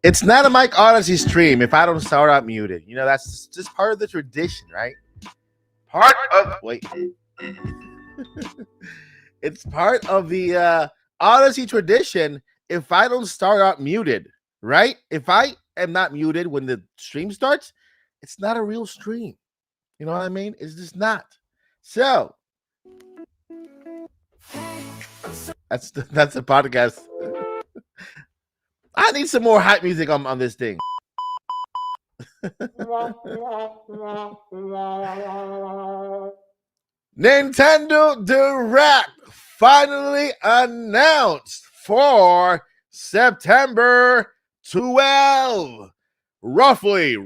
It's not a Mike Odyssey stream if I don't start out muted. You know, that's just part of the tradition, right? Part of wait. It's part of the Odyssey tradition if I don't start out muted, right? If I am not muted when the stream starts, it's not a real stream. You know what I mean? It's just not. So that's a podcast. I need some more hype music on this thing. Nintendo Direct finally announced for September 12. Roughly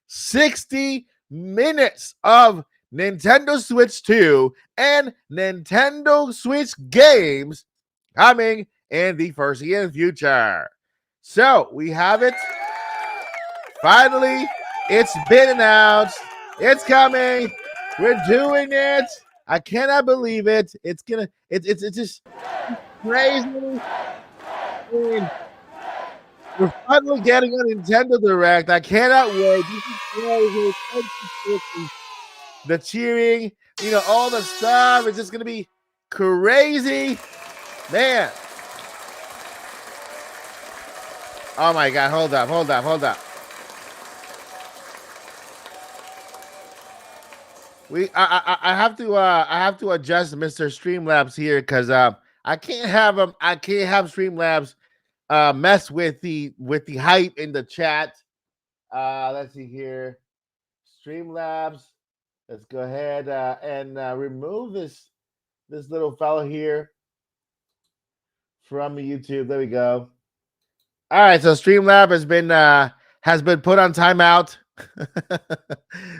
60 minutes of Nintendo Switch 2 and Nintendo Switch games coming in the foreseeable future. So we have it. Finally, it's been announced. It's coming. We're doing it. I cannot believe it. It's just crazy. We're finally getting a Nintendo Direct. I cannot wait. This is crazy. The cheering, all the stuff. It's just gonna be crazy, man. Oh my God! Hold up. I have to adjust Mr. Streamlabs here because I can't have Streamlabs mess with the hype in the chat. Let's see here, Streamlabs. Let's go ahead and remove this little fellow here from YouTube. There we go. All right, so Streamlab has been put on timeout.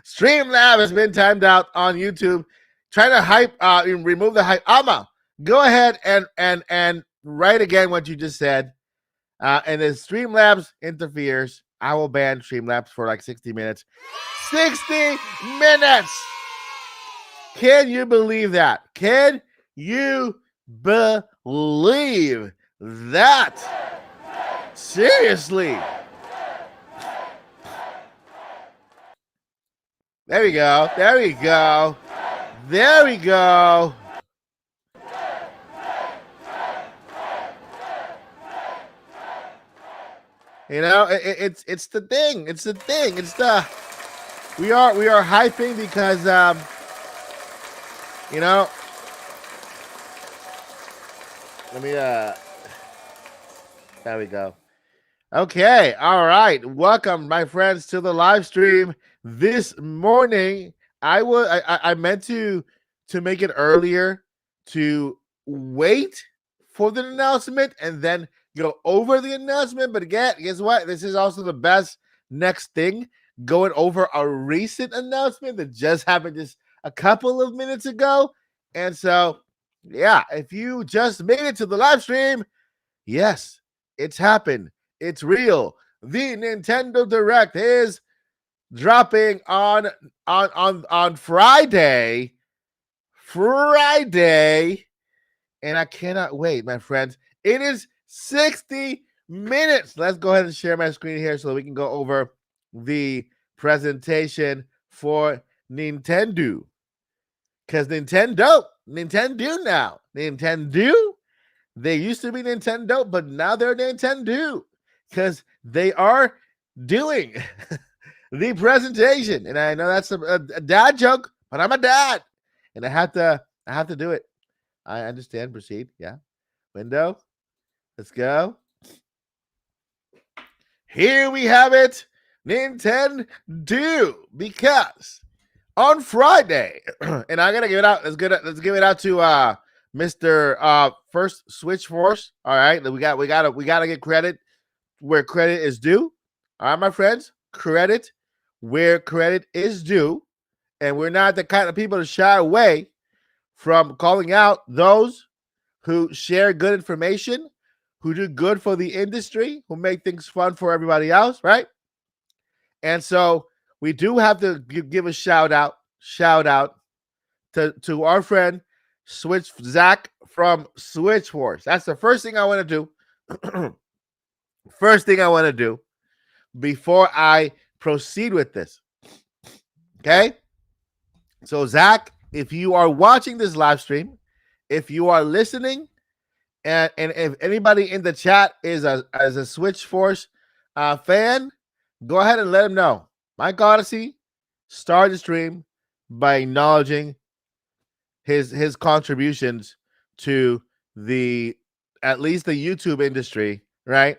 Streamlab has been timed out on YouTube. Trying to hype, remove the hype. Ama, go ahead and write again what you just said. And if Streamlabs interferes, I will ban Streamlabs for like 60 minutes. 60 minutes! Can you believe that? Can you believe that? Seriously. There we go. It's the thing. We are hyping because let me there we go. Okay, all right. Welcome, my friends, to the live stream this morning. I meant to make it earlier to wait for the announcement and then go over the announcement. But again, guess what? This is also the best next thing, going over a recent announcement that just happened just a couple of minutes ago. And so, yeah, if you just made it to the live stream, yes, it's happened. It's real. The Nintendo Direct is dropping on Friday. And I cannot wait, my friends. It is 60 minutes. Let's go ahead and share my screen here so we can go over the presentation for Nintendo. Because Nintendo now. They used to be Nintendo, but now they're Nintendo. Because they are doing the presentation. And I know that's a dad joke, but I'm a dad. And I have to do it. I understand. Proceed. Yeah. Window. Let's go. Here we have it. Nintendo. Because on Friday, and I gotta give it out. Let's give it out to Mr. First Switch Force. All right. We gotta get credit where credit is due. All right, my friends. Credit where credit is due. And we're not the kind of people to shy away from calling out those who share good information, who do good for the industry, who make things fun for everybody else, right? And so we do have to give a shout out to our friend Zach from Switch Force. That's the first thing I want to do. First thing I want to do before I proceed with this. Okay. So, Zach, if you are watching this live stream, if you are listening, and if anybody in the chat is a Switch Force fan, go ahead and let them know. Mike Odyssey started the stream by acknowledging his contributions to the at least the YouTube industry, right?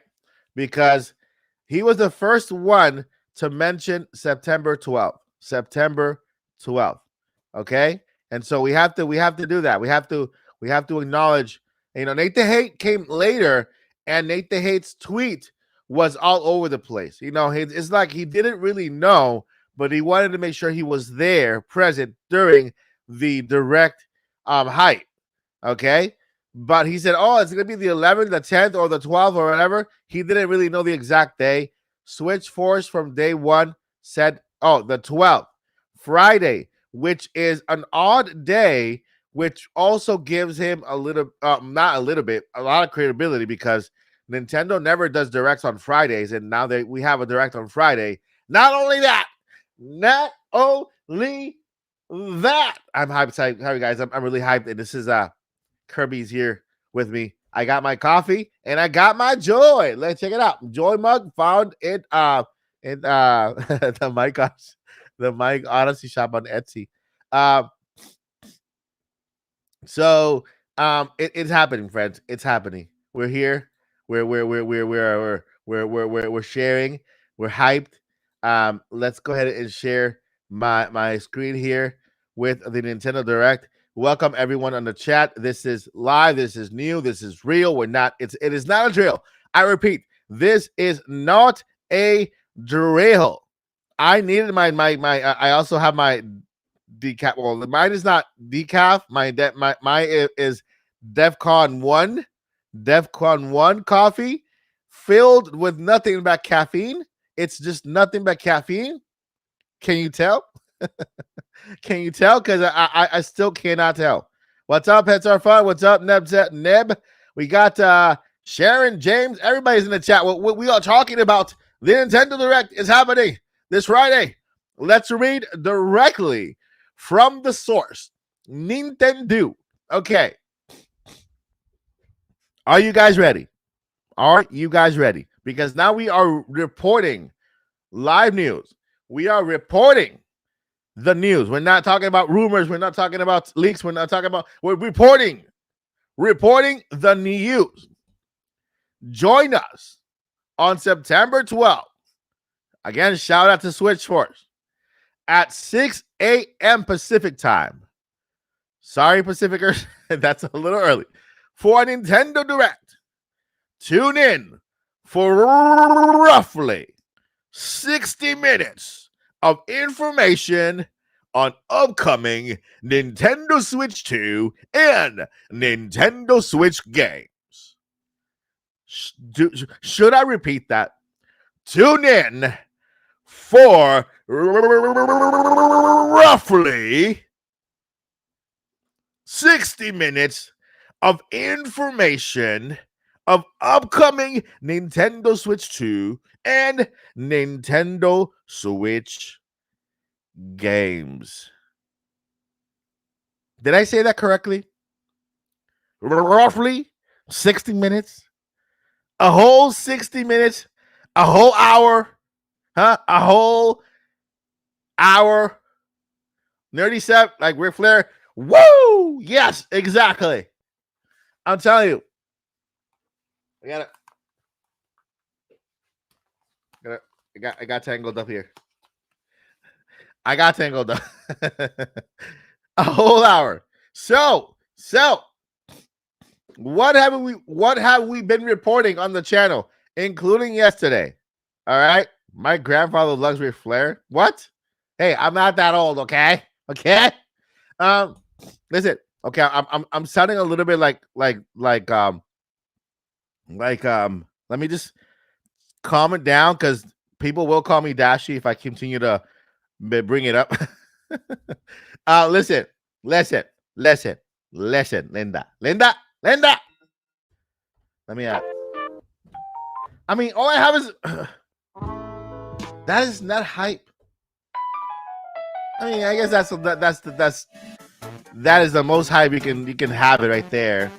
Because he was the first one to mention September 12th. September 12th. Okay? And so we have to do that. We have to acknowledge, Nate the Hate came later, and Nate the Hate's tweet was all over the place. It's like he didn't really know, but he wanted to make sure he was there, present during the direct hype. Okay. But he said, oh, it's going to be the 11th, the 10th, or the 12th, or whatever. He didn't really know the exact day. Switch Force from day one said, oh, the 12th, Friday, which is an odd day, which also gives him a little, not a little bit, a lot of credibility, because Nintendo never does directs on Fridays. And now we have a direct on Friday. Not only that, I'm hyped. Sorry, guys. I'm really hyped. And this is Kirby's here with me. I got my coffee and I got my Joy. Let's check it out. Joy mug found it in the Mike Odyssey shop on Etsy. So it's happening, friends. It's happening. We're here. We're sharing. We're hyped. Let's go ahead and share my screen here with the Nintendo Direct. Welcome everyone on the chat. This is live. This is new. This is real. It is not a drill. I repeat, this is not a drill. I needed my I also have my decaf. Well, mine is not decaf. My is DEFCON 1. DEFCON 1 coffee filled with nothing but caffeine. It's just nothing but caffeine. Can you tell? Can you tell? Because I still cannot tell. What's up, Pets Are Fun? What's up, Neb? We got Sharon, James. Everybody's in the chat. We are talking about the Nintendo Direct is happening this Friday. Let's read directly from the source. Nintendo. Okay. Are you guys ready? Are you guys ready? Because now we are reporting live news. We are reporting the news. We're not talking about rumors. We're not talking about leaks. We're reporting the news. Join us on September 12th. Again, shout out to Switch Force at 6 a.m. Pacific time. Sorry, Pacificers, that's a little early. For a Nintendo Direct, tune in for roughly 60 minutes of information on upcoming Nintendo Switch 2 and Nintendo Switch games. Should I repeat that? Tune in for roughly 60 minutes of information of upcoming Nintendo Switch 2 and Nintendo Switch games. Did I say that correctly? Roughly 60 minutes? A whole 60 minutes? A whole hour? Huh? A whole hour? Nerdy Sept, like Ric Flair? Woo! Yes, exactly. I'm telling you. I got tangled up here. I got tangled up. A whole hour. So what have we been reporting on the channel, including yesterday? All right. My grandfather loves Ric Flair. What? Hey, I'm not that old, okay? Okay. Listen, okay, I'm sounding a little bit like let me just calm it down, because people will call me Dashi if I continue to bring it up. Listen, Linda. Let me I mean, all I have is that is not hype. I mean, I guess that is the most hype you can have it right there.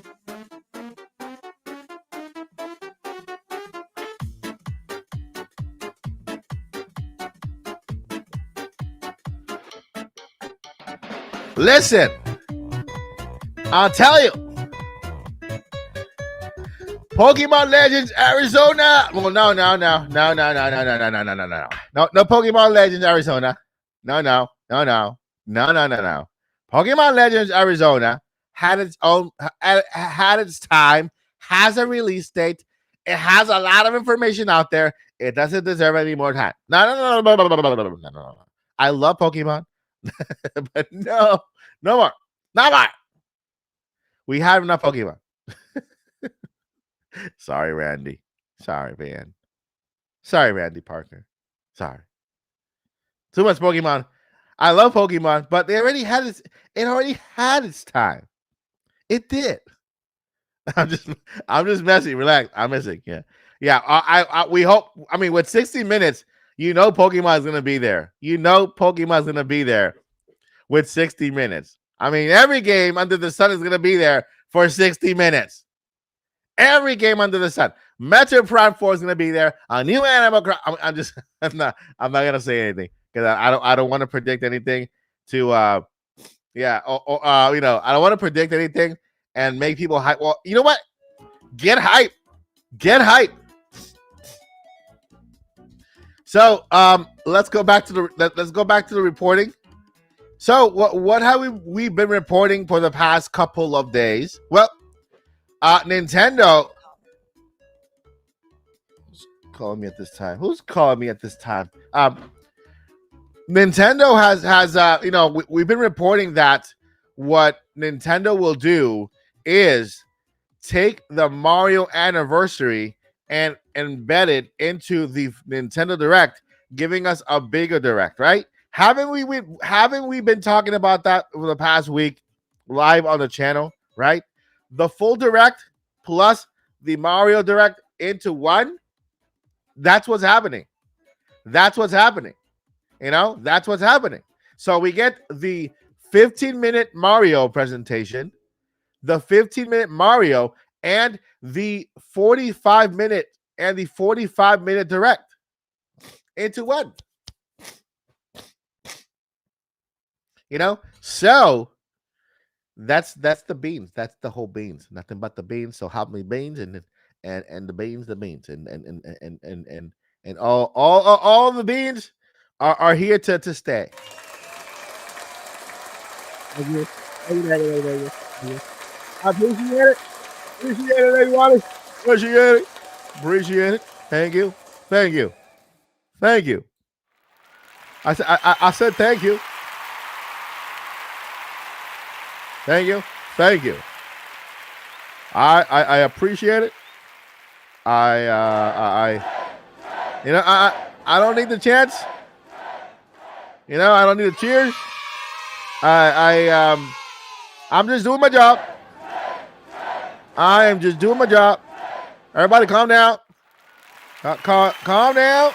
Listen, I'll tell you. Pokemon Legends Arizona. Well, no. No Pokemon Legends Arizona. No. Pokemon Legends Arizona had its own had its time, has a release date. It has a lot of information out there. It doesn't deserve any more time. No. I love Pokemon, but no more. No more. We have enough Pokemon. Sorry, Randy. Sorry, Van. Sorry, Randy Parker. Sorry. Too much Pokemon. I love Pokemon, but it already had its time. It did. I'm just messing. Relax. I'm messing. Yeah. We hope. I mean, with 60 minutes, Pokemon is gonna be there. Pokemon is gonna be there with 60 minutes. I mean, every game under the sun is gonna be there for 60 minutes. Every game under the sun. Metro Prime 4 is gonna be there. A new Animal Crossing. I'm not gonna say anything because I don't want to predict anything to I don't want to predict anything and make people hype. Well, you know what? Get hype. So let's go back to the reporting. So what have we been reporting for the past couple of days? Well, Nintendo. Who's calling me at this time? Nintendo has we've been reporting that what Nintendo will do is take the Mario anniversary and embed it into the Nintendo Direct, giving us a bigger Direct, right? Haven't we been talking about that over the past week live on the channel, right? The full Direct plus the Mario Direct into one. That's what's happening. That's what's happening. So we get the 15-minute Mario presentation, the 15-minute Mario, and the 45-minute Direct into one. So that's the beans. That's the whole beans. Nothing but the beans. So help me beans and the beans and all the beans are here to stay. Thank you. I appreciate it. Everybody. Appreciate it. Thank you. I said thank you. Thank you. I appreciate it. I don't need the chance. I don't need the cheers. I'm just doing my job. I am just doing my job. Everybody calm down. Calm down.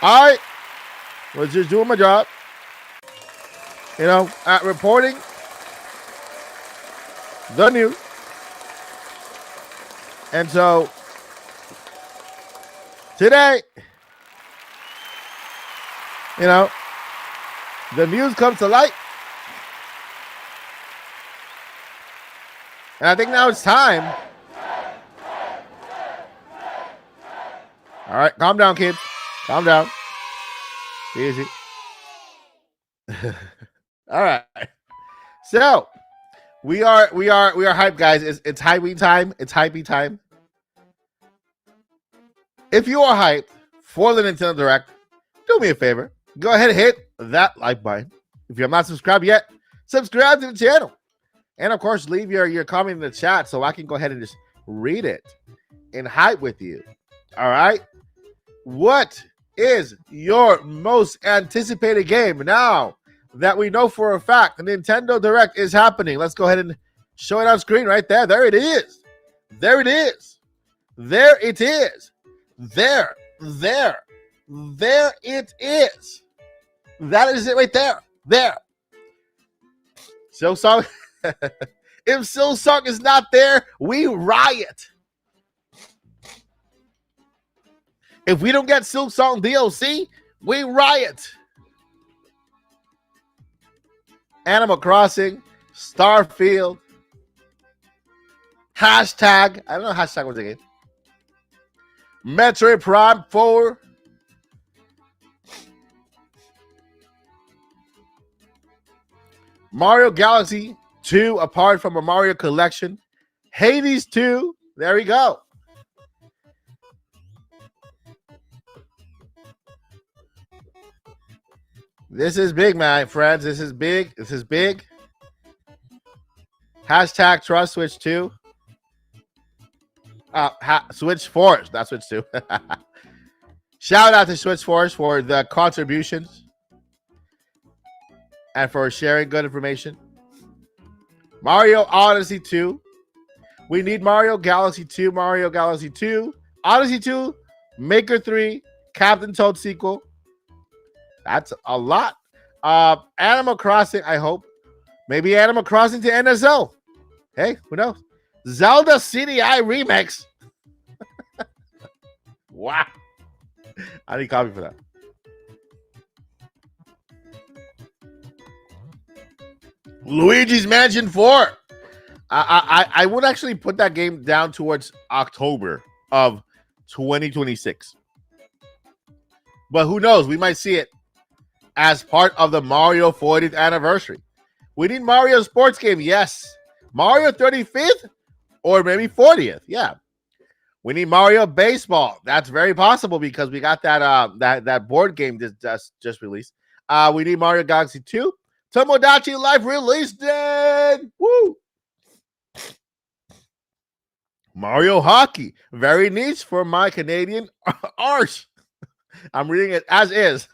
I was just doing my job. At reporting the news. And so today, the news comes to light. And I think now it's time. All right, calm down, kids. Calm down. Easy. All right. So we are hyped, guys. It's hypey time. It's hypey time. If you are hyped for the Nintendo Direct, do me a favor. Go ahead and hit that like button. If you're not subscribed yet, subscribe to the channel. And of course, leave your comment in the chat so I can go ahead and just read it and hype with you. All right. What is your most anticipated game now that we know for a fact the Nintendo Direct is happening? Let's go ahead and show it on screen right there. There it is. There it is. There it is. There. There it is. That is it right there. There. Silksong. If Silksong is not there, we riot. If we don't get Silksong DLC, we riot. Animal Crossing, Starfield, hashtag. I don't know hashtag what's again. Metroid Prime 4. Mario Galaxy 2, apart from a Mario collection. Hades 2. There we go. This is big, my friends. This is big. This is big. Hashtag trust Switch 2. Switch Force, not Switch 2. Shout out to Switch Force for the contributions and for sharing good information. Mario Odyssey 2. We need Mario Galaxy 2, Mario Galaxy 2, Odyssey 2, Maker 3, Captain Toad sequel. That's a lot. Animal Crossing, I hope. Maybe Animal Crossing to NSO. Hey, who knows? Zelda CDI Remix. Wow. I need copy for that. Luigi's Mansion 4. I would actually put that game down towards October of 2026. But who knows? We might see it as part of the Mario 40th anniversary. We need Mario sports game, yes. Mario 35th or maybe 40th, yeah. We need Mario Baseball. That's very possible because we got that board game just released. We need Mario Galaxy 2. Tomodachi Life release date. Woo! Mario Hockey. Very niche for my Canadian arse. I'm reading it as is.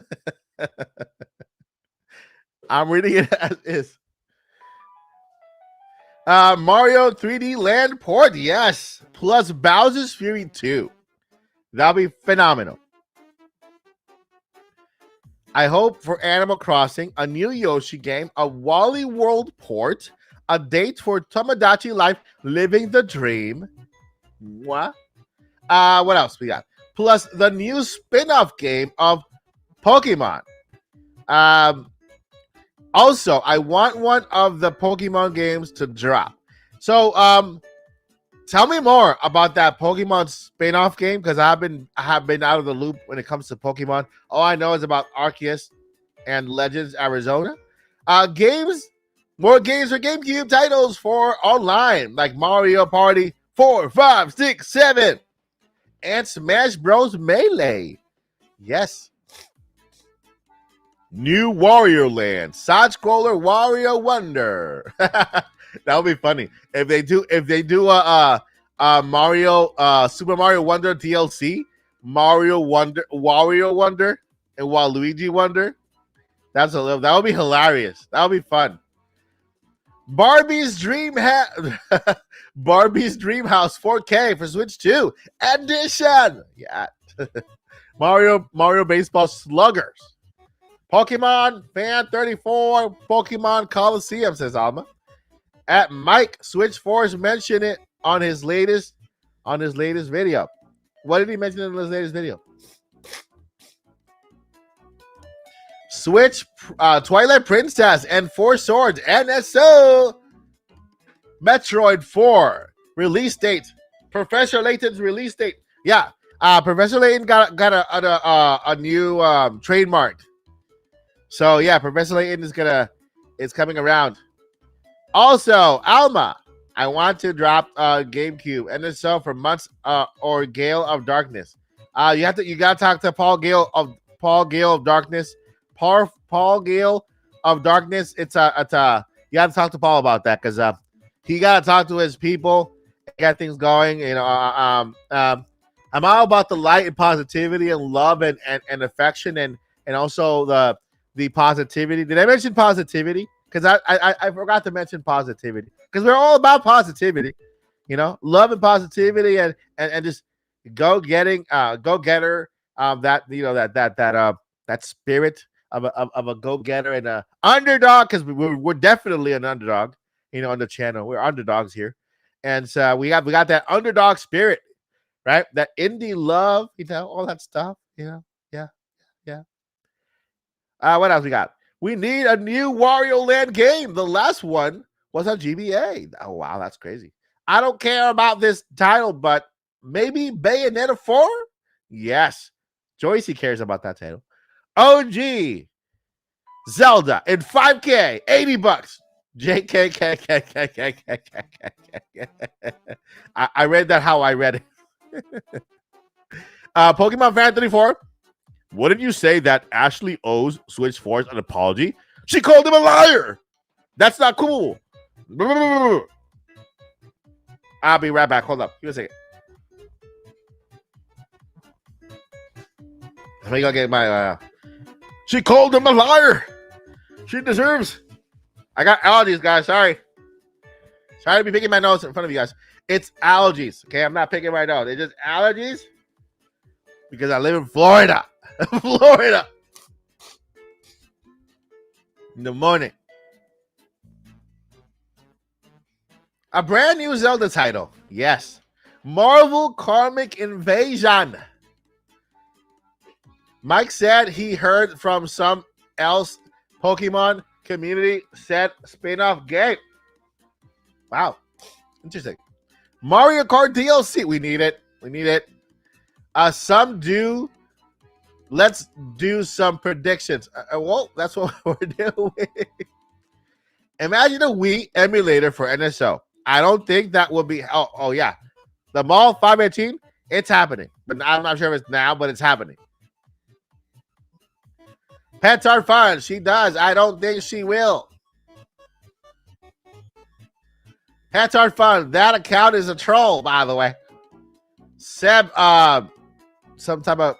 I'm reading it as is. Mario 3D Land port, yes. Plus Bowser's Fury 2. That'll be phenomenal. I hope for Animal Crossing, a new Yoshi game, a Wally World port, a date for Tomodachi Life Living the Dream. What? What else we got? Plus the new spin-off game of Pokemon. Also, I want one of the Pokemon games to drop. So, tell me more about that Pokemon spin-off game because I have been out of the loop when it comes to Pokemon. All I know is about Arceus and Legends Arizona. More games for GameCube titles for online, like Mario Party 4, 5, 6, 7, and Smash Bros. Melee. Yes. New Wario Land, side scroller Wario Wonder. That'll be funny if they do a Mario Super Mario Wonder DLC, Wario Wonder, and Waluigi Wonder. That would be hilarious. That would be fun. Barbie's Dream Barbie's Dream House 4K for Switch 2 edition. Yeah. Mario Baseball Sluggers. Pokemon Fan 34, Pokemon Coliseum, says Alma. At Mike Switch Force mentioned it on his latest video. What did he mention in his latest video? Switch Twilight Princess and Four Swords NSO Metroid 4 release date. Professor Layton's release date. Yeah, Professor Layton got a new trademark. So yeah, Professor Layton is coming around. Also, Alma, I want to drop GameCube NSO for months or Gale of Darkness. You gotta talk to Paul Gale of Darkness. Paul Gale of Darkness. You gotta talk to Paul about that because he gotta talk to his people, get things going. You know, I'm all about the light and positivity and love and affection and also the positivity. Did I mention positivity? Because I forgot to mention positivity. Because we're all about positivity. love and positivity, and just go getter. That that spirit of a go getter and a underdog, because we're definitely an underdog. On the channel, we're underdogs here, and so we got that underdog spirit, right? That indie love, all that stuff. Yeah, yeah. What else we got? We need a new Wario Land game. The last one was on GBA. Oh wow, that's crazy. I don't care about this title, but maybe Bayonetta 4? Yes. Joycey cares about that title. OG Zelda in 5K, $80. JKKKKKKKK. I read that how I read it. Pokemon Fan 34. Wouldn't you say that Ashley owes Switch Force an apology? She called him a liar. That's not cool. I'll be right back. Hold up. Give me a second. Let me go get my. She called him a liar. She deserves. I got allergies, guys. Sorry to be picking my nose in front of you guys. It's allergies. Okay, I'm not picking my nose. It's just allergies because I live in Florida. Florida. In the morning. A brand new Zelda title. Yes. Marvel Karmic Invasion. Mike said he heard from some else Pokemon community said spin-off game. Wow. Interesting. Mario Kart DLC. We need it. Some do. Let's do some predictions. Well, that's what we're doing. Imagine a Wii emulator for NSO. I don't think that would be. Oh yeah. The Mall 518, it's happening. But I'm not sure if it's now, but it's happening. Pets are fun. She does. I don't think she will. Pets are fun. That account is a troll, by the way. Seb, some type of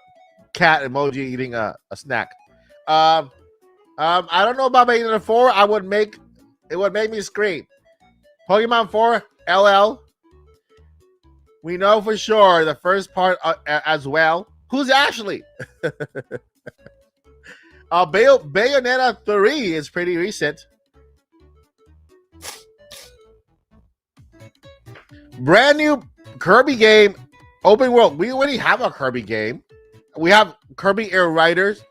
cat emoji eating a snack. I don't know about Bayonetta 4. It would make me scream. Pokemon 4, LL. We know for sure the first part as well. Who's Ashley? Bayonetta 3 is pretty recent. Brand new Kirby game, open world. We already have a Kirby game. We have Kirby Air Riders.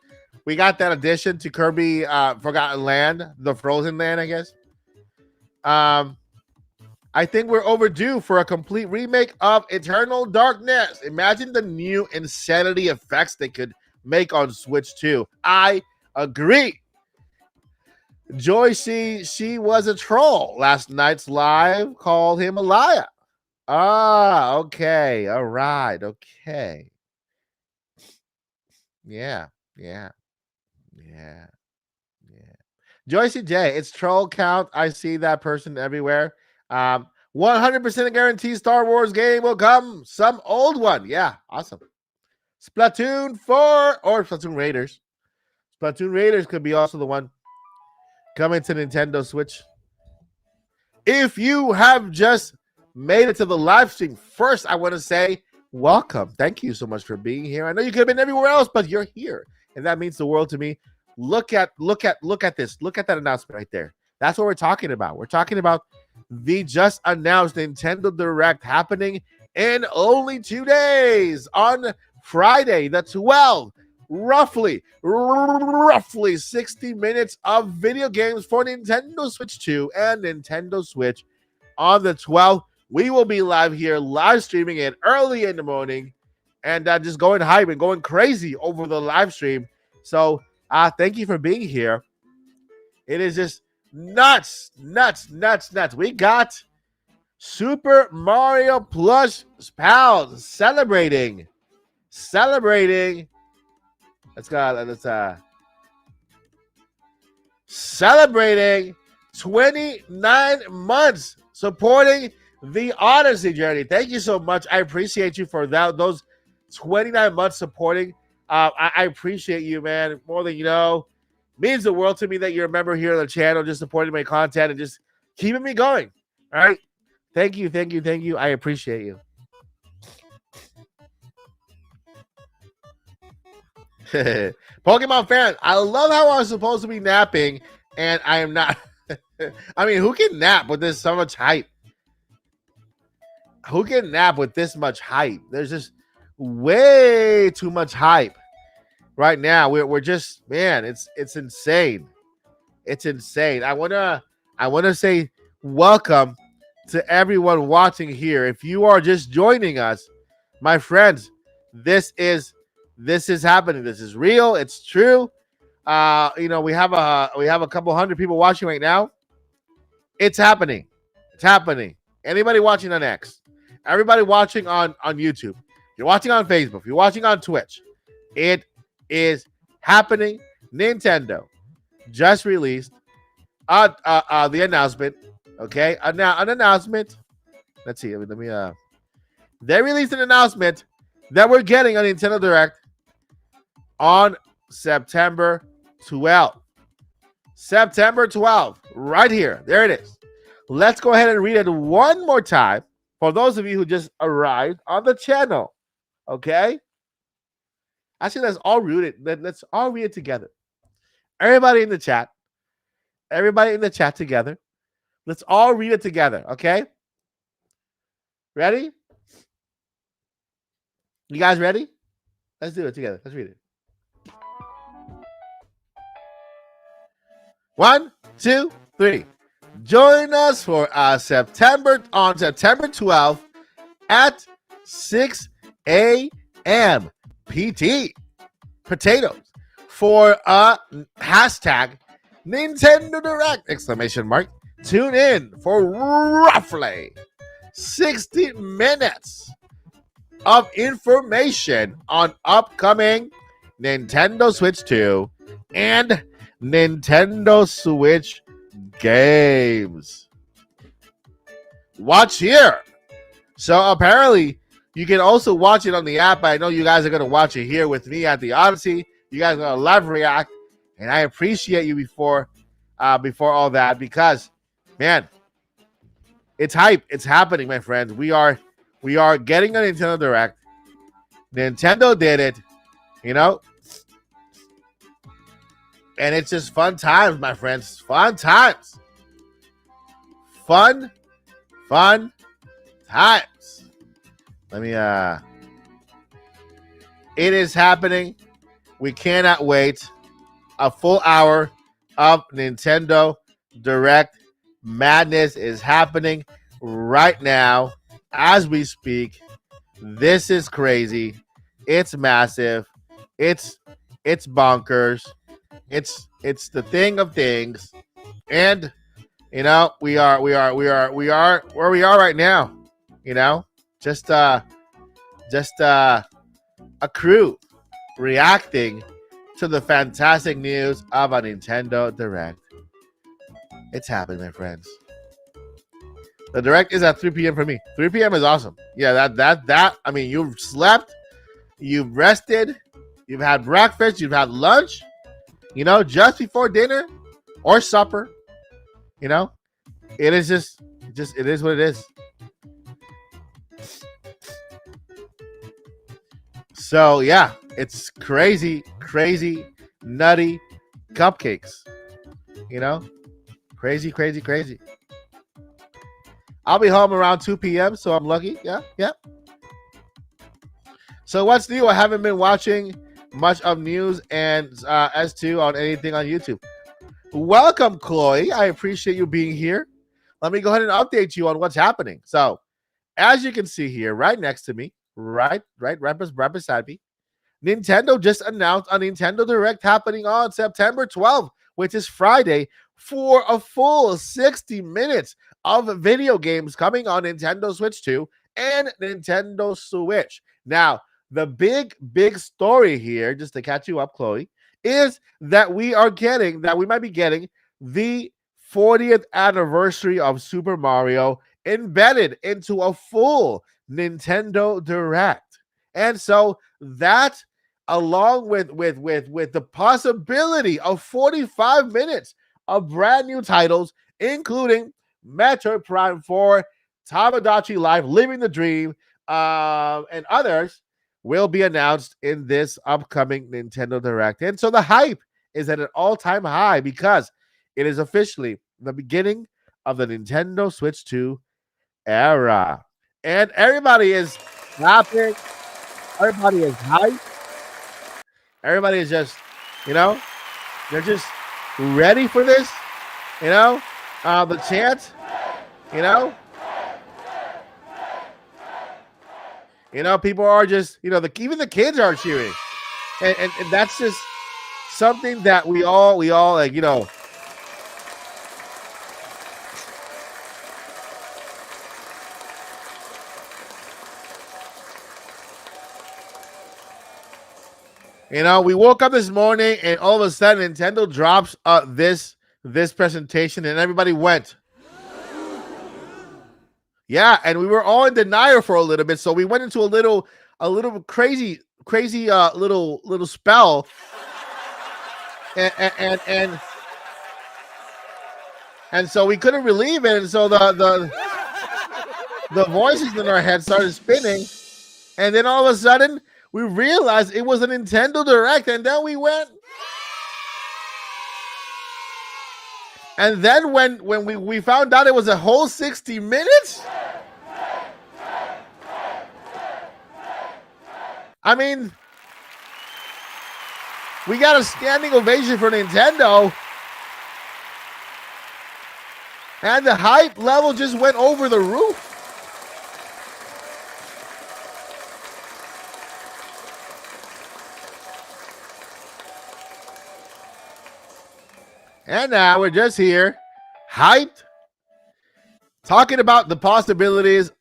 We got that addition to Kirby Forgotten Land, the Frozen Land, I guess. I think we're overdue for a complete remake of Eternal Darkness. Imagine the new insanity effects they could make on Switch 2. I agree. Joycey, she was a troll. Last night's live called him a liar. Ah, okay. All right. Okay. Yeah. Joycey J, it's troll count. I see that person everywhere. 100% guarantee Star Wars game will come. Some old one. Yeah, awesome. Splatoon 4 or Splatoon Raiders. Splatoon Raiders could be also the one coming to Nintendo Switch. If you have just made it to the live stream, first I want to say welcome. Thank you so much for being here. I know you could have been everywhere else, but you're here, and that means the world to me. Look at this. Look at that announcement right there. That's what we're talking about. We're talking about the just announced Nintendo Direct happening in only 2 days on Friday the 12th. Roughly 60 minutes of video games for Nintendo Switch 2 and Nintendo Switch on the 12th. We will be live here, live streaming it early in the morning, and just going hype and going crazy over the live stream. So thank you for being here. It is just nuts. We got Super Mario Plus pals celebrating. Let's celebrating 29 months supporting the Odyssey journey. Thank you so much. I appreciate you for those 29 months supporting. I appreciate you, man, more than you know. Means the world to me that you're a member here on the channel, just supporting my content and just keeping me going. All right. Thank you, thank you, thank you. I appreciate you. Pokemon fan, I love how I'm supposed to be napping and I am not. I mean, who can nap with this so much hype? Who can nap with this much hype? There's just way too much hype right now. We're just, man, it's insane. It's insane. I wanna say welcome to everyone watching here. If you are just joining us, my friends, this is happening. This is real. It's true. We have a couple hundred people watching right now. It's happening. It's happening. Anybody watching on X? Everybody watching on YouTube. You're watching on Facebook. You're watching on Twitch. It is happening. Nintendo just released the announcement. Okay, an announcement. Let's see. Let me. They released an announcement that we're getting a Nintendo Direct on September 12th. September 12th, right here. There it is. Let's go ahead and read it one more time for those of you who just arrived on the channel. Okay? Actually, let's all read it. Let's all read it together. Everybody in the chat. Everybody in the chat together. Let's all read it together. Okay? Ready? You guys ready? Let's do it together. Let's read it. 1, 2, 3. Join us for September 12th at 6 a.m. PT potatoes for a hashtag Nintendo Direct exclamation mark. Tune in for roughly 60 minutes of information on upcoming Nintendo Switch 2 and Nintendo Switch games. Watch here. So apparently you can also watch it on the app. I know you guys are going to watch it here with me at the Odyssey. You guys are going to live react, and I appreciate you before all that, because man, it's hype. It's happening, my friends. We are getting a Nintendo Direct. Nintendo did it, you know. And it's just fun times, my friends. Fun times. Fun times. Let me it is happening. We cannot wait. A full hour of Nintendo Direct madness is happening right now as we speak. This is crazy. It's massive. It's bonkers. It's the thing of things, and you know we are where we are right now. You know, just a crew reacting to the fantastic news of a Nintendo Direct. It's happening, my friends. The Direct is at 3 p.m. for me. 3 p.m. is awesome. Yeah, that. I mean, you've slept, you've rested, you've had breakfast, you've had lunch. You know, just before dinner or supper. You know, it is just it is what it is. So yeah, it's crazy, nutty cupcakes. You know, crazy. I'll be home around 2 p.m. So I'm lucky. Yeah. So what's new? I haven't been watching much of news and S2 on anything on YouTube. Welcome, Chloe. I appreciate you being here. Let me go ahead and update you on what's happening. So, as you can see here, right next to me, right beside me, Nintendo just announced a Nintendo Direct happening on September 12th, which is Friday, for a full 60 minutes of video games coming on Nintendo Switch 2 and Nintendo Switch. Now, the big story here, just to catch you up, Chloe, is that we might be getting the 40th anniversary of Super Mario embedded into a full Nintendo Direct. And so that, along with the possibility of 45 minutes of brand new titles, including Metroid Prime 4 Tamagotchi Life, Living the Dream, and others will be announced in this upcoming Nintendo Direct. And so the hype is at an all-time high because it is officially the beginning of the Nintendo Switch 2 era. And everybody is clapping. Everybody is hyped. Everybody is just, you know, they're just ready for this. You know, the chant, you know, people are just, even the kids are cheering, and that's just something that we all like, we woke up this morning and all of a sudden Nintendo drops this presentation and everybody went. Yeah, and we were all in denial for a little bit, so we went into a little crazy little spell, and so we couldn't relieve it, and so the voices in our head started spinning, and then all of a sudden we realized it was a Nintendo Direct, and then we went. And then when we found out it was a whole 60 minutes, I mean, we got a standing ovation for Nintendo. And the hype level just went over the roof. And now we're just here, hyped, talking about the possibilities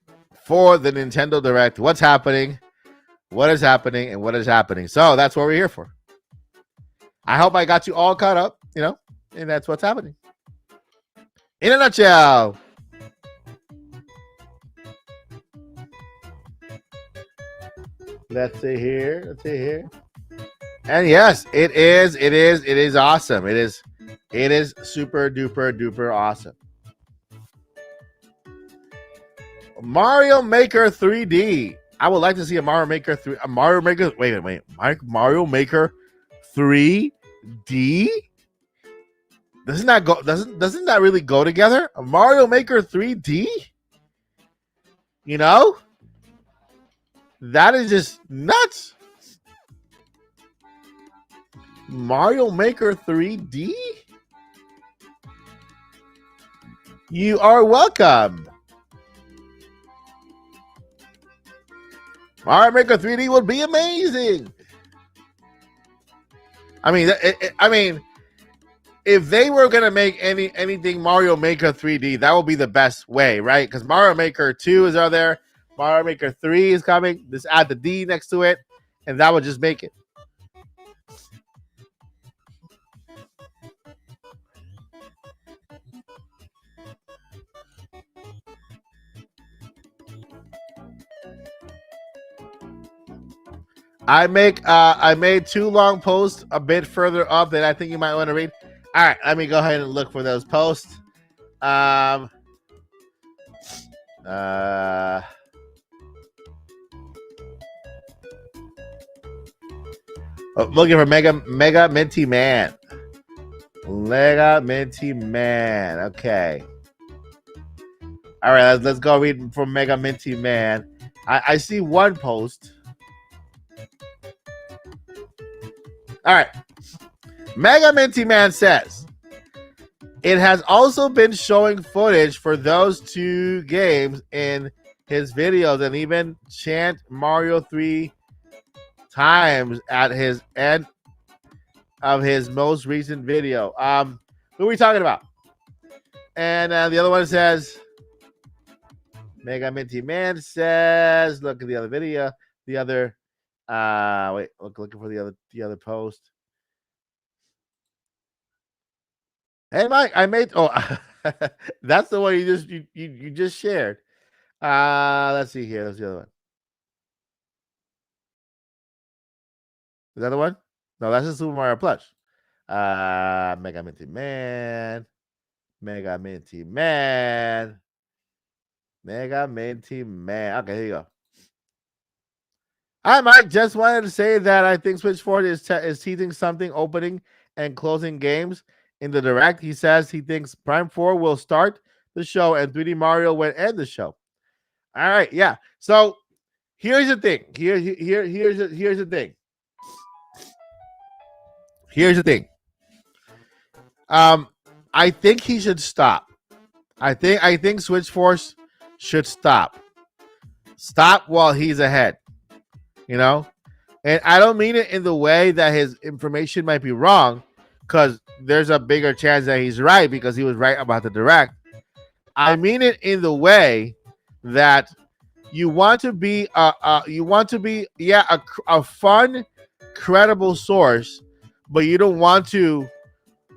for the Nintendo Direct. What's happening, what is happening, and what is happening. So that's what we're here for. I hope I got you all caught up, and that's what's happening. In a nutshell. Let's see here. And yes, it is awesome. It is super duper awesome. Mario Maker 3D. I would like to see a Mario Maker 3. A Mario Maker. Wait. Mario Maker 3D. Doesn't that really go together? A Mario Maker 3D. That is just nuts. Mario Maker 3D. You are welcome. Mario Maker 3D would be amazing. I mean, if they were gonna make anything Mario Maker 3D, that would be the best way, right? Because Mario Maker 2 is out there, Mario Maker 3 is coming. Just add the D next to it, and that would just make it. I made 2 long posts a bit further up that I think you might want to read. All right, let me go ahead and look for those posts. Looking for Mega Minty Man. Mega Minty Man. Okay. All right, let's go read from Mega Minty Man. I see one post. All right. Mega Minty Man says, it has also been showing footage for those 2 games in his videos and even chant Mario 3 times at his end of his most recent video. Who are we talking about? And the other one says, Mega Minty Man says, look at the other video. The other, looking for the other post. Hey, Mike, I made. Oh, that's the one you just shared. Let's see here. That's the other one. Is that the one? No, that's the Super Mario Plush. Mega Minty Man. Mega Minty Man. Mega Minty Man. Okay, here you go. I might just wanted to say that I think Switchboard is teasing something, opening and closing games in the direct. He says he thinks Prime 4 will start the show and 3D Mario will end the show. All right, yeah. So here's the thing. Here's the thing. Here's the thing. Um, I think he should stop. I think Switch Force should stop. Stop while he's ahead. You know, and I don't mean it in the way that his information might be wrong, because there's a bigger chance that he's right because he was right about the direct. I mean it in the way that you want to be a fun, credible source, but you don't want to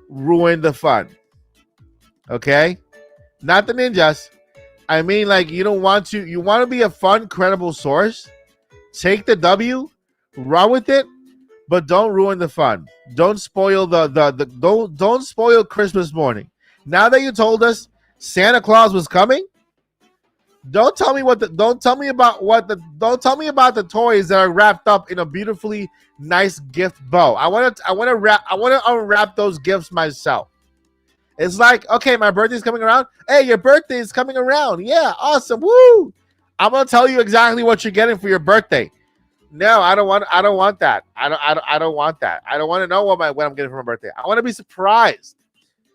ruin the fun. Okay, not the ninjas. I mean, like, you don't want to. You want to be a fun, credible source. Take the W, run with it, but don't ruin the fun. Don't spoil the don't spoil Christmas morning. Now that you told us Santa Claus was coming, don't tell me don't tell me about the toys that are wrapped up in a beautifully nice gift bow. I want to unwrap those gifts myself. It's like, okay, my birthday's coming around. Hey, your birthday is coming around. Yeah, awesome. Woo! I'm gonna tell you exactly what you're getting for your birthday. No, I don't want that. I don't want that. I don't want to know what I'm getting for my birthday. I want to be surprised.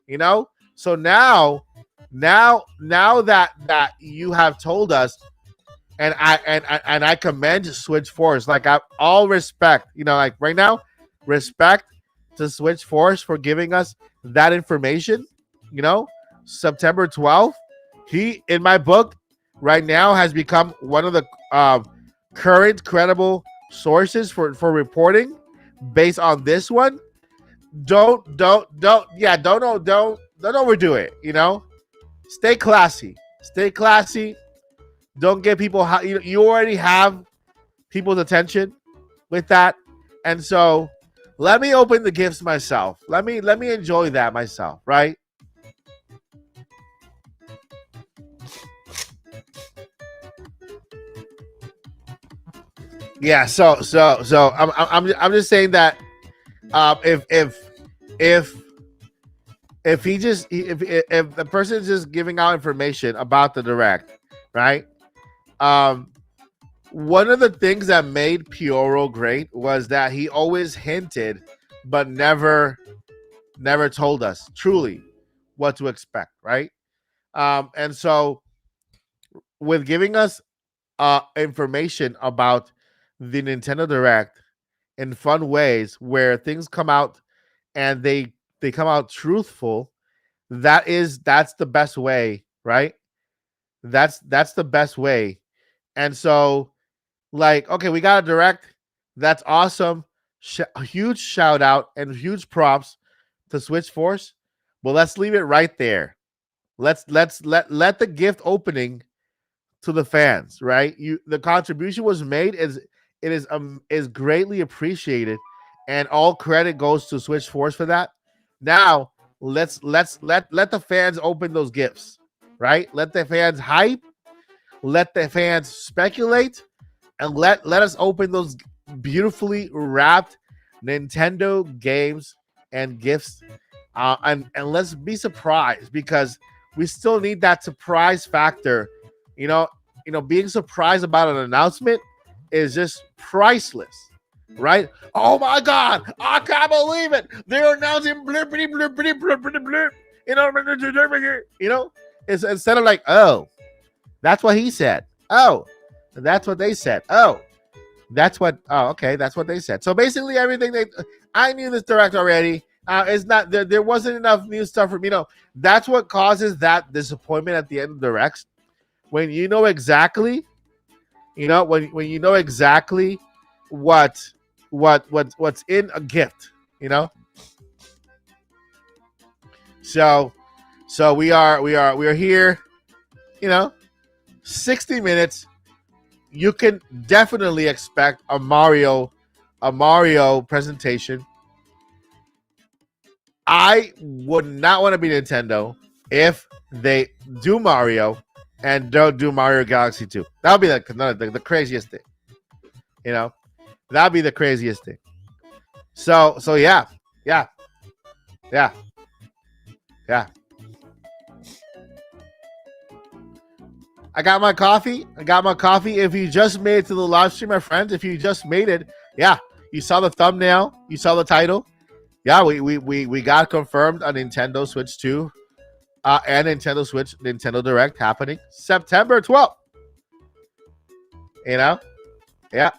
You know? So now that you have told us, and I commend Switch Force. Like, I all respect, like right now, respect to Switch Force for giving us that information. September 12th, he, in my book, right now has become one of the current credible sources for reporting based on this one. Don't overdo it. Stay classy. Don't get people. You already have people's attention with that, and so let me open the gifts myself. Let me enjoy that myself, right? Yeah. So I'm just saying that if if the person is just giving out information about the direct, right? One of the things that made Pioro great was that he always hinted, but never told us truly what to expect, right? And so with giving us information about the Nintendo Direct in fun ways where things come out and they come out truthful, that's the best way, right? That's the best way. And so, like, okay, we got a direct. That's awesome. A huge shout out and huge props to Switch Force. But let's leave it right there. Let the gift opening to the fans, right? The contribution was made, is greatly appreciated, and all credit goes to Switch Force for that. Now let the fans open those gifts, right? Let the fans hype, let the fans speculate, and let us open those beautifully wrapped Nintendo games and gifts, and let's be surprised, because we still need that surprise factor. Being surprised about an announcement is just priceless, right? Oh my God, I can't believe it! They're announcing blippity blippity blippity blip. It's instead of like, oh, that's what he said. Oh, that's what they said. Oh, okay, that's what they said. So basically, everything I knew this direct already. It's not there wasn't enough new stuff for me. That's what causes that disappointment at the end of the directs, when you know exactly, when you know exactly what's in a gift, So we are here, 60 minutes. You can definitely expect a Mario presentation. I would not want to be Nintendo if they do Mario and don't do Mario Galaxy 2. That'll be the craziest thing. You know, that'd be the craziest thing. So yeah, yeah, yeah, yeah. I got my coffee. I got my coffee. If you just made it to the live stream, my friends, if you just made it, yeah, you saw the thumbnail, you saw the title. Yeah, we got confirmed on Nintendo Switch 2 and Nintendo Switch Nintendo Direct happening September 12th. You know? Yeah.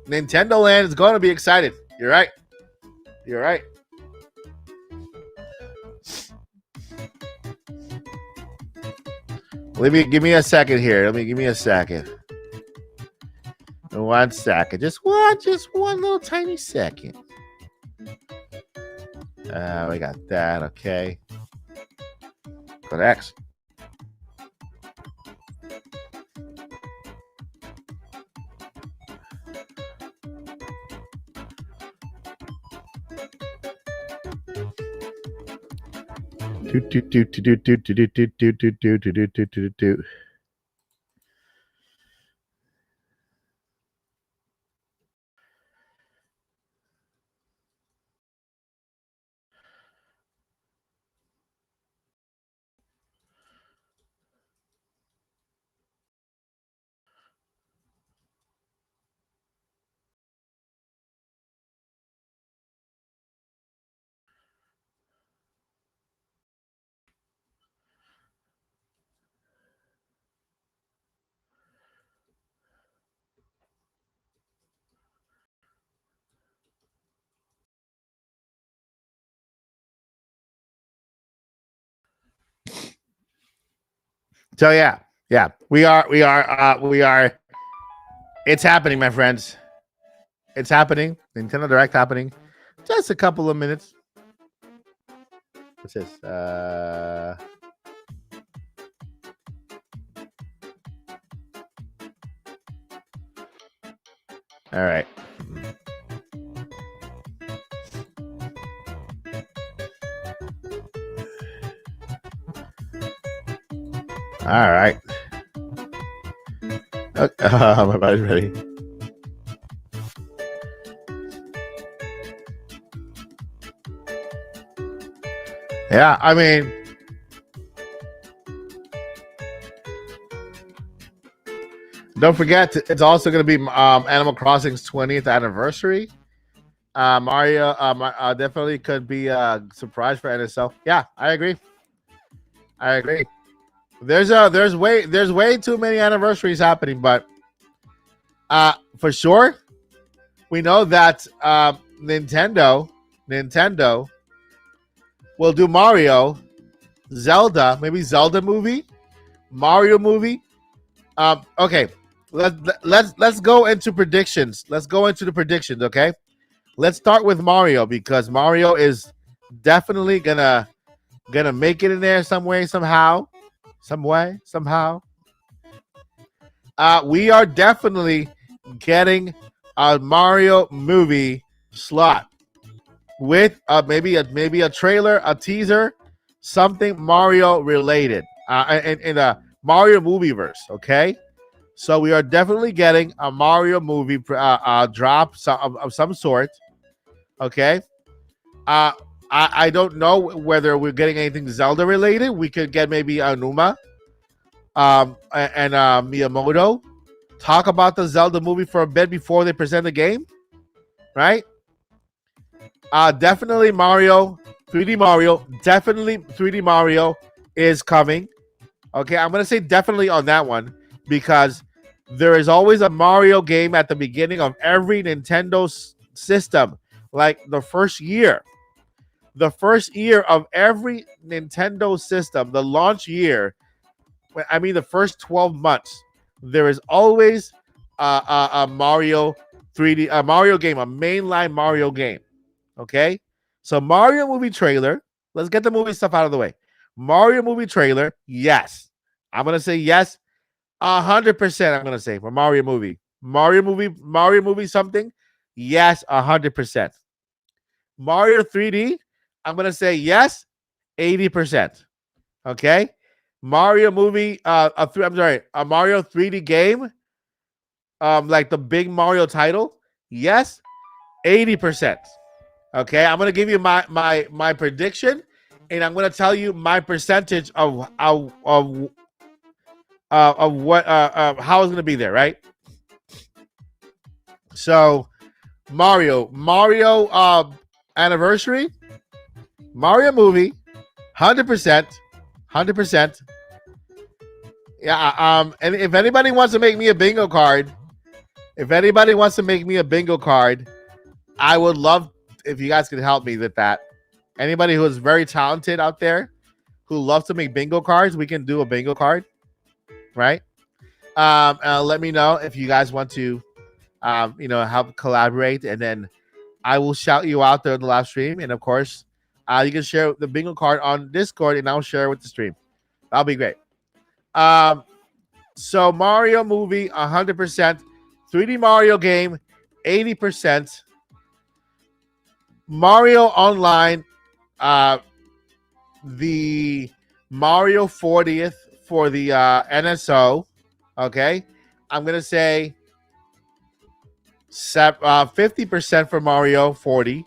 Nintendo Land is going to be excited. You're right. You're right. Give me a second here. Give me a second. 1 second. Just one little tiny second. We got that. Okay. Go to X. So yeah, we are. It's happening, my friends. It's happening. Nintendo Direct happening. Just a couple of minutes. What's this? All right. All right. Okay. My body's ready. Yeah, I mean, don't forget, it's also going to be Animal Crossing's 20th anniversary. Mario definitely could be a surprise for NSL. Yeah, I agree. There's way too many anniversaries happening, but for sure, we know that Nintendo will do Mario, Zelda, maybe Zelda movie, Mario movie. Okay, let's go into predictions. Let's go into the predictions. Okay, let's start with Mario because Mario is definitely gonna make it in there some way, somehow. We are definitely getting a Mario movie slot with maybe a trailer, a teaser, something Mario related in a Mario movie verse. Okay, so we are definitely getting a Mario movie drop of some sort. Okay, I don't know whether we're getting anything Zelda related. We could get maybe Anuma and Miyamoto talk about the Zelda movie for a bit before they present the game, right? Definitely Mario, 3D Mario, definitely 3D Mario is coming. Okay, I'm gonna say definitely on that one because there is always a Mario game at the beginning of every Nintendo system, like the first year. The first year of every Nintendo system, the launch year, I mean the first 12 months, there is always a Mario 3D, a Mario game, a mainline Mario game. Okay, so Mario movie trailer. Let's get the movie stuff out of the way. Mario movie trailer. Yes, I'm gonna say yes, 100%. I'm gonna say for Mario movie, Mario movie something. Yes, 100%. Mario 3D. I'm gonna say yes, 80%. Okay, Mario movie, I'm sorry, a Mario 3D game, like the big Mario title, yes, 80%. Okay, I'm gonna give you my prediction, and I'm gonna tell you my percentage of what how it's gonna be there, right? So Mario anniversary, Mario movie, 100%, 100%. Yeah. And if anybody wants to make me a bingo card, if anybody wants to make me a bingo card, I would love if you guys could help me with that. Anybody who is very talented out there who loves to make bingo cards, we can do a bingo card, right? Let me know if you guys want to, help collaborate, and then I will shout you out there in the live stream. And of course, you can share the bingo card on Discord, and I'll share it with the stream. That'll be great. Um, so Mario movie, 100%. 3D Mario game, 80%. Mario Online, the Mario 40th for the NSO. Okay, I'm gonna say 50% for Mario 40,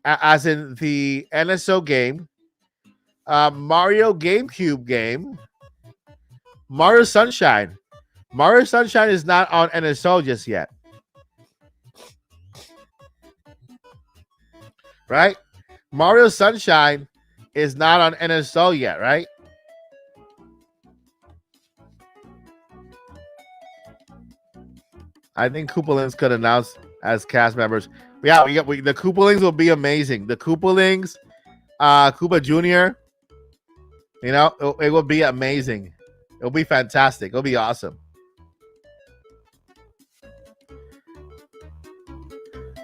as in the NSO game. Mario GameCube game, Mario Sunshine. Mario Sunshine is not on NSO just yet, right? Mario Sunshine is not on NSO yet, right? I think Koopalings could announce as cast members. Yeah, the Koopalings will be amazing. The Koopalings, Koopa Jr., it will be amazing. It'll be fantastic. It'll be awesome.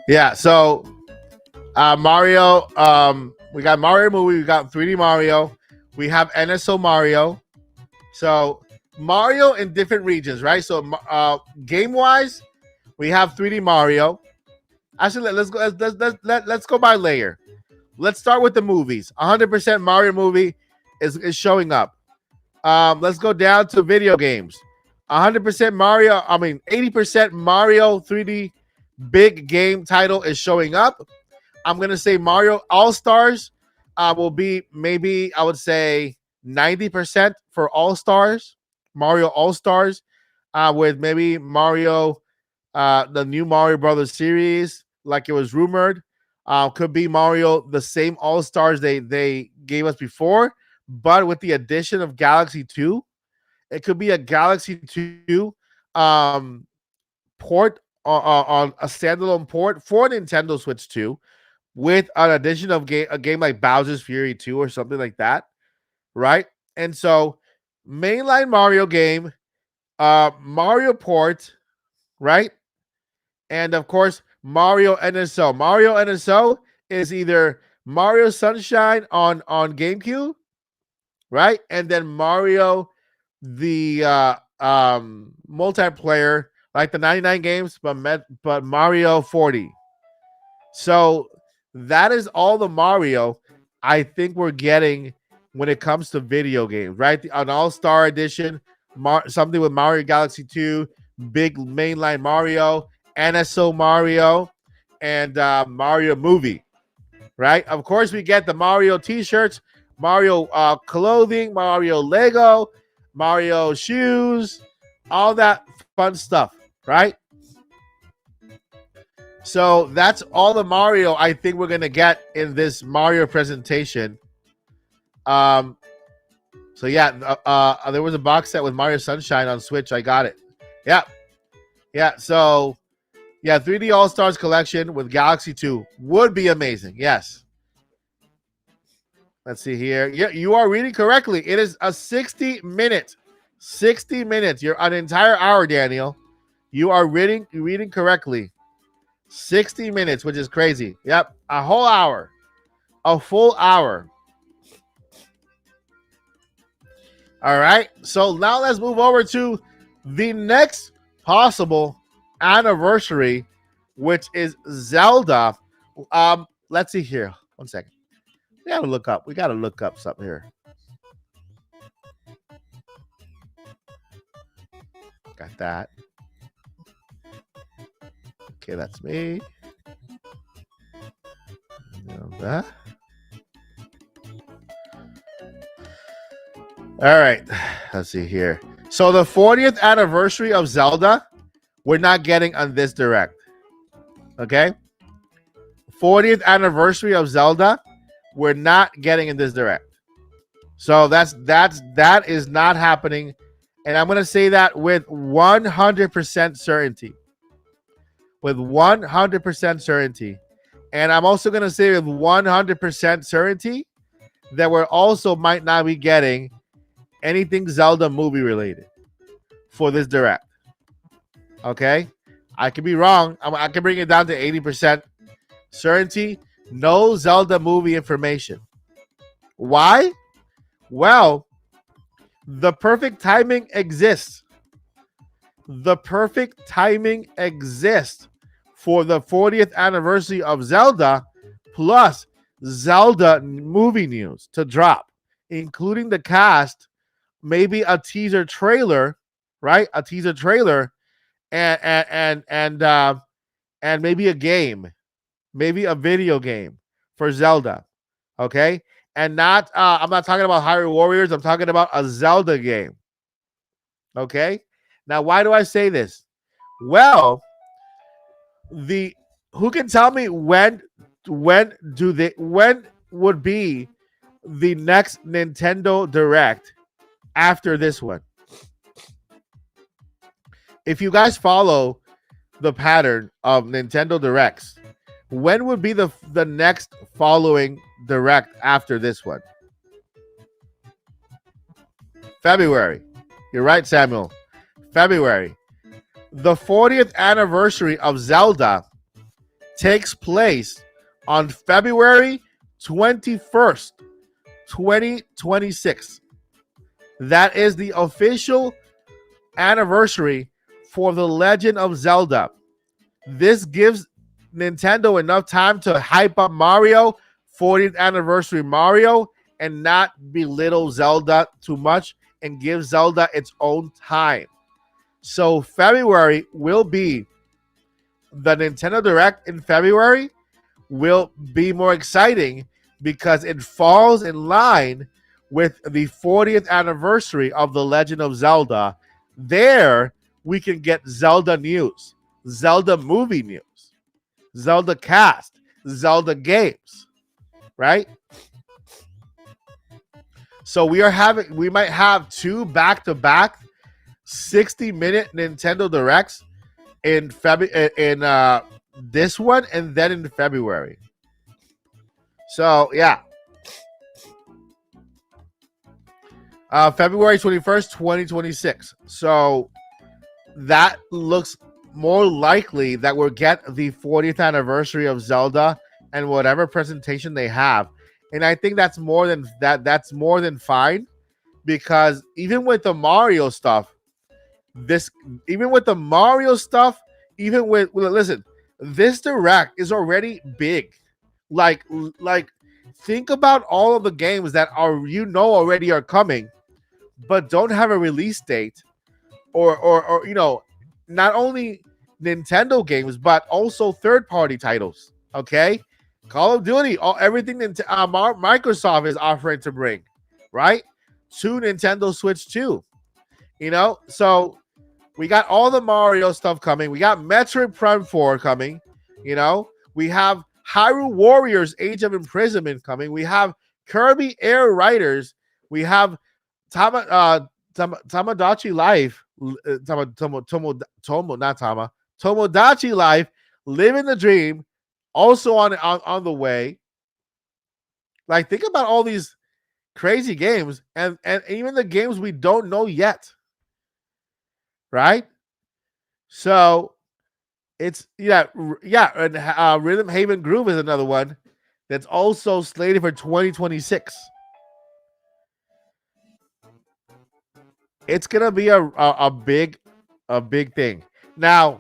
Yeah, so Mario, we got Mario movie, we got 3D Mario, we have NSO Mario. So Mario in different regions, right? So game wise, we have 3D Mario. Actually, let's go by layer. Let's start with the movies. 100% Mario movie is showing up. Let's go down to video games. 100% Mario. 80% Mario 3D big game title is showing up. I'm gonna say Mario All Stars will be, maybe I would say 90% for All Stars. Mario All Stars, with maybe Mario, the new Mario Brothers series, like it was rumored. Could be Mario, the same All Stars they gave us before, but with the addition of Galaxy 2. It could be a Galaxy 2 port, on a standalone port for Nintendo Switch 2, with an addition of a game like Bowser's Fury 2 or something like that, right? And so mainline Mario game, Mario port, right? And of course, Mario NSO. Mario NSO is either Mario Sunshine on GameCube, right? And then Mario, the multiplayer, like the 99 games, but Mario 40. So that is all the Mario I think we're getting when it comes to video games, right? An All-Star Edition, something with Mario Galaxy 2, big mainline Mario, NSO Mario, and Mario movie, right? Of course, we get the Mario t-shirts, Mario clothing, Mario Lego, Mario shoes, all that fun stuff, right? So that's all the Mario I think we're gonna get in this Mario presentation. So yeah, there was a box set with Mario Sunshine on Switch. I got it. Yeah. So yeah, 3D All Stars collection with Galaxy 2 would be amazing. Yes. Let's see here. Yeah, you are reading correctly. It is a 60 minutes. 60 minutes. You're an entire hour, Daniel. You are reading correctly. 60 minutes, which is crazy. Yep, a whole hour. A full hour. All right. So now let's move over to the next possible anniversary, which is Zelda. Let's see here. 1 second. We gotta look up something here. Got that. Okay, that's me. That. All right. Let's see here. So the 40th anniversary of Zelda, we're not getting on this direct. Okay? 40th anniversary of Zelda, we're not getting in this direct. So that is not happening. And I'm gonna say that with 100% certainty. With 100% certainty. And I'm also gonna say with 100% certainty that we're also might not be getting anything Zelda movie related for this direct. Okay? I could be wrong. I can bring it down to 80% certainty. No Zelda movie information. Why? Well, the perfect timing exists. The perfect timing exists for the 40th anniversary of Zelda, plus Zelda movie news to drop, including the cast, maybe a teaser trailer, right? A teaser trailer, and maybe a game, maybe a video game for Zelda. Okay, and not I'm not talking about Hyrule Warriors. I'm talking about a Zelda game. Okay, now why do I say this? Well, the who can tell me when would be the next Nintendo Direct after this one? If you guys follow the pattern of Nintendo Directs, when would be the next following Direct after this one? February. You're right, Samuel. February. The 40th anniversary of Zelda takes place on February 21st, 2026. That is the official anniversary for The Legend of Zelda. This gives Nintendo enough time to hype up Mario, 40th anniversary Mario, and not belittle Zelda too much and give Zelda its own time. So February will be the Nintendo Direct in February will be more exciting because it falls in line with the 40th anniversary of The Legend of Zelda. There we can get Zelda news, Zelda movie news, Zelda cast, Zelda games, right? So we might have two back-to-back 60-minute Nintendo Directs in this one and then in February. So yeah. February 21st, 2026. So that looks more likely that we'll get the 40th anniversary of Zelda and whatever presentation they have. And I think that's more than that. That's more than fine, because even with the Mario stuff, even with listen, this direct is already big. Like think about all of the games that are already are coming, but don't have a release date, or not only Nintendo games but also third-party titles. Okay, Call of Duty, everything that Microsoft is offering to bring, right, to Nintendo Switch 2. So we got all the Mario stuff coming. We got Metroid Prime 4 coming. We have Hyrule Warriors Age of Imprisonment coming. We have Kirby Air Riders. We have Tomodachi Life. Tomodachi Life, Living the Dream, also on the way. Like, think about all these crazy games and even the games we don't know yet. Right? So it's and Rhythm Haven Groove is another one that's also slated for 2026. It's gonna be a big thing. Now,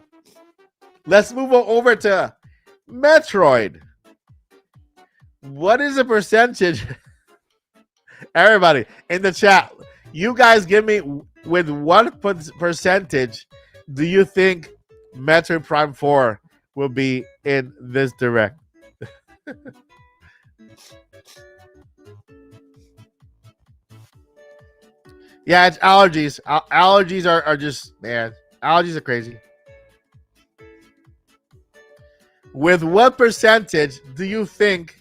let's move over to Metroid. What is the percentage? Everybody in the chat, you guys give me with what percentage do you think Metroid Prime 4 will be in this direct? Yeah, it's allergies. Allergies are just, man, allergies are crazy. With what percentage do you think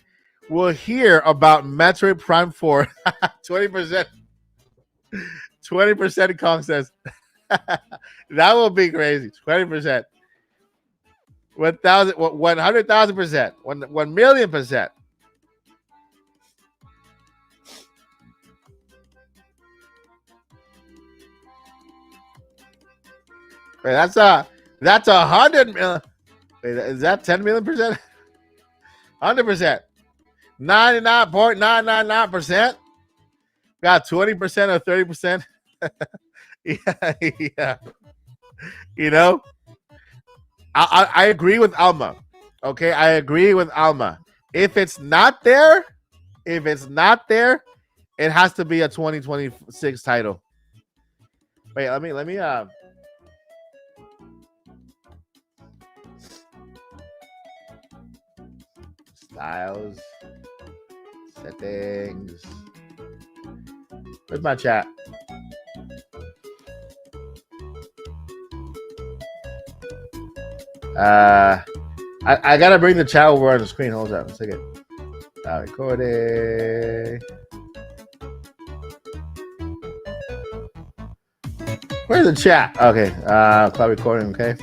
we'll hear about Metroid Prime 4? 20%. 20% Kong says. That will be crazy. 20%. 1,000, 100,000%. 1,000,000%. Wait, that's 100 million. Wait, is that 10 million%? 100%. 99.999%. Got 20% or 30%. Yeah, yeah. You know, I agree with Alma. Okay, I agree with Alma. If it's not there, it has to be a 2026 title. Wait, let me styles, settings. Where's my chat? I gotta bring the chat over on the screen. Hold on a second. Recording. Where's the chat? Okay, cloud recording. Okay,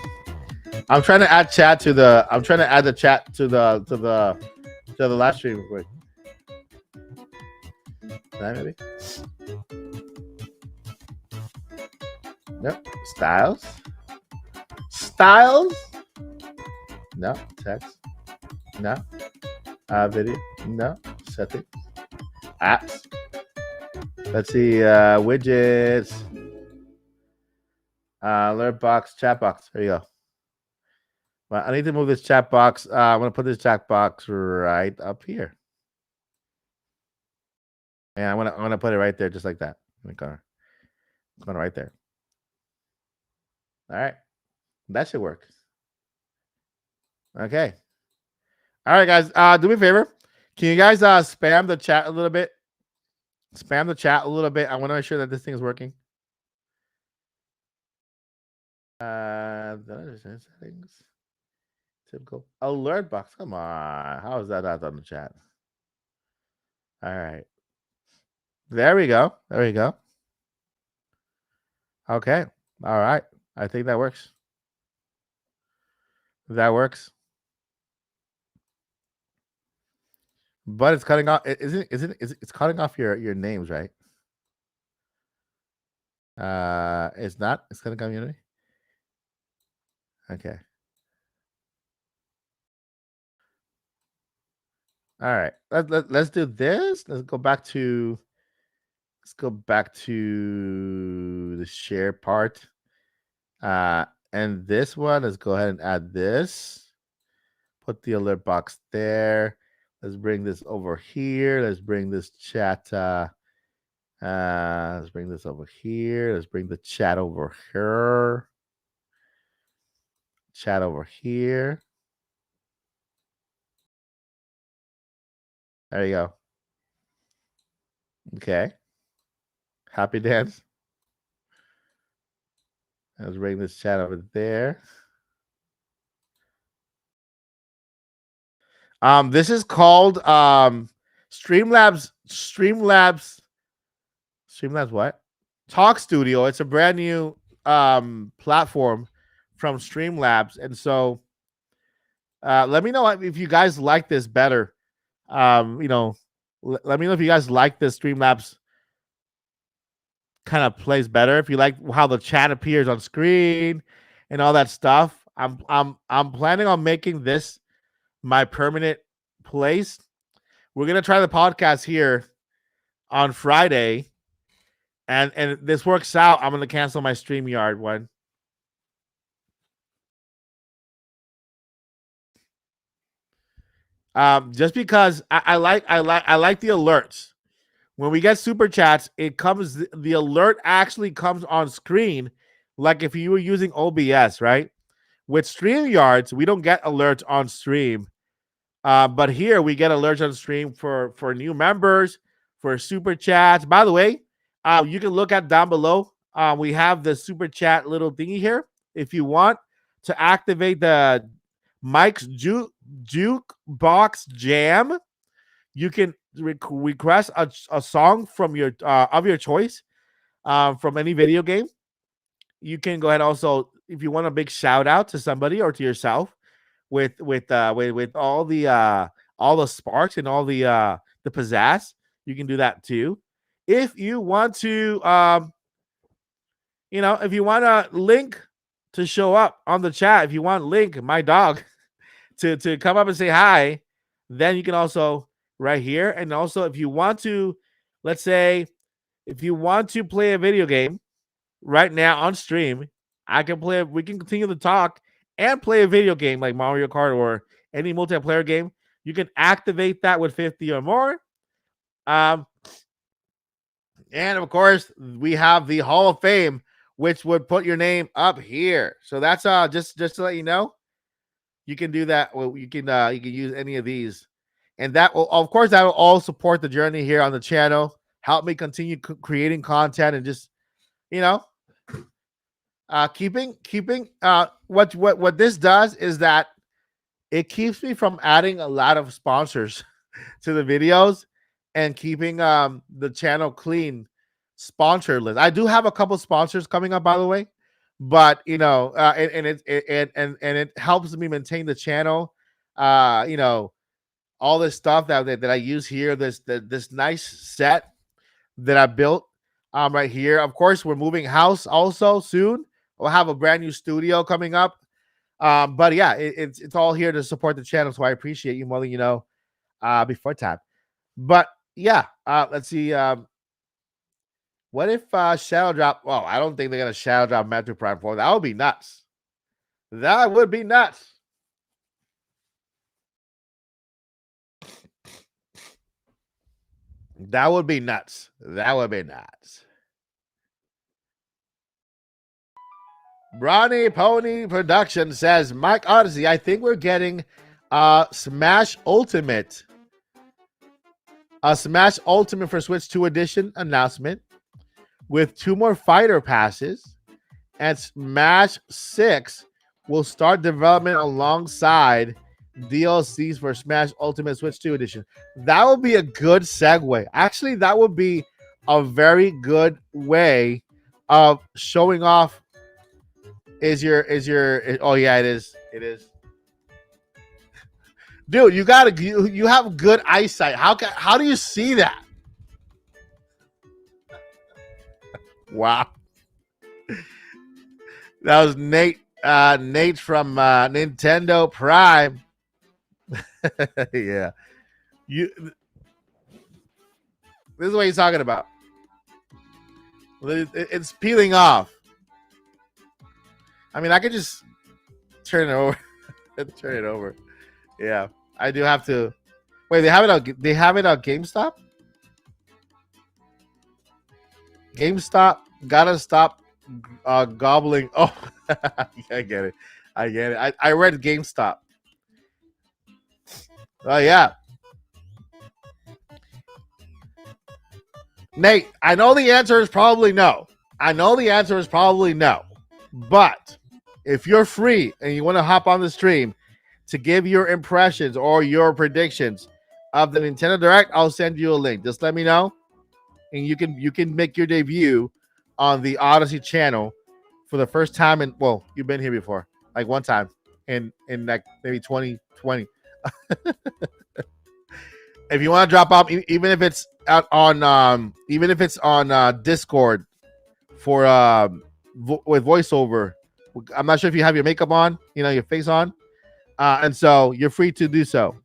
I'm trying to add chat to the. I'm trying to add the chat to the live stream. Quick. Maybe. Nope. Styles. Styles. No. Text. No. Video. No. Settings. Apps. Let's see. Widgets. Alert box. Chat box. There you go. Well, I need to move this chat box. I'm gonna put this chat box right up here. And I'm gonna put it right there, just like that. Going right there. All right. That should work. Okay. All right, guys. Do me a favor. Can you guys spam the chat a little bit? Spam the chat a little bit. I want to make sure that this thing is working. Settings. Typical alert box. Come on. How is that not on the chat? All right. There we go. There we go. Okay. All right. I think that works. That works. But it's cutting off. It's cutting off your names, right? It's not. It's cutting off Unity. Okay. All right. Let's do this. Let's go back to the share part. And this one, let's go ahead and add this. Put the alert box there. Let's bring this over here. Let's bring this chat. Let's bring this over here. Let's bring the chat over here. Chat over here. There you go. Okay. Happy dance. Let's bring this chat over there. This is called Streamlabs what? Talk Studio. It's a brand new platform from Streamlabs. And so let me know if you guys like this better. Let me know if you guys like this Streamlabs kind of plays better. If you like how the chat appears on screen and all that stuff. I'm planning on making this my permanent place. We're gonna try the podcast here on Friday, and this works out. I'm gonna cancel my StreamYard one. Just because I like the alerts. When we get super chats, the alert actually comes on screen like if you were using OBS, right? With StreamYards, we don't get alerts on stream. But here we get alerts on stream for new members, for super chats. By the way, you can look at down below. We have the super chat little thingy here. If you want to activate the Mike's Jukebox Jam, you can request a song from your of your choice from any video game. You can go ahead also if you want a big shout out to somebody or to yourself with all the sparks and all the pizzazz. You can do that too. If you want to if you want a link to show up on the chat, if you want Link, my dog, to come up and say hi, then you can also right here. And also if you want to, let's say if you want to play a video game right now on stream, I can play. We can continue to talk and play a video game like Mario Kart or any multiplayer game. You can activate that with 50 or more. And of course, we have the Hall of Fame, which would put your name up here. So that's just to let you know, you can do that. Well, you can use any of these, and that will, of course, that will all support the journey here on the channel. Help me continue creating content and just keeping what this does is that it keeps me from adding a lot of sponsors to the videos and keeping the channel clean sponsor list. I do have a couple sponsors coming up, by the way, but it helps me maintain the channel. All this stuff that I use here, this nice set that I built right here. Of course, we're moving house also soon. We'll have a brand new studio coming up. But yeah, it's all here to support the channel. So I appreciate you more than before time. But yeah, let's see. What if Shadow Drop? Well, I don't think they're gonna Shadow Drop Metroid Prime 4. That would be nuts. That would be nuts. That would be nuts. That would be nuts. Brawny Pony Production says, Mike Odyssey, I think we're getting Smash Ultimate. A Smash Ultimate for Switch 2 Edition announcement with 2 more fighter passes, and Smash 6 will start development alongside DLCs for Smash Ultimate Switch 2 Edition. That would be a good segue. Actually, that would be a very good way of showing off. Oh yeah, it is. Dude, you have good eyesight. How do you see that? Wow. That was Nate from Nintendo Prime. Yeah. This is what he's talking about. It's peeling off. I mean, I could just turn it over. Turn it over. Yeah, I do have to. Wait, they have it on GameStop? GameStop gotta stop gobbling. Oh, I get it. I read GameStop. Oh yeah. Nate, I know the answer is probably no. But if you're free and you want to hop on the stream to give your impressions or your predictions of the Nintendo Direct, I'll send you a link. Just let me know, and you can make your debut on the Odyssey channel for the first time. And well, you've been here before, like one time in like maybe 2020. If you want to drop off, even if it's on Discord for with voiceover. I'm not sure if you have your makeup on, your face on, and so you're free to do so.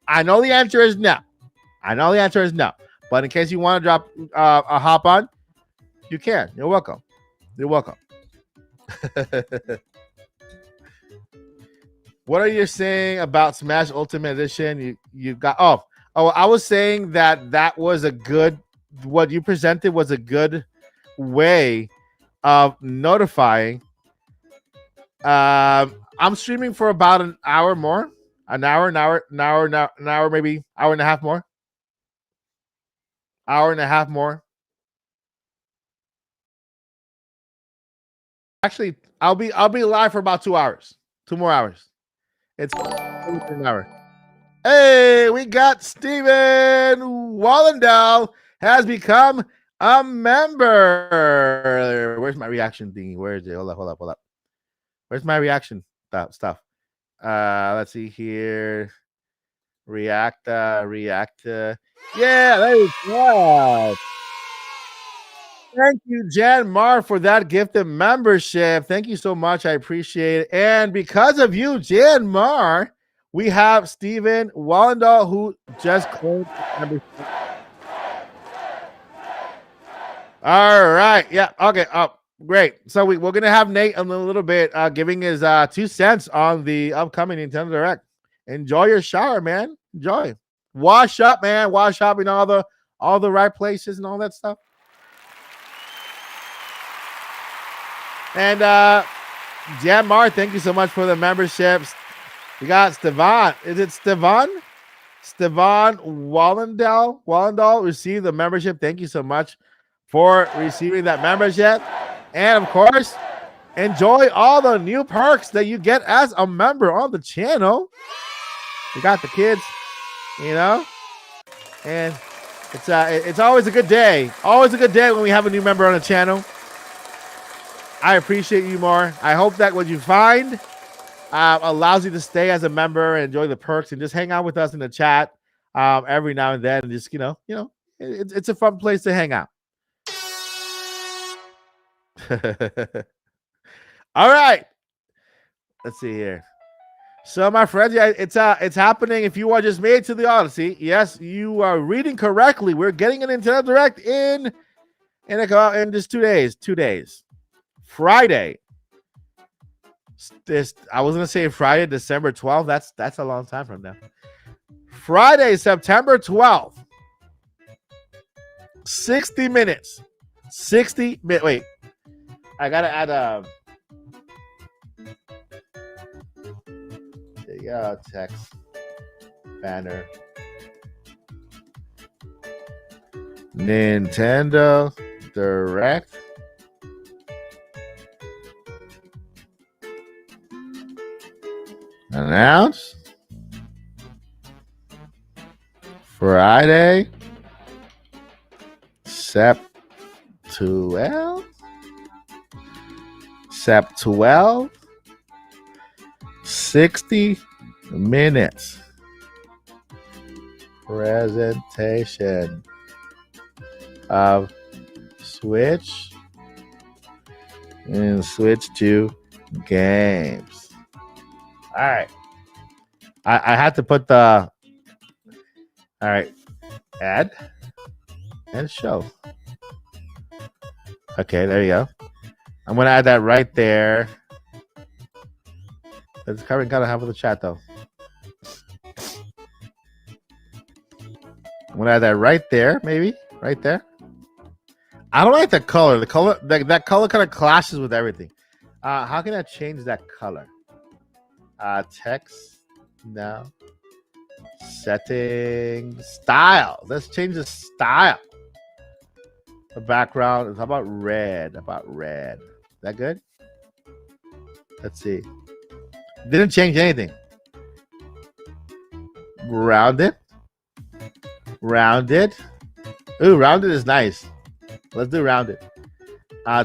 I know the answer is no. But in case you want to drop a hop on, you can. You're welcome. What are you saying about Smash Ultimate Edition? You got I was saying that was a good. What you presented was a good way of notifying. I'm streaming for about an hour more, an hour, maybe hour and a half more, hour and a half more. Actually, I'll be live for about 2 hours, 2 more hours. It's an hour. Hey, we got Steven Wallendahl has become a member. Where's my reaction thingy? Where is it? Hold up. Where's my reaction stuff? Let's see here. React. Yeah, there you go. Thank you, Jan Mar, for that gifted membership. Thank you so much. I appreciate it. And because of you, Jan Mar, we have Steven Wallendahl, who just claimed membership. All right. Yeah. Okay. Great. So we're going to have Nate in a little bit giving his 2 cents on the upcoming Nintendo Direct. Enjoy your shower, man. Enjoy. Wash up, man. Wash up in all the right places and all that stuff. And Jan Mar, thank you so much for the memberships. We got Stevan. Is it Stevan? Stevan Wallendahl received the membership. Thank you so much for receiving that membership. And of course, enjoy all the new perks that you get as a member on the channel. We got the kids, and it's always a good day. Always a good day when we have a new member on the channel. I appreciate you more. I hope that what you find allows you to stay as a member and enjoy the perks and just hang out with us in the chat every now and then. And just it's a fun place to hang out. All right, let's see here. So, my friends, yeah, it's happening. If you are just made to the Odyssey, yes, you are reading correctly. We're getting an Nintendo Direct in just 2 days. 2 days. Friday. I was gonna say Friday, December 12th. That's a long time from now. Friday, September 12th. 60 minutes. 60 minutes. Wait. I gotta add there you go, text banner. Nintendo Direct. Announce Friday, Sept 12. Sept 12. 60 minutes. Presentation of Switch and Switch 2 games. All right. I had to put the all right. Add and show. Okay, there you go. I'm gonna add that right there. It's covering kind of half of the chat though. I'm gonna add that right there, maybe right there. I don't like the color. The color that color kind of clashes with everything. How can I change that color? Text now. Settings. Style. Let's change the style. The background is how about red? Is that good? Let's see. Didn't change anything. Rounded. Ooh, rounded is nice. Let's do rounded.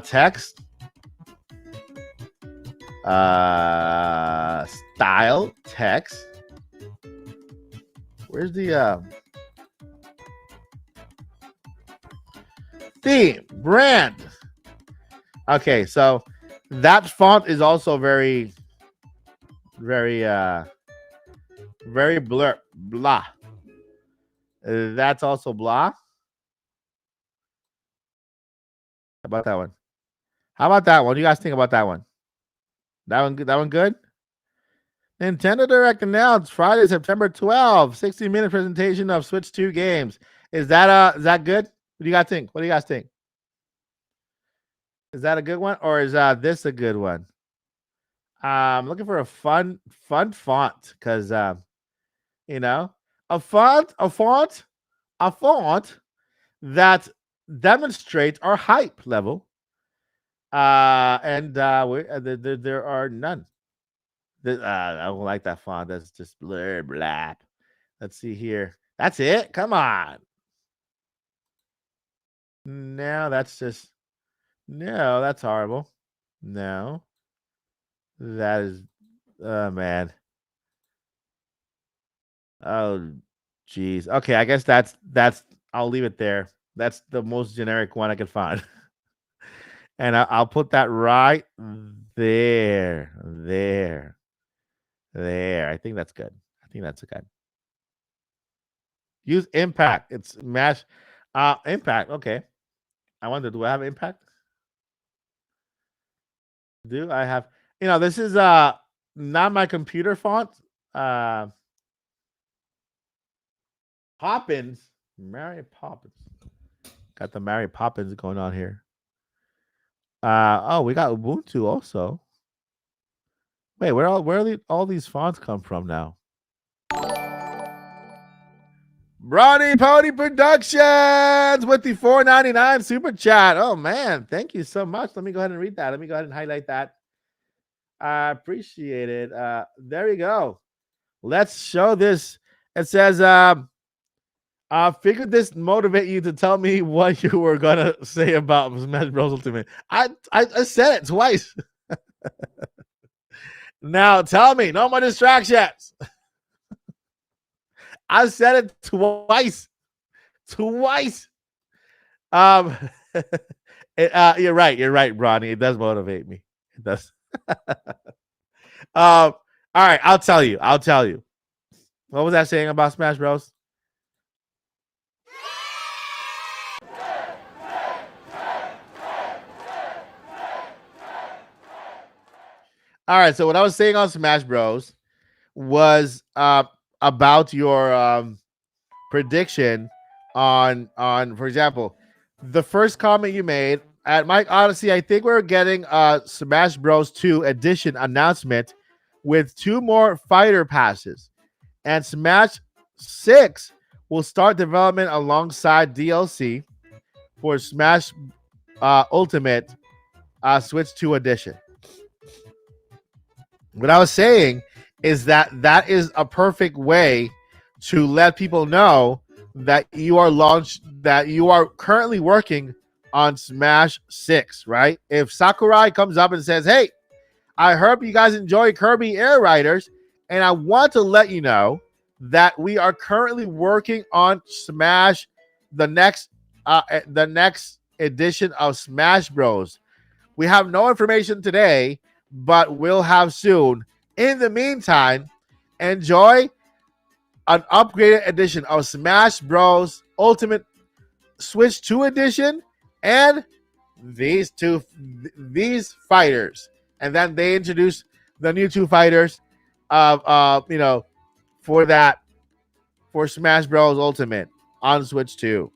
Text. Style. Text. Where's the theme? Brand. Okay, so that font is also very blur. Blah. That's also blah. How about that one? What do you guys think about that one? That one good? Nintendo Direct announced Friday, September 12th, 60-minute presentation of Switch 2 games. Is that good? What do you guys think? Is that a good one, or is this a good one? I'm looking for a fun font because you know, a font that demonstrates our hype level. And there are none. I don't like that font. That's just blur blap. Let's see here. That's it. Come on. No, that's just no. That's horrible. No, that is. Oh man. Oh, geez. Okay, I guess that's. I'll leave it there. That's the most generic one I can find, and I'll put that right there, there. I think that's good. I think that's good. Use impact. It's mash. Impact. Okay. I wonder, do I have impact? Do I have? This is not my computer font. Uh, Poppins, Mary Poppins. Got the Mary Poppins going on here. Oh, we got Ubuntu also. Wait, where all these fonts come from now? Brawny Pony Productions with the $4.99 super chat. Oh man, thank you so much. Let me go ahead and read that. Let me go ahead and highlight that. I appreciate it. There we go. Let's show this. It says, I figured this motivate you to tell me what you were gonna say about Smash Bros. Ultimate. I said it twice. Now tell me, no more distractions. I said it twice. Twice. You're right. You're right, Bronny. It does motivate me. It does. All right, I'll tell you. What was that saying about Smash Bros? All right, so what I was saying on Smash Bros was about your prediction on for example, the first comment you made at Mike Odyssey. I think we're getting a Smash Bros 2 edition announcement with 2 more fighter passes, and Smash 6 will start development alongside DLC for Smash Ultimate Switch 2 edition. What I was saying is that is a perfect way to let people know that you are currently working on Smash 6, right? If Sakurai comes up and says, "Hey, I heard you guys enjoy Kirby Air Riders, and I want to let you know that we are currently working on Smash, the next edition of Smash Bros. We have no information today, but we'll have soon. In the meantime, enjoy an upgraded edition of Smash Bros. Ultimate Switch 2 edition and these fighters." And then they introduce the new 2 fighters for Smash Bros. Ultimate on Switch 2.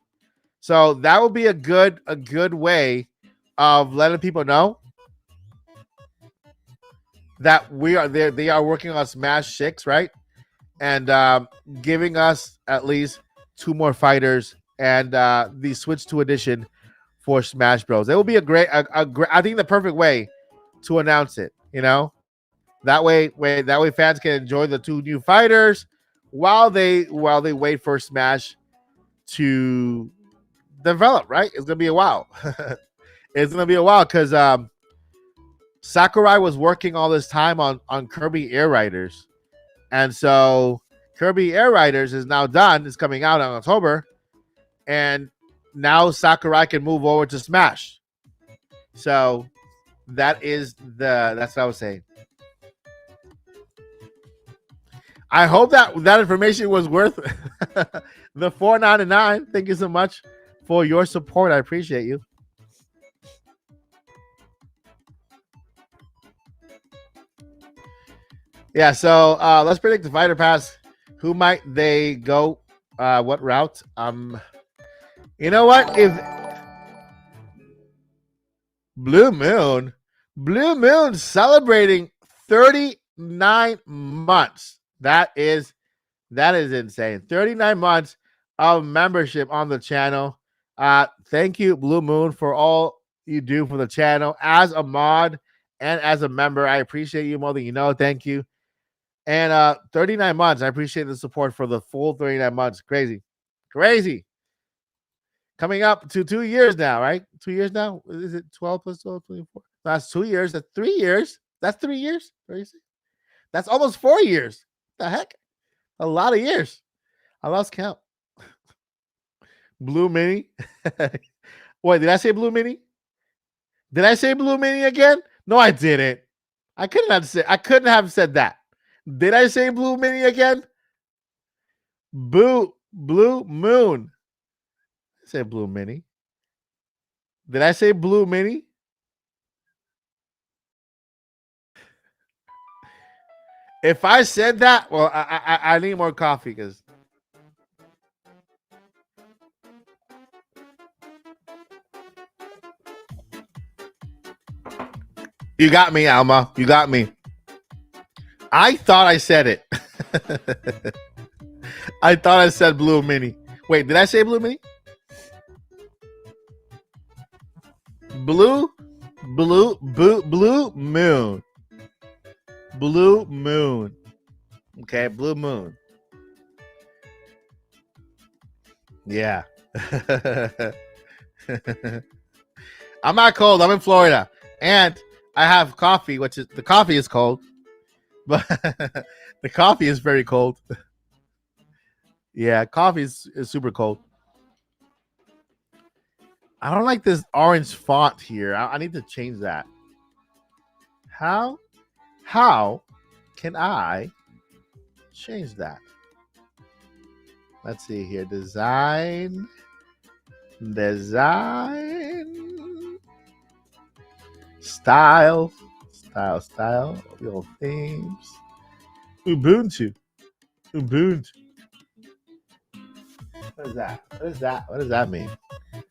So that would be a good way of letting people know that we are there. They are working on Smash 6, right? And giving us at least 2 more fighters and the Switch 2 edition for Smash Bros. It will be a great, I think the perfect way to announce it. That way fans can enjoy the 2 new fighters while they wait for Smash to develop. Right? It's gonna be a while. It's gonna be a while because Sakurai was working all this time on Kirby Air Riders, and so Kirby Air Riders is now done. It's coming out in October, and now Sakurai can move over to Smash. So that's what I was saying. I hope that information was worth the $4.99. Thank you so much for your support. I appreciate you. Yeah, so let's predict the fighter pass. Who might they go? What route? You know what? Blue Moon. Blue Moon celebrating 39 months. That is insane. 39 months of membership on the channel. Thank you, Blue Moon, for all you do for the channel as a mod and as a member. I appreciate you more than you know. Thank you. And 39 months. I appreciate the support for the full 39 months. Crazy. Crazy. Coming up to 2 years now, right? 2 years now? Is it 12 plus 12, 24? That's 2 years. That's 3 years. That's 3 years. 36. That's almost 4 years. The heck? A lot of years. I lost count. Blue Mini. Wait, did I say Blue Mini? Did I say Blue Mini again? No, I didn't. I couldn't have said that. Did I say Blue Mini again? Blue Moon. I said Blue Mini. Did I say Blue Mini? If I said that, well, I need more coffee because you got me, Alma. You got me. I thought I said it. I thought I said Blue Mini. Wait, did I say Blue Mini? Blue Moon. Blue Moon. Okay, Blue Moon. Yeah. I'm not cold. I'm in Florida. And I have coffee, which is the coffee is cold. But the coffee is very cold. Yeah, coffee is super cold. I don't like this orange font here. I need to change that. How can I change that? Let's see here. Design. Style. Real themes. Ubuntu. What is that? What does that mean?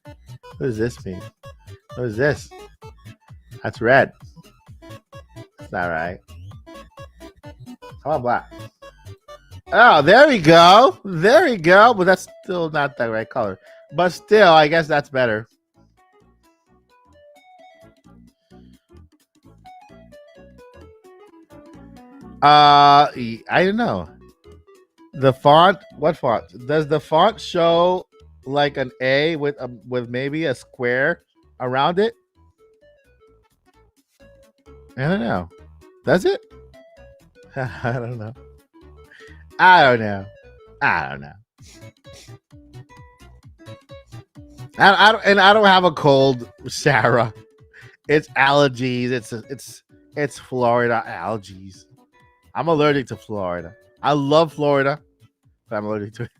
What does this mean? What is this? That's red. That's not right. How about black? Oh, there we go. But that's still not the right color. But still, I guess that's better. I don't know. The font. What font? Does the font show like an A with maybe a square around it? I don't know. Does it? I don't know. I don't know. I don't have a cold, Sarah. It's allergies. It's Florida allergies. I'm allergic to Florida. I love Florida, but I'm allergic to it.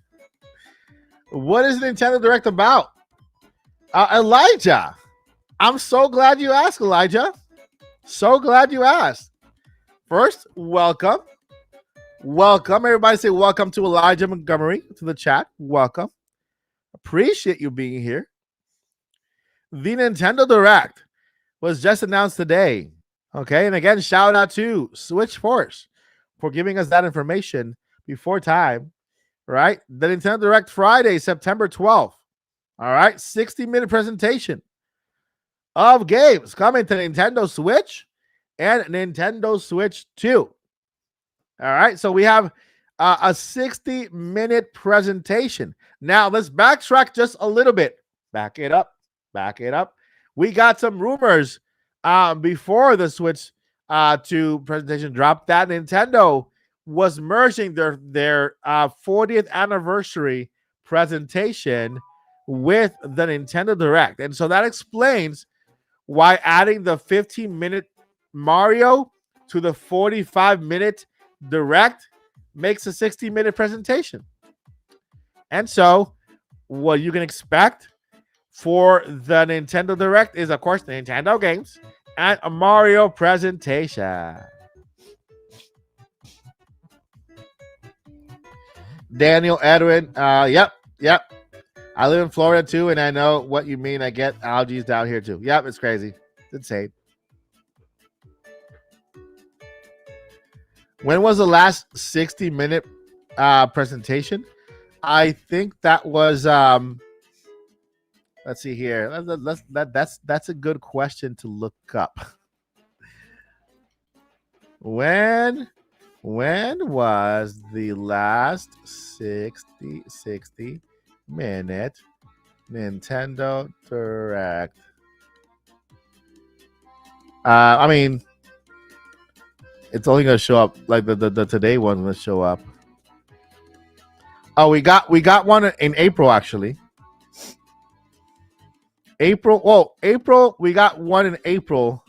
What is Nintendo Direct about? Elijah. I'm so glad you asked, Elijah. So glad you asked. First, welcome. Welcome. Everybody say welcome to Elijah Montgomery to the chat. Welcome. Appreciate you being here. The Nintendo Direct was just announced today. Okay. And again, shout out to Switch Force for giving us that information before time. Right. The Nintendo Direct Friday, September 12th. All right. 60-minute presentation of games coming to Nintendo Switch and Nintendo Switch 2. All right. So we have a 60-minute presentation. Now let's backtrack just a little bit. Back it up. We got some rumors before the Switch 2 presentation dropped that Nintendo was merging their 40th anniversary presentation with the Nintendo Direct. And so that explains why adding the 15-minute Mario to the 45-minute Direct makes a 60-minute presentation. And so what you can expect for the Nintendo Direct is, of course, the Nintendo games and a Mario presentation. Daniel Edwin, yep. I live in Florida too, and I know what you mean. I get allergies down here too. Yep, it's crazy. insane. When was the last 60-minute presentation? I think that was let's see here. That's a good question to look up. When was the last 60 minute Nintendo Direct? I mean, it's only gonna show up like the today one's gonna show up. Oh, we got one in April actually. April. Well, April. We got one in April.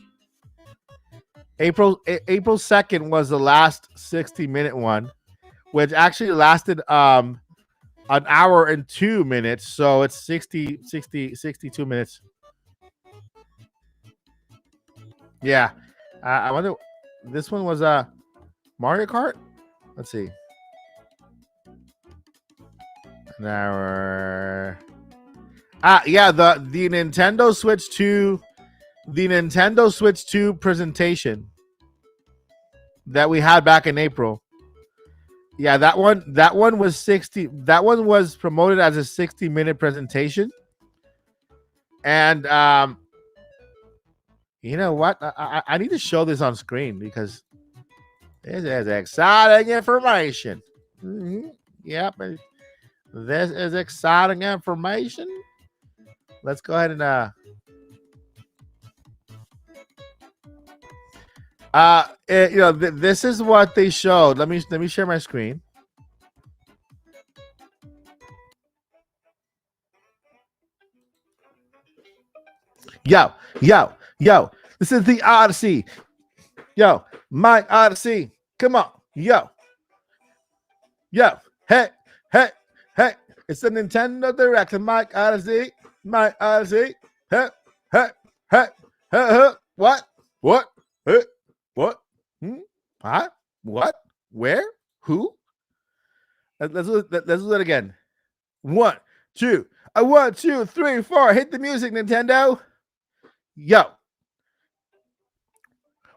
April 2nd was the last 60-minute one, which actually lasted an hour and 2 minutes. So it's 62 minutes. Yeah. I wonder. This one was Mario Kart. Let's see. An hour. Yeah. The Nintendo Switch 2. The Nintendo Switch 2 presentation that we had back in April. Yeah, that one was 60. That one was promoted as a 60-minute presentation. And you know what? I need to show this on screen because this is exciting information. Mm-hmm. Yep. This is exciting information. Let's go ahead and this is what they showed. Let me share my screen. Yo, yo, yo. This is the Odyssey. Yo, my Odyssey. Come on. Yo, yo. Hey, hey, hey. It's the Nintendo Direct. Mike Odyssey. My Odyssey. Hey, hey, hey, hey, hey. What? What? Hey, what? Huh? What? Where? Who? Let's do that again. One, two. 1, 2, 3, 4. Hit the music, Nintendo. Yo.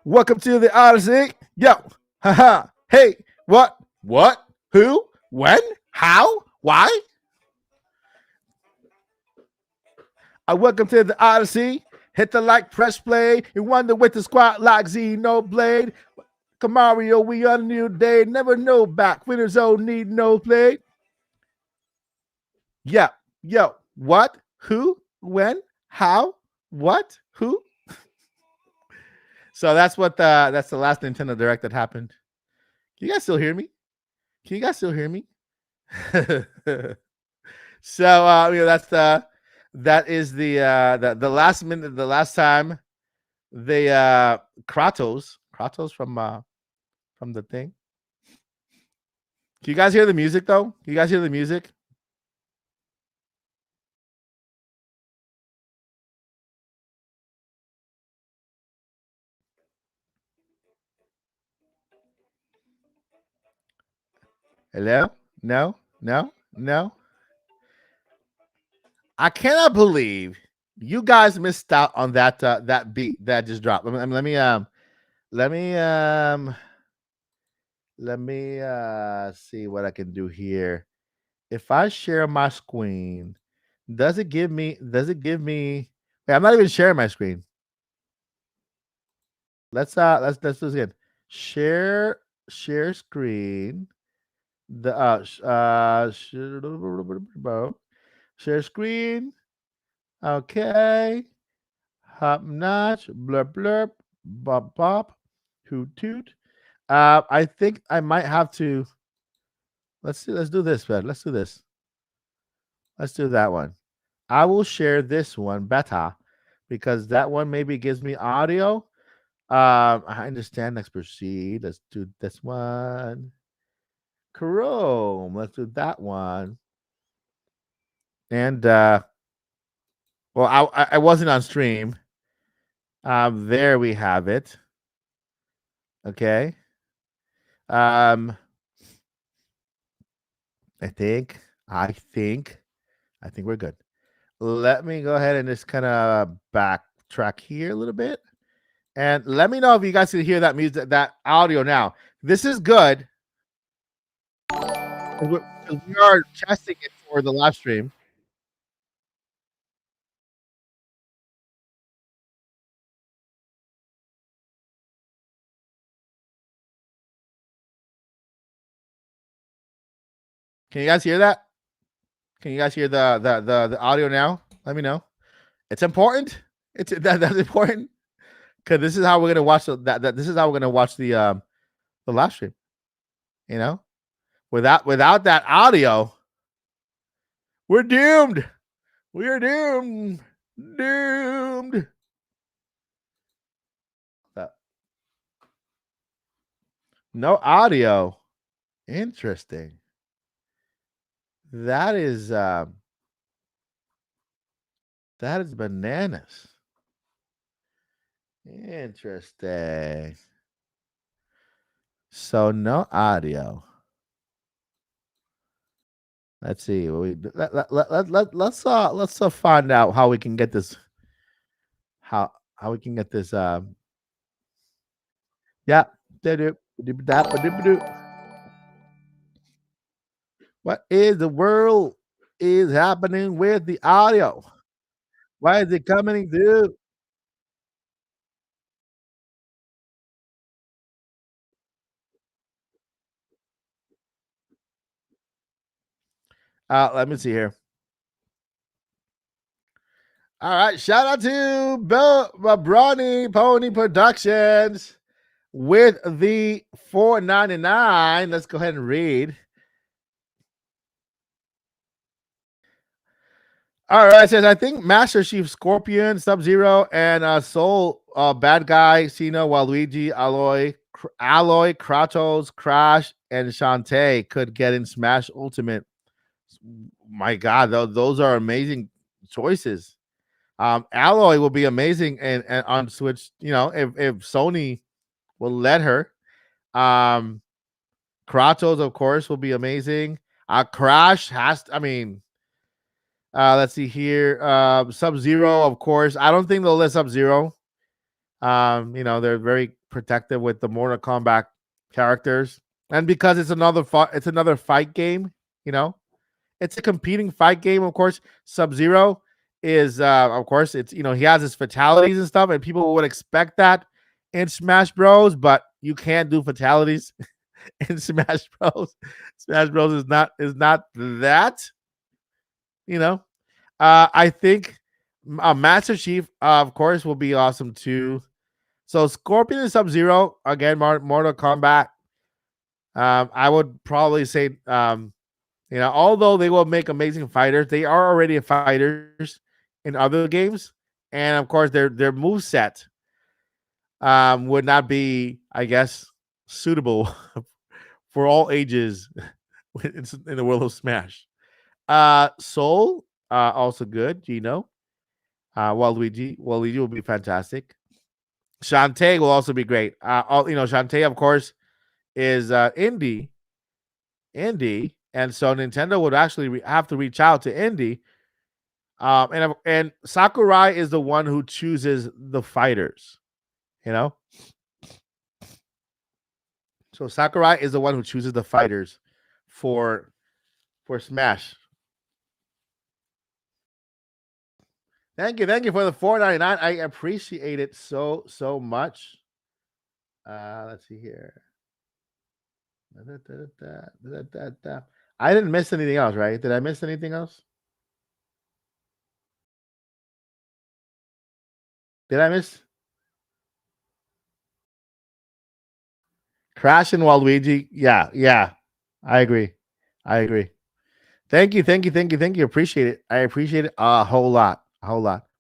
Welcome to the Odyssey. Yo. Haha. Hey. What? What? Who? When? How? Why? Welcome to the Odyssey. Hit the like, press play. You wonder with the squad like Xenoblade. Mario, we on a new day. Never know back. Winners don't need no play. Yeah. Yo. What? Who? When? How? What? Who? So that's the last Nintendo Direct that happened. Can you guys still hear me? Can you guys still hear me? So that is the last minute, the last time the Kratos from the thing. Can you guys hear the music though? Can you guys hear the music? Hello? No? No? No? I cannot believe you guys missed out on that beat that just dropped. Let me see what I can do here. If I share my screen, does it give me wait, I'm not even sharing my screen. Let's do this again. Share screen. The share screen. Okay. Hop notch. Blurp blurp. Bop bop. Hoot toot. I think I might have to. Let's do this, man. Let's do this. Let's do that one. I will share this one better because that one maybe gives me audio. I understand. Let's proceed. Let's do this one. Chrome. Let's do that one. And well, I wasn't on stream. There we have it. Okay. Um, I think I think we're good. Let me go ahead and just kind of back track here a little bit. And let me know if you guys can hear that music, that audio now. This is good. 'Cause we are testing it for the live stream. Can you guys hear that? Can you guys hear the audio now? Let me know. It's important. That's important because this is how we're gonna watch this is how we're gonna watch the live stream. You know, without that audio, we're doomed. We are doomed. Doomed. No audio. Interesting. That is bananas. Interesting. So no audio. Let's see. Let's find out how we can get this. How we can get this. Yeah. What is the world is happening with the audio? Why is it coming through? Let me see here. All right, shout out to Brawny Pony Productions with the 4.99. Let's go ahead and read. All right, it says I think Master Chief, Scorpion, Sub Zero, and Soul, Bad Guy, Cena, Waluigi, Alloy, Kratos, Crash, and Shantae could get in Smash Ultimate. My God, those are amazing choices. Alloy will be amazing and on Switch. You know, if Sony will let her. Kratos, of course, will be amazing. Crash has. I mean, let's see here. Sub Zero, of course. I don't think they'll let Sub Zero. You know, they're very protective with the Mortal Kombat characters, and because it's another fight game. You know, it's a competing fight game. Of course, Sub Zero is, of course, it's he has his fatalities and stuff, and people would expect that in Smash Bros. But you can't do fatalities in Smash Bros. Smash Bros. Is not that. You know, I think Master Chief, of course, will be awesome too. So Scorpion and Sub Zero again, Mortal Kombat. I would probably say, although they will make amazing fighters, they are already fighters in other games, and of course their move set would not be, I guess, suitable for all ages in the world of Smash. Soul, also good. Gino, Waluigi will be fantastic. Shantae will also be great. Shantae, of course, is indie, and so Nintendo would actually have to reach out to indie. And Sakurai is the one who chooses the fighters. You know, so Sakurai is the one who chooses the fighters for Smash. Thank you for the 4.99. I appreciate it so much. Let's see here. I didn't miss anything else, right? Did I miss anything else? Did I miss Crash and Waluigi? Yeah. I agree. Thank you. Appreciate it. I appreciate it a whole lot.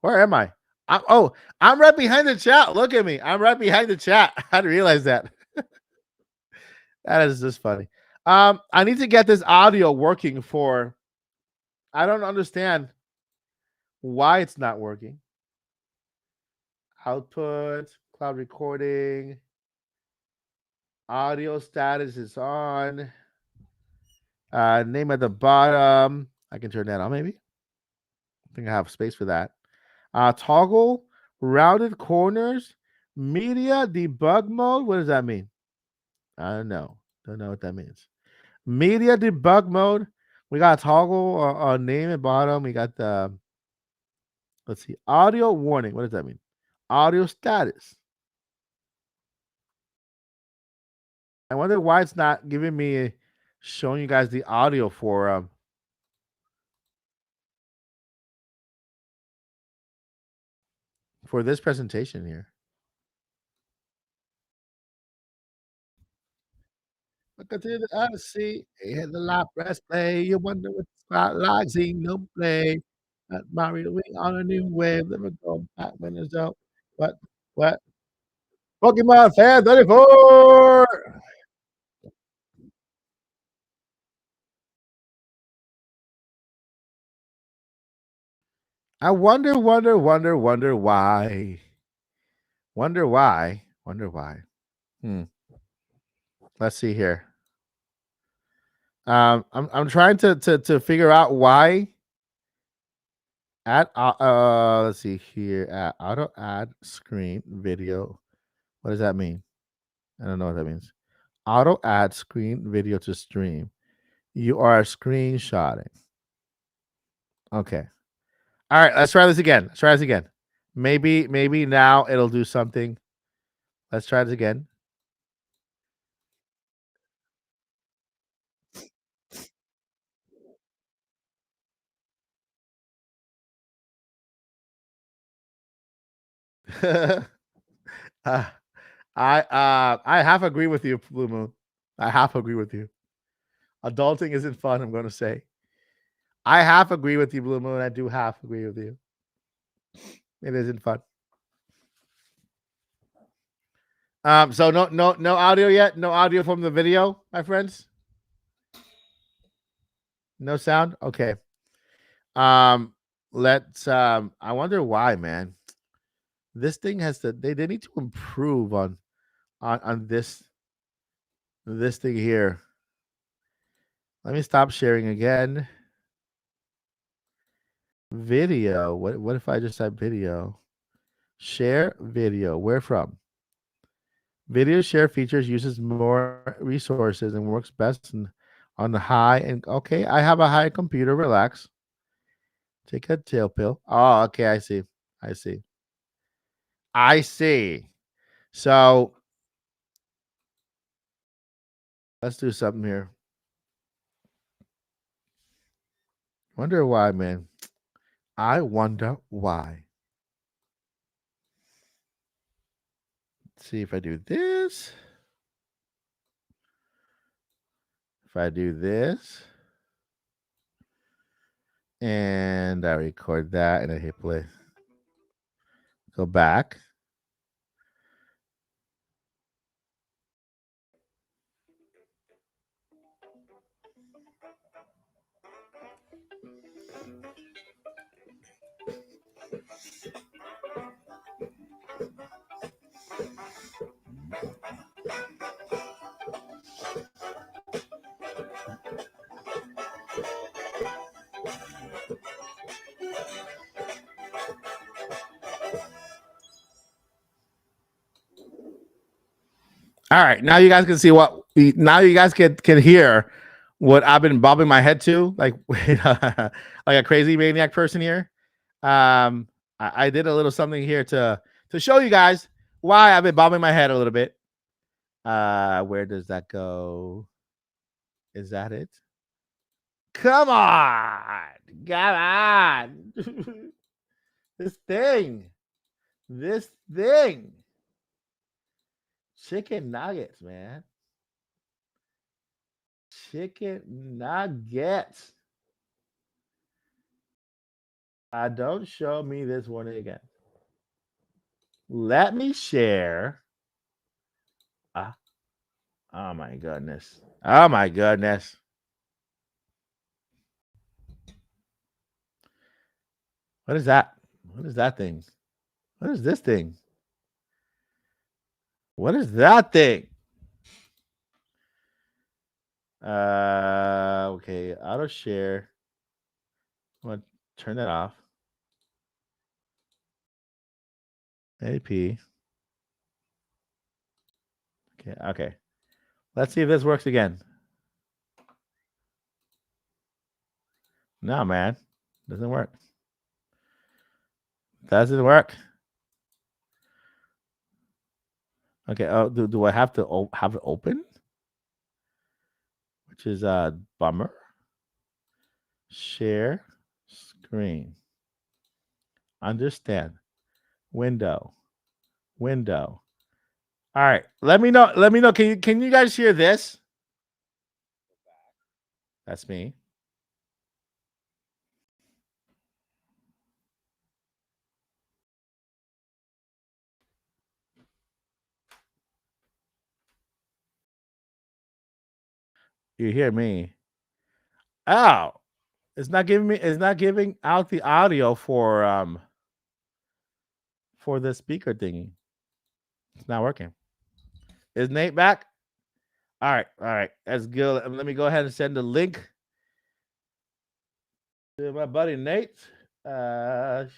Where am I? I'm right behind the chat. Look at me. I'm right behind the chat. I didn't realize that. That is just funny. I need to get this audio working for. I don't understand why it's not working. Output, cloud recording, audio status is on. Name at the bottom. I can turn that on, maybe. I think I have space for that. Toggle rounded corners, media debug mode. What does that mean? I don't know. Don't know what that means. Media debug mode. We got toggle name at bottom. We got the, let's see, audio warning. What does that mean? Audio status. I wonder why it's not giving me, showing you guys the audio for this presentation here. Look at the see, hit the light, press play. You wonder what the spotlight seen no play. Mario we on a new wave. Let me go back when it's out. What? What? Pokemon Fan 34. I wonder why. Wonder why. Wonder why. Hmm. Let's see here. I'm trying to figure out why. Add let's see here. Auto add screen video. What does that mean? I don't know what that means. Auto add screen video to stream. You are screenshotting. Okay. All right. Let's try this again. Let's try this again. Maybe now it'll do something. Let's try this again. uh, I half agree with you, Blue Moon. I half agree with you. Adulting isn't fun. I'm going to say. I half agree with you, Blue Moon. I do half agree with you. It isn't fun. So no audio yet. No audio from the video, my friends. No sound. Okay. Um, let's. I wonder why, man. This thing has to. They need to improve on this thing here. Let me stop sharing again. Video. What if I just type video? Share video. Where from? Video share features uses more resources and works best on the high and okay. I have a high computer. Relax. Take a tail pill. Oh, okay. I see. I see. I see. So let's do something here. Wonder why, man. I wonder why. Let's see if I do this. If I do this. And I record that and I hit play. Go back. All right, now you guys can see what. Now you guys can hear what I've been bobbing my head to, like like a crazy maniac person here. I did a little something here to show you guys why I've been bobbing my head a little bit. Where does that go? Is that it? Come on, come on. this thing, this thing, chicken nuggets, man. Chicken nuggets. Don't show me this one again. Let me share. Ah, oh my goodness. Oh my goodness. What is that? What is that thing? What is this thing? What is that thing? Okay, auto share. I'm gonna turn that off. AP. Okay. Let's see if this works again. No, man. Doesn't work. Doesn't work. Okay. Oh, do I have to have it open? Which is a bummer. Share screen. Understand. Window. All right. Let me know. Can you guys hear this? That's me. You hear me? Oh, it's not giving out the audio for the speaker thingy. It's not working. Is Nate back? All right. That's good. Let me go ahead and send the link to my buddy Nate. Not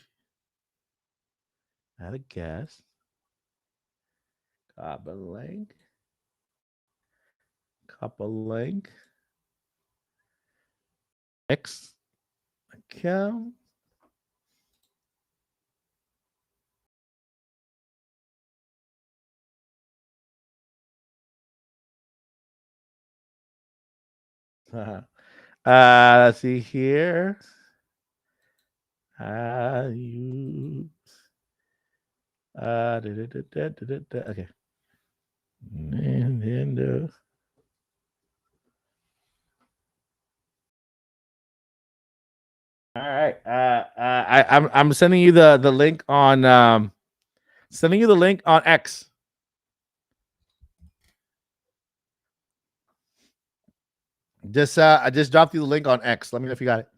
a guess. Copy link. X account. Let's see here. Okay. Nintendo. All right. I'm sending you the link on X. I just dropped you the link on X. Let me know if you got it.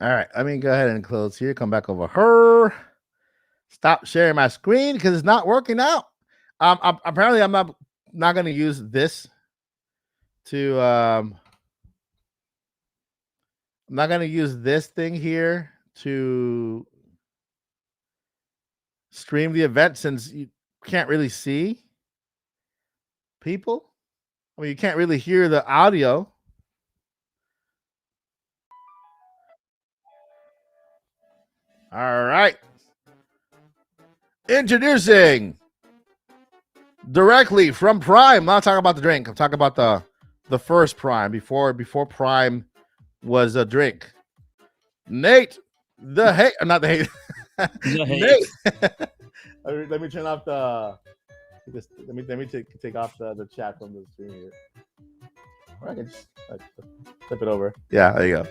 All right, let me go ahead and close here. Come back over here. Stop sharing my screen because it's not working out. Apparently, I'm not going to use this to. I'm not going to use this thing here to stream the event since you can't really see people. I mean, you can't really hear the audio. All right. Introducing directly from Prime. I'm not talking about the drink. I'm talking about the first Prime before Prime was a drink. Nate, the hate, not the hate. Nate. Let me turn off the. Let me take off the chat from the screen here. Or I can just flip it over. Yeah, there you go.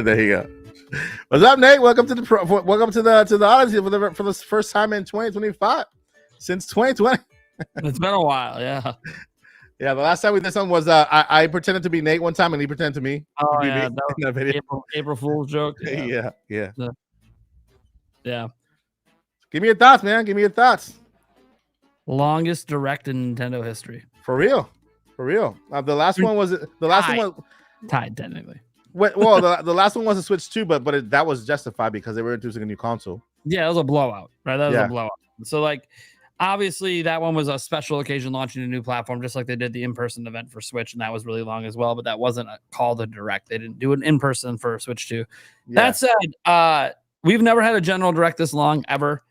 There you go. What's up, Nate? Welcome to the Odyssey for the first time in 2025 since 2020. It's been a while, yeah. Yeah, the last time we did something was I pretended to be Nate one time and he pretended to me. Oh yeah, that was video. April Fool's joke. Yeah. Yeah. Give me your thoughts, man. Give me your thoughts. Longest direct in Nintendo history. For real. The last one was tied technically. Well, the last one was a Switch 2, but that was justified because they were introducing a new console. Yeah, it was a blowout, right? That was a blowout. So like, obviously that one was a special occasion launching a new platform, just like they did the in-person event for Switch, and that was really long as well. But that wasn't called a direct. They didn't do an in-person for Switch 2. Yeah. That said, we've never had a general direct this long ever.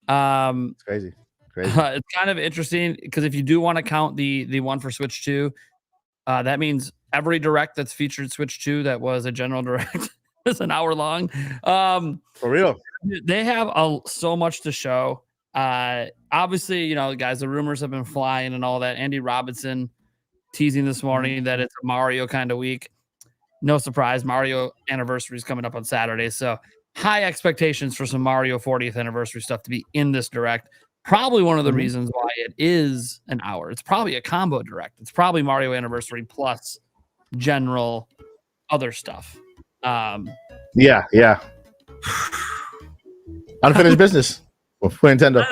It's crazy. It's kind of interesting because if you do want to count the one for Switch 2, that means every direct that's featured Switch 2 that was a general direct is an hour long. For real. They have so much to show. Obviously, guys, the rumors have been flying and all that. Andy Robinson teasing this morning that it's a Mario kind of week. No surprise, Mario anniversary is coming up on Saturday, so high expectations for some Mario 40th anniversary stuff to be in this direct. Probably one of the reasons why it is an hour. It's probably a combo direct. It's probably Mario anniversary plus general other stuff. Yeah. Unfinished business for Nintendo.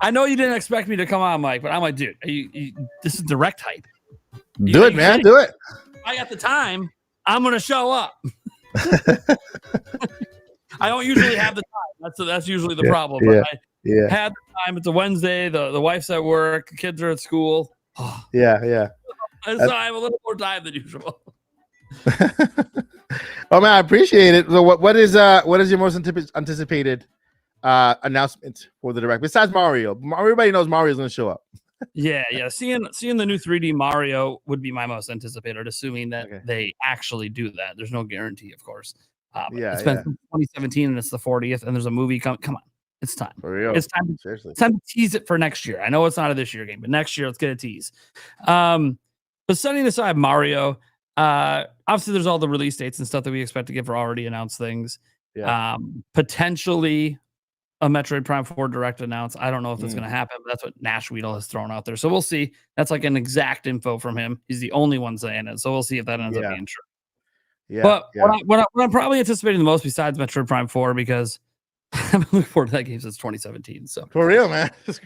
I know you didn't expect me to come on, Mike, but I'm like, dude, this is direct hype. Do it, man. Do it. I got the time. I'm gonna show up. I don't usually have the time. That's usually the problem. But I had the time. It's a Wednesday. The wife's at work. The kids are at school. Yeah. And so I have a little more time than usual. Oh man, I appreciate it. So what is your most anticipated announcement for the direct besides Mario? Everybody knows Mario's going to show up. Yeah. Seeing the new 3D Mario would be my most anticipated, assuming that they actually do that. There's no guarantee, of course. It's been 2017 and it's the 40th, and there's a movie coming. Come on, it's time. For real. It's time. Seriously. It's time to tease it for next year. I know it's not a this year game, but next year let's get a tease. But setting aside Mario, obviously there's all the release dates and stuff that we expect to get for already announced things. Yeah. Potentially a Metroid Prime 4 direct announce. I don't know if that's going to happen, but that's what Nash Weedle has thrown out there. So we'll see. That's like an exact info from him. He's the only one saying it. So we'll see if that ends up being true. Yeah. But what I'm probably anticipating the most besides Metroid Prime 4, because I've been looking forward to that game since 2017. So for real, man. It's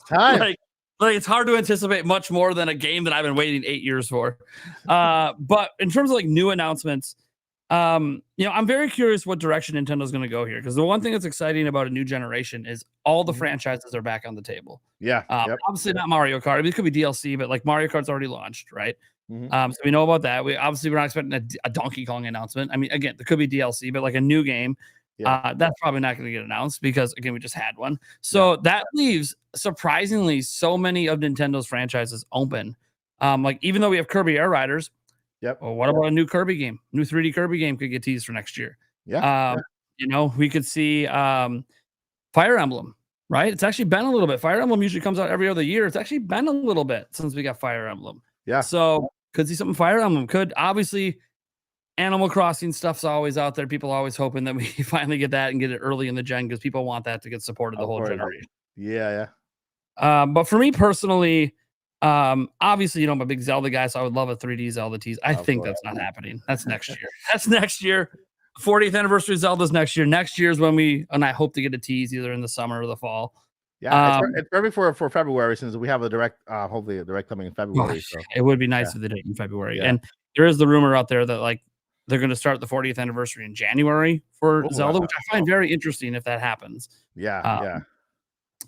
time. Like it's hard to anticipate much more than a game that I've been waiting 8 years for. But in terms of like new announcements, I'm very curious what direction Nintendo's going to go here, because the one thing that's exciting about a new generation is all the franchises are back on the table. Yeah. Obviously not Mario Kart. I mean, it could be DLC, but like Mario Kart's already launched, right? So we know about that. We're not expecting a Donkey Kong announcement. I mean, again, there could be DLC, but like a new game, that's probably not going to get announced because, again, we just had one. So that leaves surprisingly so many of Nintendo's franchises open. Like even though we have Kirby Air Riders, well, what about a new Kirby game? New 3D Kirby game could get teased for next year. We could see Fire Emblem, right? It's actually been a little bit. Fire Emblem usually comes out every other year. It's actually been a little bit since we got Fire Emblem. Yeah. So could see something Fire Emblem. Could obviously Animal Crossing stuff's always out there. People are always hoping that we finally get that and get it early in the gen, because people want that to get supported the whole generation. Yeah. But for me personally, obviously, I'm a big Zelda guy, so I would love a 3D Zelda tease. I think that's not happening. That's next year. That's next year. 40th anniversary of Zelda's next year. Next year is when I hope to get a tease either in the summer or the fall. Yeah, it's perfect for February, since we have a direct, hopefully a direct coming in February. So. It would be nice if they did it in February. And there is the rumor out there that like they're going to start the 40th anniversary in January for Zelda, which I find very interesting if that happens.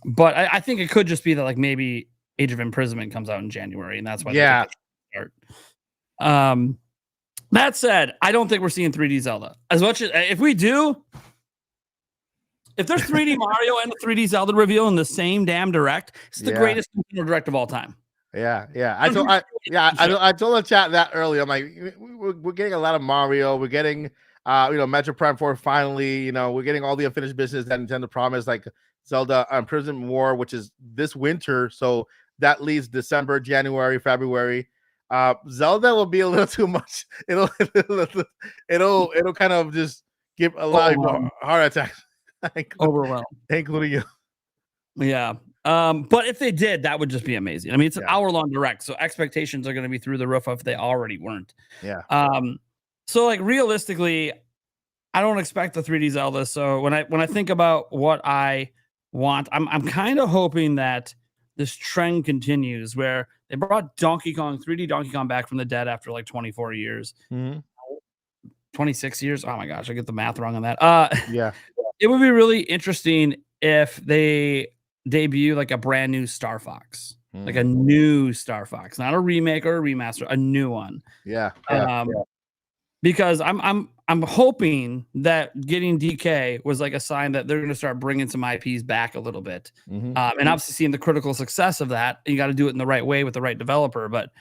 But I think it could just be that like maybe Age of Imprisonment comes out in January, and that's why they start. That said, I don't think we're seeing 3D Zelda. As much as if we do, if there's 3D Mario and a 3D Zelda reveal in the same damn direct, it's the greatest Nintendo direct of all time. Yeah. I told the chat that earlier. I'm like, we're getting a lot of Mario. We're getting Metro Prime 4 finally. We're getting all the unfinished business that Nintendo promised, like Zelda Imprisonment War, which is this winter. So that leaves December, January, February. Zelda will be a little too much. It'll kind of just give a lot of heart attacks. Overwhelmed, including you. Yeah. But if they did, that would just be amazing. I mean, it's an hour-long direct, so expectations are going to be through the roof if they already weren't. Yeah. So like realistically, I don't expect the 3D Zelda. So when I think about what I want, I'm kind of hoping that this trend continues where they brought 3D Donkey Kong back from the dead after like 24 years. 26 years. Oh my gosh, I get the math wrong on that. It would be really interesting if they debut like a brand new Star Fox, like a new Star Fox, not a remake or a remaster, a new one. Because I'm hoping that getting DK was like a sign that they're going to start bringing some IPs back a little bit. And obviously seeing the critical success of that, you got to do it in the right way with the right developer. But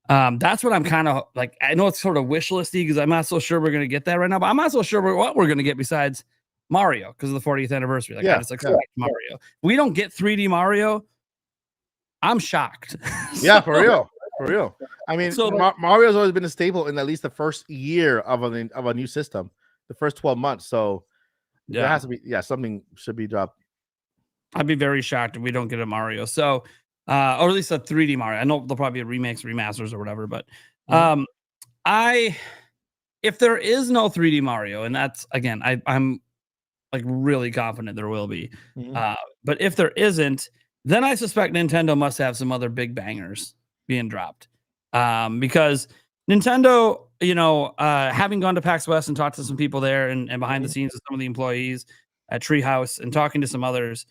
that's what I'm kind of like. I know it's sort of wish listy because I'm not so sure we're going to get that right now, but I'm not so sure what we're going to get besides Mario because of the 40th anniversary. Like, I just expect Mario. We don't get 3D Mario. I'm shocked. Yeah, for real. For real. I mean, So, Mario's always been a staple in at least the first year of a new system, the first 12 months. So there has to be, something should be dropped. I'd be very shocked if we don't get a Mario. So, or at least a 3D Mario. I know there'll probably be remakes, remasters, or whatever. But if there is no 3D Mario, and that's again, I'm like really confident there will be. But if there isn't, then I suspect Nintendo must have some other big bangers being dropped. Because Nintendo, having gone to PAX West and talked to some people there and behind the scenes with some of the employees at Treehouse and talking to some others,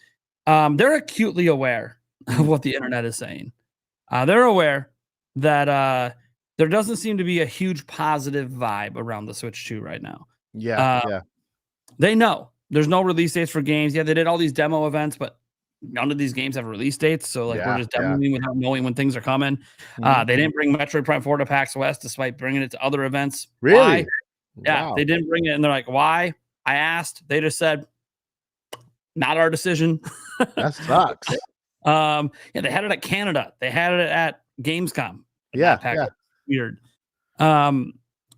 they're acutely aware of what the internet is saying. They're aware that there doesn't seem to be a huge positive vibe around the Switch 2 right now. They know there's no release dates for games. Yeah, they did all these demo events, but none of these games have release dates. So we're just demoing without knowing when things are coming. They didn't bring Metroid Prime 4 to PAX West despite bringing it to other events. Really? Why? Yeah, they didn't bring it, and they're like, "Why?" I asked. They just said, "Not our decision." That sucks. They had it at Canada. They had it at Gamescom. Weird.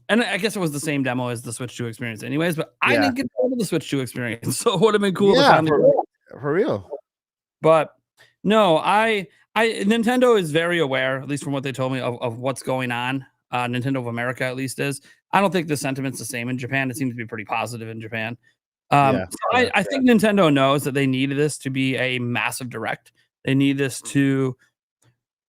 And I guess it was the same demo as the Switch 2 experience anyways, but I didn't get to the Switch 2 experience. So it would have been cool to finally for real. But no, Nintendo is very aware, at least from what they told me, of what's going on. Nintendo of America at least is. I don't think the sentiment's the same in Japan. It seems to be pretty positive in Japan. I think Nintendo knows that they needed this to be a massive direct. They need this to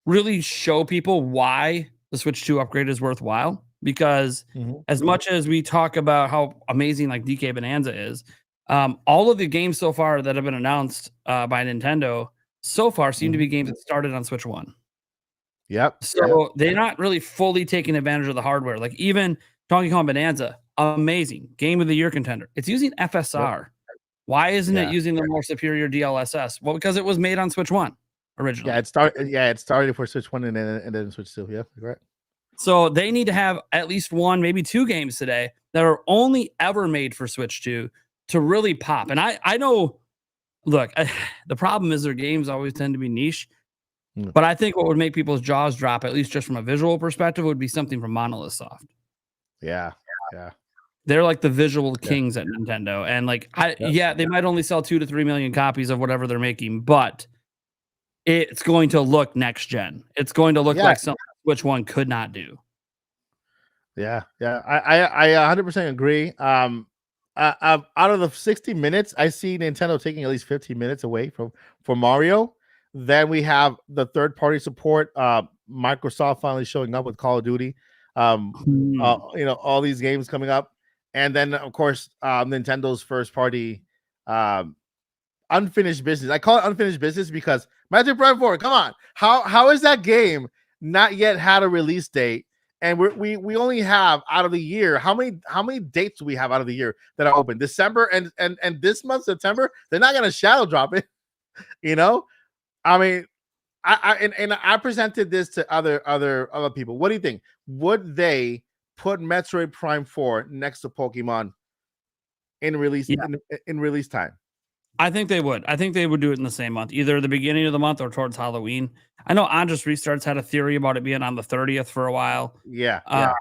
really show people why the Switch 2 upgrade is worthwhile. Because as much as we talk about how amazing like DK Bonanza is, all of the games so far that have been announced by Nintendo so far seem to be games that started on Switch 1. So they're not really fully taking advantage of the hardware. Like even Donkey Kong Bonanza, amazing game of the year contender. It's using FSR. Why isn't it using the more superior DLSS? Well, because it was made on Switch 1 originally. It started for Switch 1 and then Switch 2. Yeah, correct. So they need to have at least one, maybe two games today that are only ever made for Switch 2 to really pop. And I know, look, the problem is their games always tend to be niche. But I think what would make people's jaws drop, at least just from a visual perspective, would be something from Monolith Soft. Yeah. They're like the visual kings at Nintendo. And like, they might only sell 2 to 3 million copies of whatever they're making, but it's going to look next gen. It's going to look like something Switch 1 could not do. I 100% agree. Out of the 60 minutes, I see Nintendo taking at least 15 minutes away from Mario. Then we have the third-party support. Microsoft finally showing up with Call of Duty. All these games coming up, and then of course Nintendo's first-party unfinished business. I call it unfinished business because Metroid Prime 4. Come on, how is that game not yet had a release date? And we only have out of the year, how many dates do we have out of the year that are open? December and this month, September, they're not gonna shadow drop it. I mean, I presented this to other people. What do you think? Would they put Metroid Prime 4 next to Pokemon in release in release time? I think they would. I think they would do it in the same month, either the beginning of the month or towards Halloween. I know Andres Restarts had a theory about it being on the 30th for a while. Look,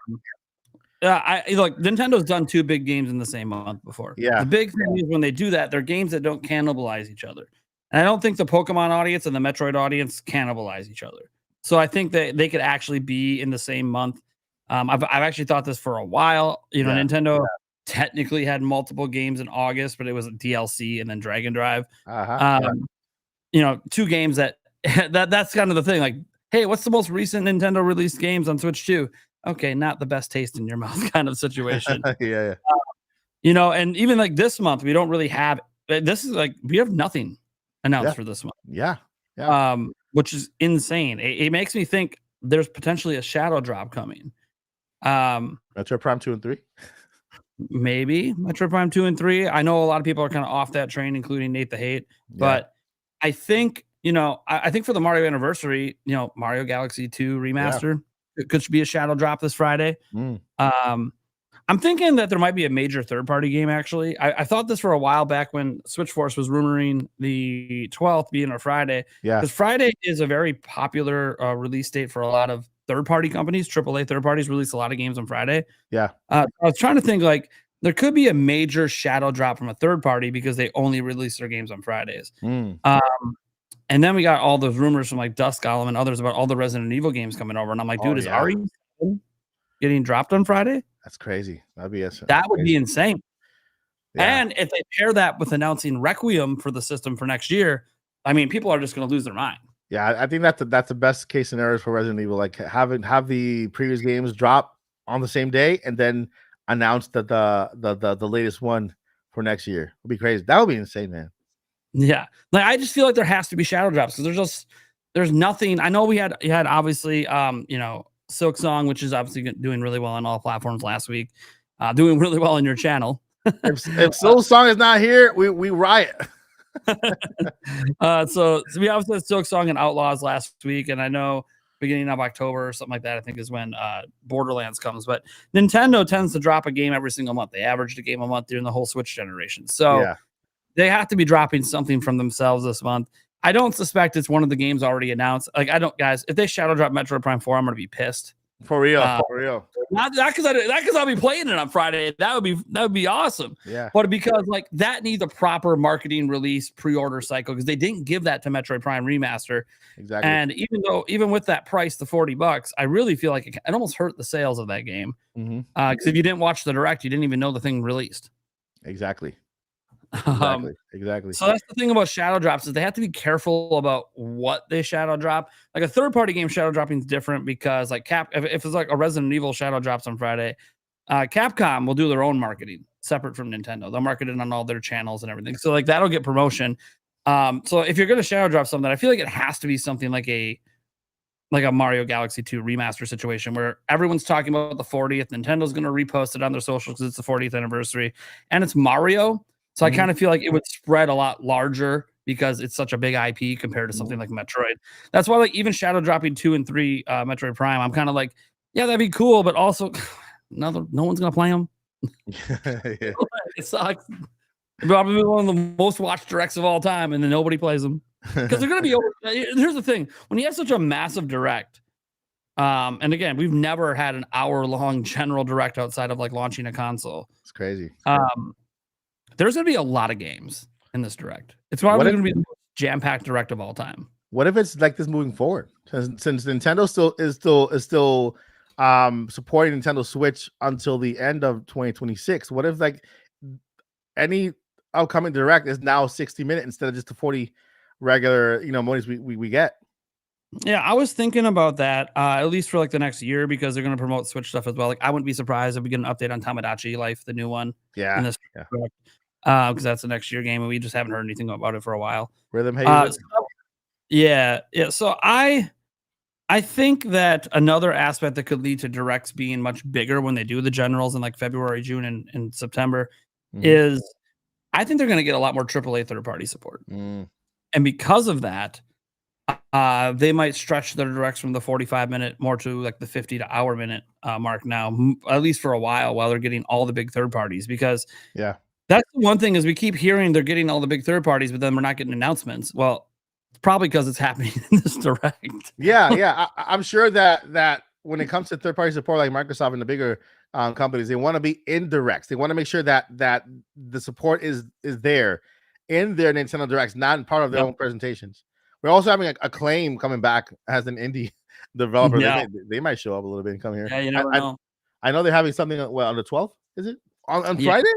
Nintendo's done 2 big games in the same month before. The big thing is when they do that, they're games that don't cannibalize each other. And I don't think the Pokemon audience and the Metroid audience cannibalize each other. So I think that they could actually be in the same month. I've actually thought this for a while. Nintendo technically had multiple games in August, but it was DLC and then Dragon Drive. 2 games that's kind of the thing. Like, hey, what's the most recent Nintendo released games on Switch 2? Okay, not the best taste in your mouth kind of situation. And even like this month, we don't really have. This is like we have nothing announced for this month. Which is insane. It makes me think there's potentially a shadow drop coming. Metroid Prime 2 and 3. Maybe Metroid Prime 2 and 3. I know a lot of people are kind of off that train, including Nate the Hate. But I think, I think for the Mario anniversary, Mario Galaxy 2 remaster, it could be a shadow drop this Friday. I'm thinking that there might be a major third-party game, actually. I thought this for a while back when Switch Force was rumoring the 12th being a Friday. Yeah. Because Friday is a very popular release date for a lot of third-party companies. AAA third parties release a lot of games on Friday. Yeah. I was trying to think, like, there could be a major shadow drop from a third party because they only release their games on Fridays. Mm. And then we got all those rumors from, like, Dusk Golem and others about all the Resident Evil games coming over. And I'm like, dude, is RE getting dropped on Friday? That's crazy. That would be insane. Yeah. And if they pair that with announcing Requiem for the system for next year, I mean, people are just going to lose their mind. Yeah, I think that's the best case scenario for Resident Evil. Like have the previous games drop on the same day and then announce that the latest one for next year. Would be crazy. That would be insane, man. Yeah, like I just feel like there has to be shadow drops because there's nothing. I know you had obviously Silk Song, which is obviously doing really well on all platforms last week, doing really well on your channel. if Silk Song is not here, we riot. So we obviously had Silk Song and Outlaws last week, and I know beginning of October or something like that, I think is when Borderlands comes. But Nintendo tends to drop a game every single month. They averaged a game a month during the whole Switch generation. So they have to be dropping something from themselves this month. I don't suspect it's one of the games already announced. Like, guys, if they shadow drop Metroid Prime 4, I'm going to be pissed. For real. Not because I'll be playing it on Friday. That would be awesome. Yeah. But because like that needs a proper marketing release pre-order cycle because they didn't give that to Metroid Prime Remaster. Exactly. And even with that price, the $40, I really feel like it almost hurt the sales of that game. Because if you didn't watch the direct, you didn't even know the thing released. Exactly. Exactly. So that's the thing about shadow drops is they have to be careful about what they shadow drop. Like a third-party game shadow dropping is different because like if it's like a Resident Evil shadow drops on Friday, Capcom will do their own marketing separate from Nintendo. They'll market it on all their channels and everything. So like that'll get promotion. So if you're going to shadow drop something, I feel like it has to be something like a Mario Galaxy 2 remaster situation where everyone's talking about the 40th. Nintendo's going to repost it on their socials because it's the 40th anniversary and it's Mario. So I kind of feel like it would spread a lot larger because it's such a big IP compared to something like Metroid. That's why like even shadow dropping 2 and 3 Metroid Prime, I'm kind of like, yeah, that'd be cool, but also no one's gonna play them. It sucks. Probably one of the most watched directs of all time, and then nobody plays them because they're gonna be over. Here's the thing: when you have such a massive direct, and again, we've never had an hour-long general direct outside of like launching a console. It's crazy. There's going to be a lot of games in this direct. It's probably going to be the most jam-packed direct of all time. What if it's like this moving forward? Since Nintendo is still supporting Nintendo Switch until the end of 2026. What if like any upcoming direct is now 60-minute instead of just the 40 regular moments we get? Yeah, I was thinking about that at least for like the next year because they're going to promote Switch stuff as well. Like I wouldn't be surprised if we get an update on Tamagotchi Life, the new one. Yeah. In this because that's the next year game and we just haven't heard anything about it for a while. Rhythm Haven. Yeah. So I think that another aspect that could lead to directs being much bigger when they do the generals in like February, June, and September is I think they're going to get a lot more AAA third-party support. And because of that, they might stretch their directs from the 45-minute more to like the 50-hour-minute mark now, at least for a while they're getting all the big third parties because that's the one thing is we keep hearing they're getting all the big third parties, but then we're not getting announcements. Well, it's probably because it's happening in this direct. Yeah. I'm sure that when it comes to third party support like Microsoft and the bigger companies, they want to be in directs. They want to make sure that the support is there in their Nintendo directs, not in part of their own presentations. We're also having a Claim coming back as an indie developer. They might show up a little bit and come here. Yeah, you never know. I know they're having something on the 12th. Is it on Friday?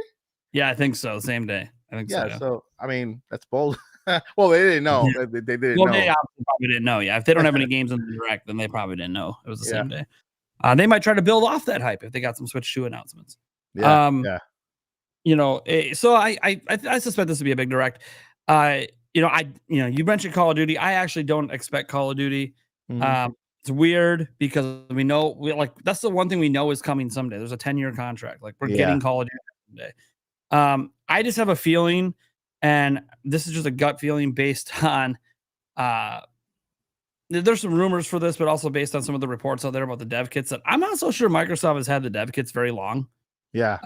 Yeah, I think so. Same day. I think so. So I mean, that's bold. Well, they didn't know. Yeah. They didn't well, know. They probably didn't know. Yeah, if they don't have any games in the direct, then they probably didn't know it was the same day. They might try to build off that hype if they got some Switch 2 announcements. So I suspect this would be a big direct. You mentioned Call of Duty. I actually don't expect Call of Duty. It's weird because we know that's the one thing we know is coming someday. There's a 10-year contract. Like we're getting Call of Duty someday. I just have a feeling, and this is just a gut feeling based on there's some rumors for this, but also based on some of the reports out there about the dev kits that I'm not so sure Microsoft has had the dev kits very long. Yeah.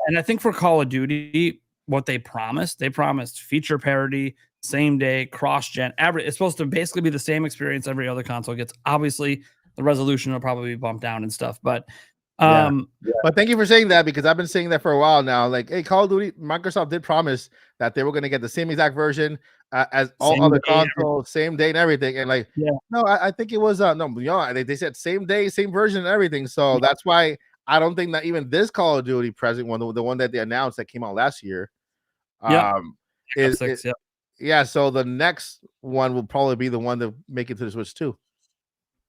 And I think for Call of Duty, what they promised feature parity, same day, cross gen. It's supposed to basically be the same experience every other console gets. Obviously, the resolution will probably be bumped down and stuff, but but thank you for saying that, because I've been saying that for a while now. Like, hey, Call of Duty, Microsoft did promise that they were going to get the same exact version as all other consoles, same day and everything. And like, no, I think it was they said same day, same version and everything. So that's why I don't think that even this Call of Duty present one, the one that they announced that came out last year, so the next one will probably be the one to make it to the Switch too.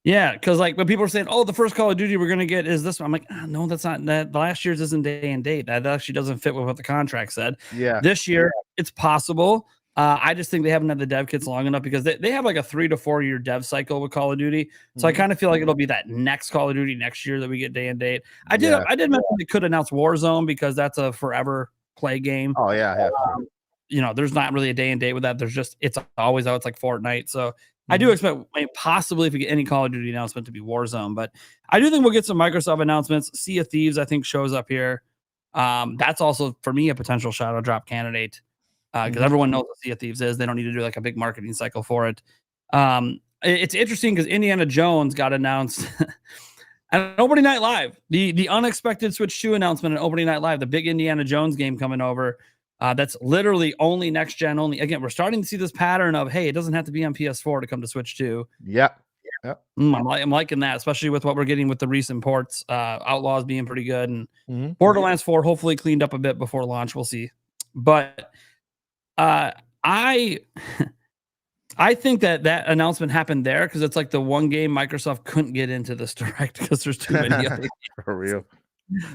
Yeah, because like when people are saying, "Oh, the first Call of Duty we're gonna get is this one," I'm like, no, that's not that. Last year's isn't day and date. That actually doesn't fit with what the contract said. Yeah, this year it's possible. I just think they haven't had the dev kits long enough, because they have like a 3 to 4 year dev cycle with Call of Duty. So I kind of feel like it'll be that next Call of Duty next year that we get day and date. I did mention they could announce Warzone, because that's a forever play game. Oh yeah. There's not really a day and date with that. It's always out. It's like Fortnite. So I do expect possibly, if we get any Call of Duty announcement, to be Warzone. But I do think we'll get some Microsoft announcements. Sea of Thieves, I think, shows up here. That's also, for me, a potential shadow drop candidate, because everyone knows what Sea of Thieves is. They don't need to do like a big marketing cycle for it. It's interesting because Indiana Jones got announced at Opening Night Live. The unexpected Switch 2 announcement at Opening Night Live, the big Indiana Jones game coming over. That's literally only next gen only. Again, we're starting to see this pattern of, hey, it doesn't have to be on PS4 to come to Switch 2. Yep. I'm liking that, especially with what we're getting with the recent ports. Outlaws being pretty good, and Borderlands 4 hopefully cleaned up a bit before launch. We'll see. But I think that announcement happened there because it's like the one game Microsoft couldn't get into this direct because there's too many other games. For real.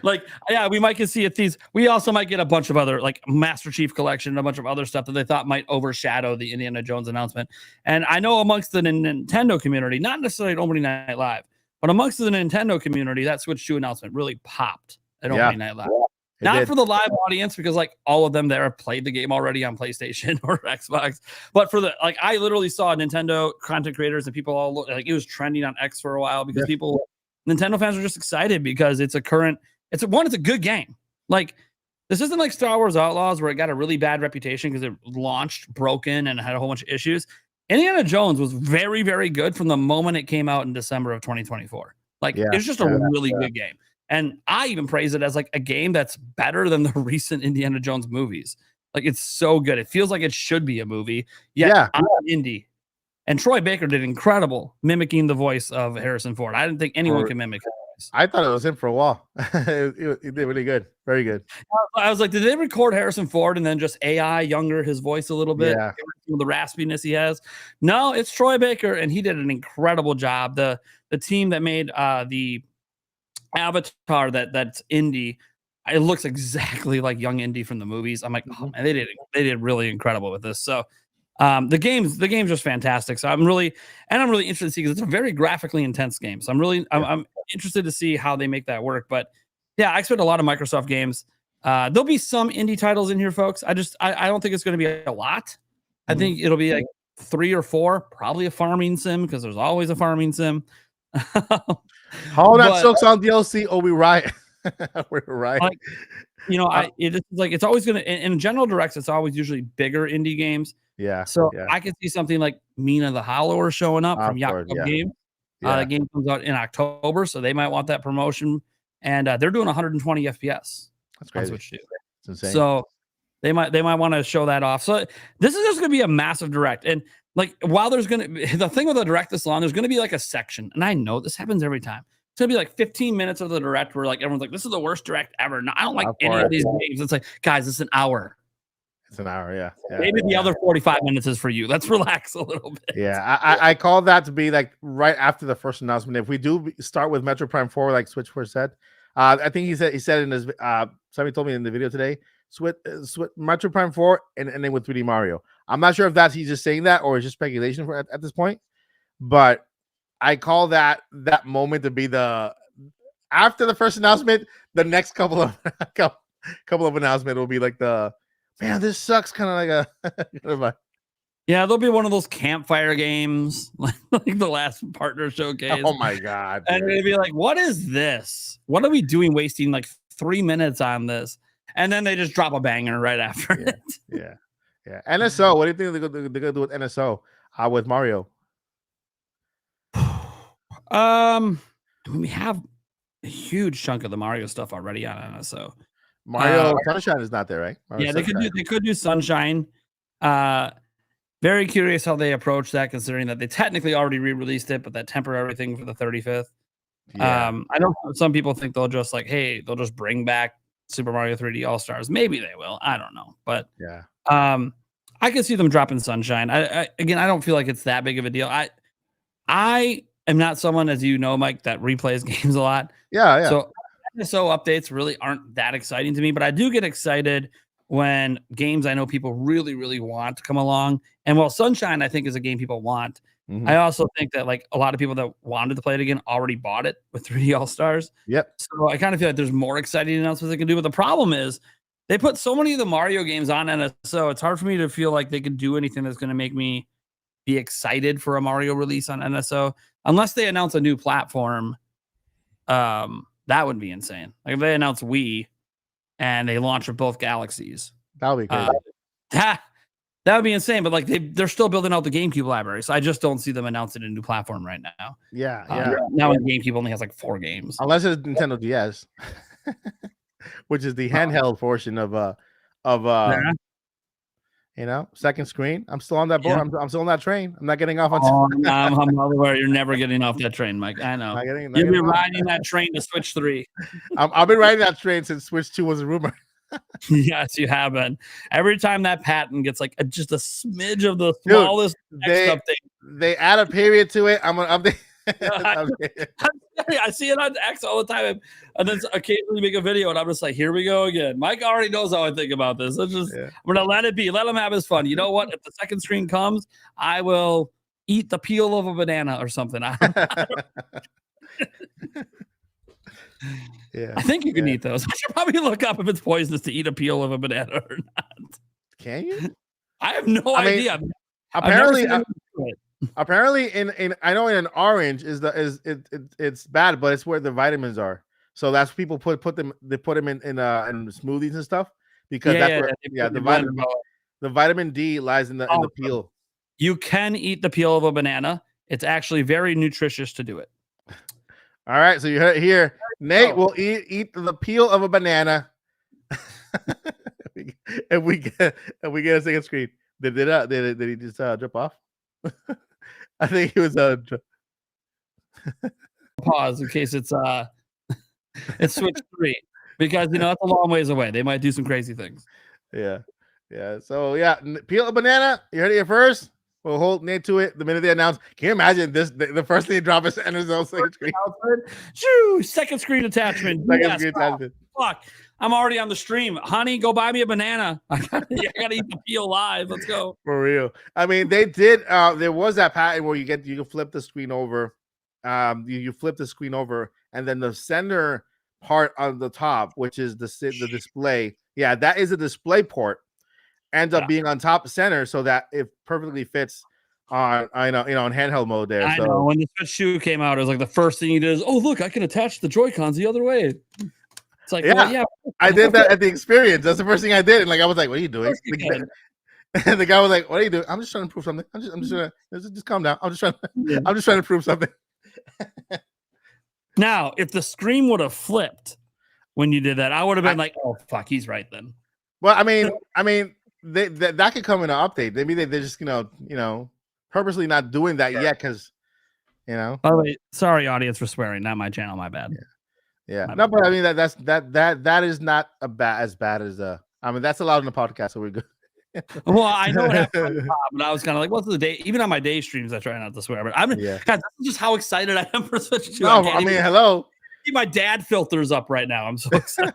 Like, yeah, we might get Sea of Thieves. We also might get a bunch of other, like, Master Chief Collection and a bunch of other stuff that they thought might overshadow the Indiana Jones announcement. And I know amongst the Nintendo community, not necessarily at Opening Night Live, but amongst the Nintendo community, that Switch 2 announcement really popped at Opening Night Live. Not for the live audience, because like all of them there have played the game already on PlayStation or Xbox, but for I literally saw Nintendo content creators and people all like, it was trending on X for a while because Nintendo fans are just excited because it's a good game. Like, this isn't like Star Wars Outlaws where it got a really bad reputation because it launched broken and had a whole bunch of issues. Indiana Jones was very, very good from the moment it came out in December of 2024. Like, it's just a really good game. And I even praise it as like a game that's better than the recent Indiana Jones movies. Like, it's so good. It feels like it should be a movie. I'm indie. And Troy Baker did incredible mimicking the voice of Harrison Ford. I didn't think anyone could mimic his voice. I thought it was him for a while. It did really good. Very good. I was like, did they record Harrison Ford and then just AI younger his voice a little bit? Yeah. The raspiness he has. No, it's Troy Baker, and he did an incredible job. The team that made the Avatar that's Indy, it looks exactly like young Indy from the movies. I'm like, oh man, they did really incredible with this. So the game's just fantastic. So I'm really interested to see, because it's a very graphically intense game. So I'm interested to see how they make that work. But yeah, I expect a lot of Microsoft games. There'll be some indie titles in here, folks. I don't think it's going to be a lot. I think it'll be like 3 or 4, probably a farming sim, because there's always a farming sim. Hollow Knight Silk Song DLC. Oh, we right. We're right. Like, it's like, it's always going to, in general directs, it's always usually bigger indie games. Yeah. So I could see something like Mina the Hollower showing up from Yakuza Games. The game comes out in October, so they might want that promotion. And they're doing 120 FPS. That's crazy. It's insane. So they might want to show that off. So this is just going to be a massive direct. And like, while there's going to be the thing with the direct this long, there's going to be like a section. And I know this happens every time. It's going to be like 15 minutes of the direct where like everyone's like, this is the worst direct ever. No, I don't like any of these games. It's like, guys, it's an hour. It's an hour, yeah. Maybe the other 45 minutes is for you. Let's relax a little bit. Yeah, I call that to be like right after the first announcement. If we do start with Metro Prime 4, like Switch 4 said, I think he said in his somebody told me in the video today, Switch Metro Prime 4 and then with 3D Mario. I'm not sure if he's just saying that or it's just speculation at this point, but I call that moment to be the after the first announcement. The next couple of announcements will be like the, man, this sucks, kind of like a yeah, there'll be one of those campfire games like the last partner showcase. Oh my god. And it'll be like, what is this? What are we doing wasting like 3 minutes on this, and then they just drop a banger right after it. Yeah. NSO. What do you think they're gonna do with NSO? With Mario. We have a huge chunk of the Mario stuff already on NSO. Mario Sunshine is not there, right? Yeah, they could do Sunshine. Very curious how they approach that, considering that they technically already re-released it, but that temporary thing for the 35th. Yeah. I know some people think they'll just they'll just bring back Super Mario 3D All Stars. Maybe they will. I don't know, but yeah. I can see them dropping Sunshine. Again, I don't feel like it's that big of a deal. I am not someone, as you know, Mike, that replays games a lot. Yeah. So NSO updates really aren't that exciting to me, but I do get excited when games I know people really, really want to come along. And while Sunshine, I think, is a game people want, I also think that a lot of people that wanted to play it again already bought it with 3D All Stars. Yep. So I kind of feel like there's more exciting announcements they can do. But the problem is they put so many of the Mario games on NSO. It's hard for me to feel like they could do anything that's going to make me be excited for a Mario release on NSO, unless they announce a new platform. That would be insane. Like if they announce Wii and they launch with both galaxies, that would be crazy. That would be insane. But they're still building out the GameCube library, so I just don't see them announcing a new platform right now. Yeah. Now GameCube only has 4 games, unless it's Nintendo DS, which is the handheld portion of second screen. I'm still on that board. Yeah. I'm still on that train. I'm not getting off on. I'm well aware you're never getting off that train, Mike. I know. You'll be riding that train to Switch 3. I've been riding that train since Switch 2 was a rumor. Yes, you have been. Every time that patent gets just a smidge of the smallest text update, they add a period to it. I'm gonna update. I see it on X all the time, and then occasionally make a video, and I'm just like, "Here we go again." Mike already knows how I think about this. I'm gonna let it be. Let him have his fun. You know what? If the second screen comes, I will eat the peel of a banana or something. Yeah, I think you can eat those. I should probably look up if it's poisonous to eat a peel of a banana or not. Can you? I have no idea. Apparently, in I know in an orange it's bad, but it's where the vitamins are. So that's people put them in smoothies and stuff because the vitamin D lies in the peel. You can eat the peel of a banana. It's actually very nutritious to do it. All right, so you heard it here. Nate will eat the peel of a banana. and we get a second screen. Did he just drop off? I think he was pause in case it's Switch 3 because that's a long ways away. They might do some crazy things. Yeah. So peel a banana. You heard it here first. We'll hold Nate to it the minute they announce. Can you imagine this? The first thing they drop is NSO second screen. Second screen attachment. Fuck. I'm already on the stream. Honey, go buy me a banana. I gotta eat the peel live. Let's go. For real. I mean, they did. There was that pattern where you can flip the screen over. You flip the screen over, and then the center part on the top, which is the display. Yeah, that is a display port. Ends up being on top center, so that it perfectly fits on on handheld mode there. I know when the Switch 2 came out, it was the first thing you did is, oh look, I can attach the Joy-Cons the other way. It's I did that at the experience. That's the first thing I did, and I was like, "What are you doing?" And the guy was like, "What are you doing?" I'm just trying to prove something. I'm just trying to just calm down. I'm just trying to prove something. Now, if the screen would have flipped when you did that, I would have been "Oh fuck, he's right then." Well, I mean. That could come in an update. Maybe they're just purposely not doing that yet because By the way, sorry audience for swearing. Not my channel. My bad. Yeah. No, but I mean that is not as bad as I mean that's allowed in the podcast, so we're good. Well, I know it happened, but I was kind of what's the day? Even on my day streams, I try not to swear. But God, this is just how excited I am for Switch 2. No, I mean, hello. My dad filters up right now. I'm so excited.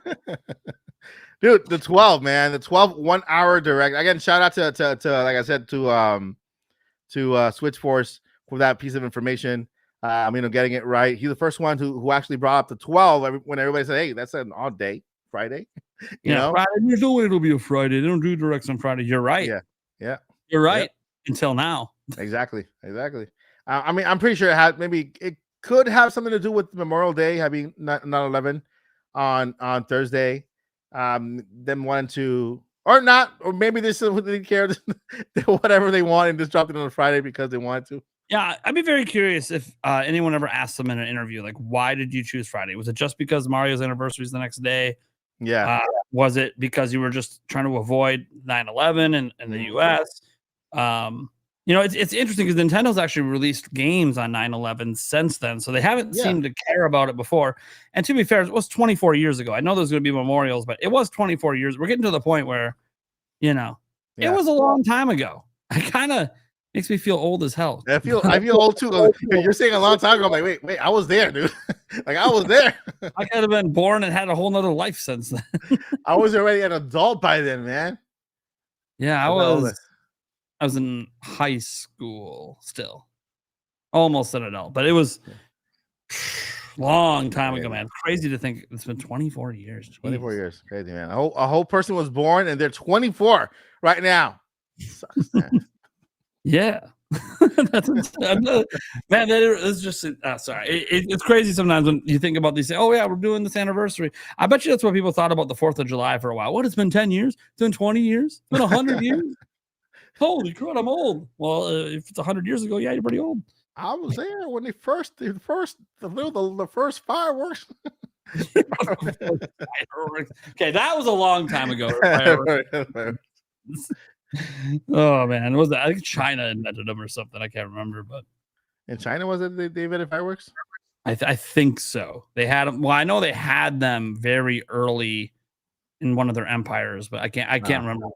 Dude, the 12, man, the 12 1 hour direct. Again, shout out to like I said to Switch Force for that piece of information. Getting it right. He's the first one who actually brought up the 12 when everybody said, "Hey, that's an odd day, Friday." you know, Friday. There's no way it'll be a Friday. They don't do directs on Friday. You're right. Yeah. You're right. Until now. Exactly. I'm pretty sure it could have something to do with Memorial Day having not 11. on Thursday. Them wanting to or not, or maybe they still didn't care. Whatever they want and just dropped it on a Friday because they wanted to. Yeah, I'd be very curious if anyone ever asked them in an interview, like, why did you choose Friday? Was it just because Mario's anniversary is the next day? Yeah. Was it because you were just trying to avoid 9/11 in the US? It's interesting because Nintendo's actually released games on 9/11 since then, so they haven't seemed to care about it before. And to be fair, it was 24 years ago. I know there's going to be memorials, but it was 24 years. We're getting to the point where, it was a long time ago. I kind of makes me feel old as hell. I feel old too. You're saying a long time ago. I'm like, wait, I was there, dude. Like I was there. I could have been born and had a whole nother life since then. I was already an adult by then, man. Yeah, I was in high school still. Almost an adult, but it was long time ago, man. Crazy to think it's been 24 years. Jeez. 24 years. Crazy, man. A whole person was born and they're 24 right now. Sucks, man. Yeah. That's man, that is just sorry. It's crazy sometimes when you think about these. Oh yeah, we're doing this anniversary. I bet you that's what people thought about the 4th of July for a while. What? It's been 10 years. It's been 20 years. It's been 100 years. Holy crap, I'm old. Well, if it's 100 years ago, yeah, you're pretty old. I was there when the first fireworks. Okay, that was a long time ago. Oh man, was that? I think China invented them or something. I can't remember, but in China was it they invented fireworks? I think so. They had them. Well, I know they had them very early in one of their empires, but I can't remember.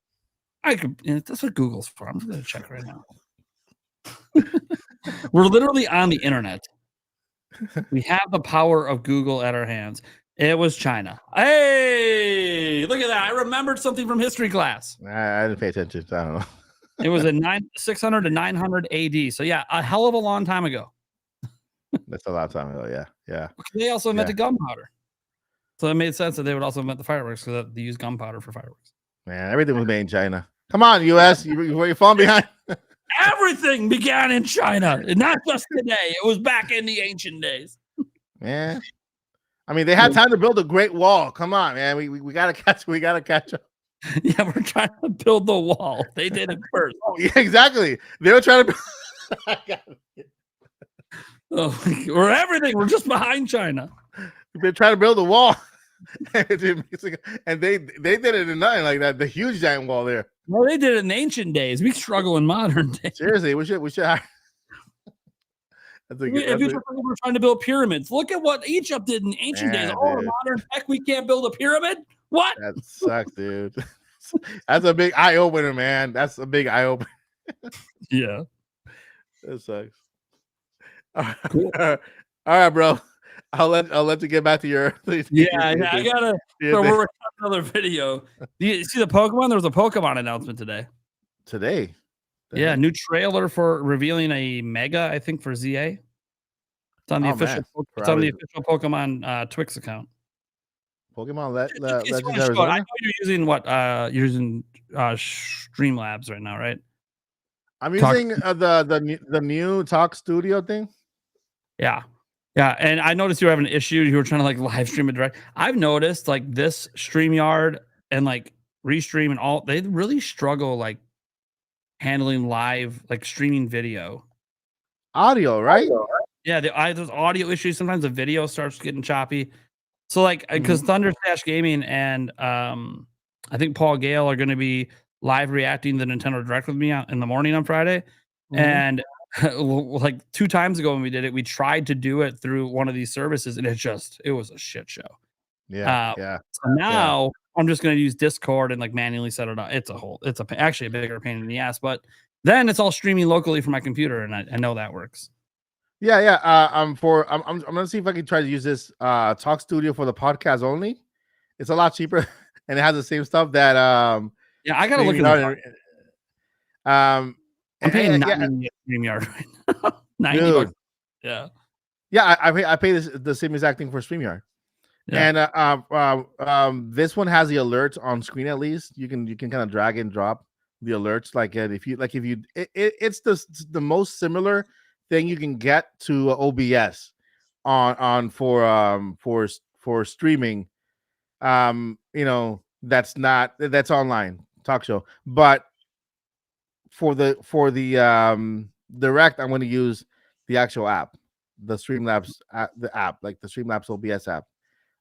I could. That's what Google's for. I'm just gonna check right now. We're literally on the internet. We have the power of Google at our hands. It was China. Hey, look at that. I remembered something from history class. I didn't pay attention. So I don't know. It was in 600 to 900 AD. So yeah, a hell of a long time ago. That's a lot of time ago. Yeah. They also invented gunpowder. So it made sense that they would also invent the fireworks because they use gunpowder for fireworks. Man, everything was made in China. Come on, US. You're falling behind. Everything began in China, and not just today. It was back in the ancient days. Man. I mean, they had time to build a Great Wall. Come on, man. We gotta catch up. Yeah, we're trying to build the wall. They did it first. Oh, yeah, exactly. They were trying to we're everything. We're just behind China. They're trying to build a wall. And they did it in nothing like that. The huge giant wall there. Well, they did it in ancient days. We struggle in modern days. Seriously, we should we're trying to build pyramids. Look at what Egypt did in ancient days. Oh, modern tech, we can't build a pyramid? What? That sucks, dude. That's a big eye opener, man. That's a big eye opener. Yeah. That sucks. Cool. All right, bro. I'll let you get back to your I gotta work on another video. Do you see the Pokemon? There was a Pokemon announcement today. Yeah, new trailer for revealing a Mega, I think, for ZA. It's on the official Pokemon Twix account. Pokemon Legends I know you're using you're using Streamlabs right now, right? I'm using the new Talk Studio thing. Yeah, and I noticed you were having an issue. You were trying to like live stream it direct. I've noticed like this StreamYard and like Restream and all, they really struggle like handling live, like streaming video. Audio, right? Yeah, there's audio issues. Sometimes the video starts getting choppy. So like, because Thunder Stash Gaming and I think Paul Gale are going to be live reacting to the Nintendo Direct with me in the morning on Friday. And like 2 times ago when we did it, we tried to do it through one of these services and it was a shit show. Yeah. So now I'm just going to use Discord and like manually set it up. It's actually a bigger pain in the ass, but then it's all streaming locally from my computer, and I know that works. Yeah. I'm gonna see if I can try to use this Talk Studio for the podcast only. It's a lot cheaper and it has the same stuff that I gotta look at it. I'm paying StreamYard right now. $90. Yeah. Yeah, I pay the same exact thing for StreamYard. Yeah. And this one has the alerts on screen. At least you can kind of drag and drop the alerts. It's the most similar thing you can get to OBS on for streaming that's online talk show. But for the direct, I'm going to use the actual app, the Streamlabs the app, like the Streamlabs OBS app.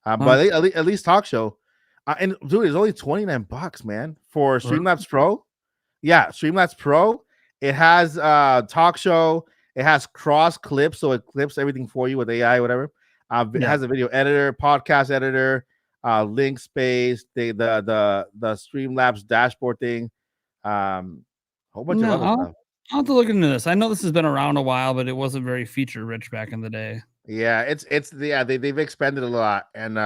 But Okay. at least talk show, and dude, it's only $29, man, for Streamlabs Pro. Yeah, Streamlabs Pro. It has talk show. It has cross clips, so it clips everything for you with AI, whatever. It has a video editor, podcast editor, link space, the Streamlabs dashboard thing, whole bunch of No, other stuff. I'll have to look into this. I know this has been around a while, but it wasn't very feature rich back in the day. Yeah, they've expanded a lot, and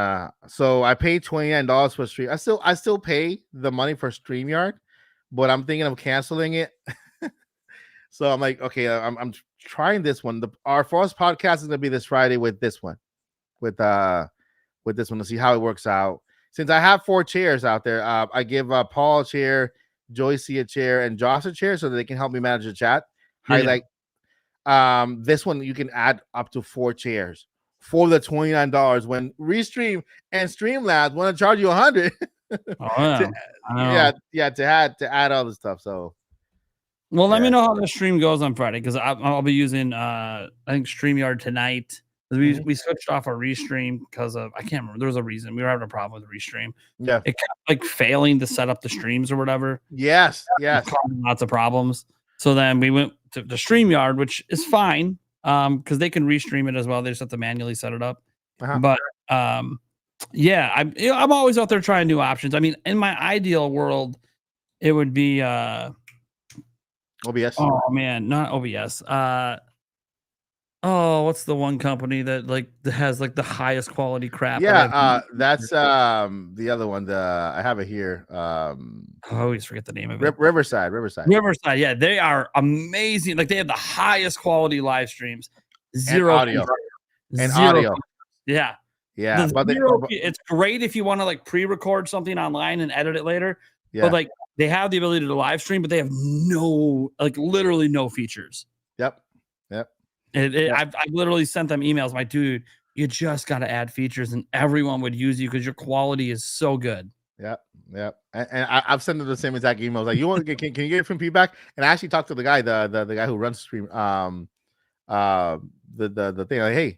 so I paid $29 for stream. I still pay the money for StreamYard, but I'm thinking of canceling it. So I'm like, okay, I'm trying this one. Our first podcast is gonna be this Friday with this one, with this one to see how it works out. Since I have 4 chairs out there, I give Paul a chair, Joyce a chair, and Josh a chair so that they can help me manage the chat. Highlight. This one you can add up to 4 chairs for the $29 when Restream and Streamlabs want to charge you 100. To add all the stuff. So well, let me know how the stream goes on Friday, because I'll be using I think StreamYard tonight. We switched off a Restream because of, I can't remember. There was a reason we were having a problem with Restream. Yeah, it kept like failing to set up the streams or whatever. Yes, lots of problems. So then we went to the StreamYard, which is fine because they can restream it as well. They just have to manually set it up. But yeah, I'm always out there trying new options. I mean, in my ideal world, it would be OBS. Oh man, not OBS. What's the one company that has like the highest quality crap? Yeah, that's the other one. I have it here. I always forget the name of it. Riverside. Yeah, they are amazing. Like they have the highest quality live streams. Zero audio. And audio. Yeah. Yeah. It's great if you want to like pre-record something online and edit it later. Yeah. But like they have the ability to live stream, but they have literally no features. Yep. I've literally sent them emails. My dude, you just got to add features, and everyone would use you because your quality is so good. Yep. And I've sent them the same exact emails. Like, you want to can you get some feedback? And I actually talked to the guy, the guy who runs stream, the thing. Like, hey,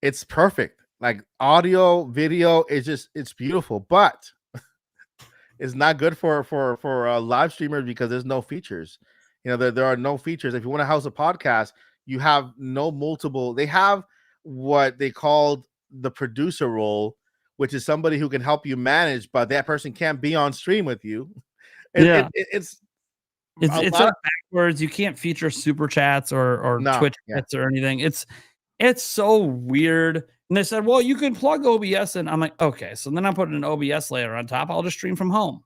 it's perfect. Like audio, video, it's beautiful, but it's not good for live streamers because there's no features. There are no features. If you want to house a podcast, you have no multiple. They have what they called the producer role, which is somebody who can help you manage, but that person can't be on stream with you. It's backwards. You can't feature super chats or Twitch chats or anything. It's so weird. And they said, well, you can plug OBS in. I'm like, okay. So then I put an OBS layer on top. I'll just stream from home.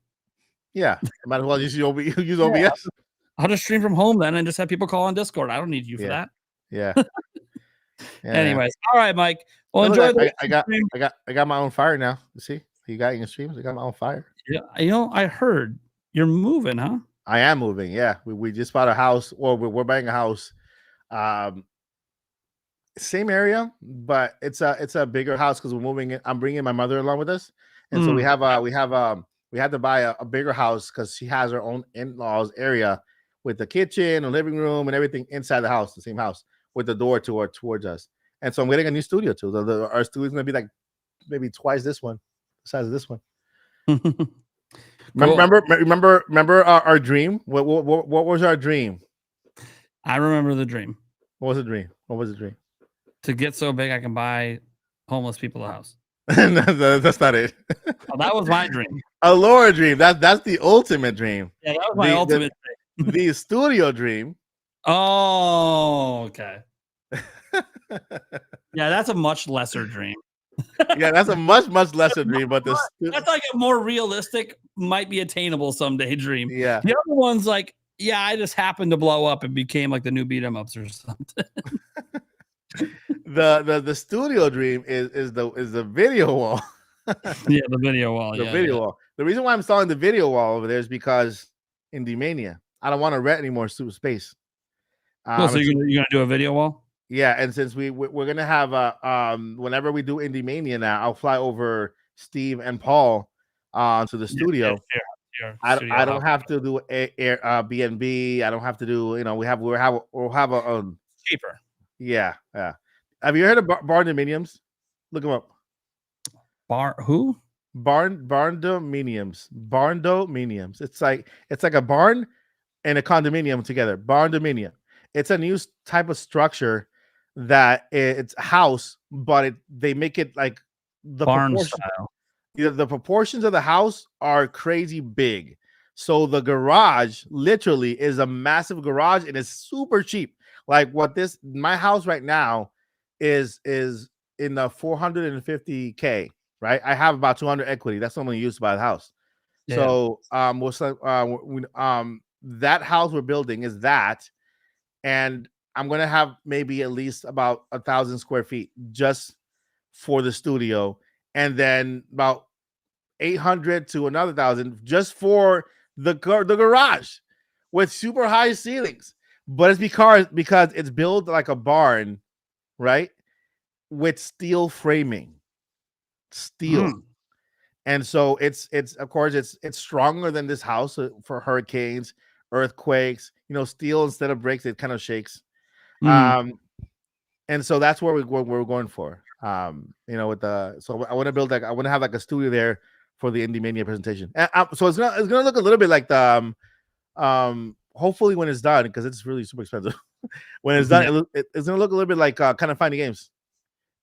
Yeah. Might as well just use OBS. I'll just stream from home then and just have people call on Discord. I don't need you for that. Yeah. Anyways, all right, Mike. Well, enjoy. I got my own fire now. You see, you got your streams. I got my own fire. Yeah, I heard you're moving, huh? I am moving. Yeah, we just bought a house. Well, we're buying a house. Same area, but it's a bigger house because we're moving it. I'm bringing my mother along with us, and so we had to buy a bigger house because she has her own in-laws area with the kitchen, a living room, and everything inside the house, the same house with the door towards us. And so I'm getting a new studio too. Our studio's gonna be like maybe twice this one, the size of this one. Remember our dream? What was our dream? I remember the dream. What was the dream? To get so big I can buy homeless people a house. That's not it. Oh, that was my dream. A lower dream. That's the ultimate dream. Yeah, that was my ultimate dream. The studio dream. Oh, okay. Yeah, that's a much lesser dream. Yeah, that's a much lesser dream, but that's like a more realistic, might be attainable someday dream. Yeah. The other one's like, yeah, I just happened to blow up and became like the new beat 'em ups or something. The studio dream is the video wall. Yeah, the video wall. The video wall. The reason why I'm installing the video wall over there is because in D-Mania, I don't want to rent any more space. So you're gonna do a video wall? Yeah, and since we're gonna have whenever we do Indie Mania now, I'll fly over Steve and Paul to the studio. I don't have to do B&B. I don't have to do, we'll have a cheaper. Yeah. Have you heard of barn dominiums? Look them up. Who? Barn dominiums. Barn dominiums. It's like a barn and a condominium together. Barn dominium. It's a new type of structure that it's a house, but they make it like the barn proportion. Style. The proportions of the house are crazy big. So the garage literally is a massive garage and it's super cheap. Like my house right now is in the 450K, right? I have about 200 equity. That's only used by the house. Yeah. So that house we're building is that, and I'm gonna have maybe at least about 1,000 square feet just for the studio, and then about 800 to another 1,000 just for the garage with super high ceilings. But it's because it's built like a barn, right? With steel framing, and so it's of course it's stronger than this house for hurricanes, earthquakes. Steel instead of bricks, it kind of shakes. And so that's where we're going for. With so I want to have like a studio there for the Indie Mania presentation. And, so it's gonna look a little bit like the hopefully when it's done, because it's really super expensive. When it's done, it's gonna look a little bit like Kind of Finding Games.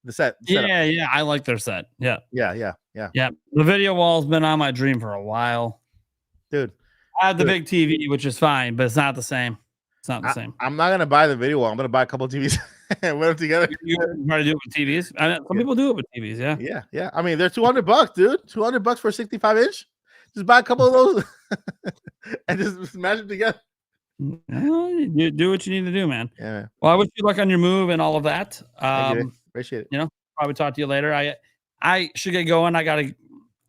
The setup. Yeah, I like their set. Yeah. The video wall's been on my dream for a while, dude. I have the big TV, which is fine, but it's not the same. It's not the same. I'm not gonna buy the video wall. I'm gonna buy a couple of TVs and put them together. You try to do it with TVs? Some people do it with TVs. Yeah. I mean, they're $200, dude. $200 for a 65-inch. Just buy a couple of those and just smash them together. You do what you need to do, man. Yeah. Well, I wish you luck on your move and all of that. Appreciate it. Probably talk to you later. I should get going. I got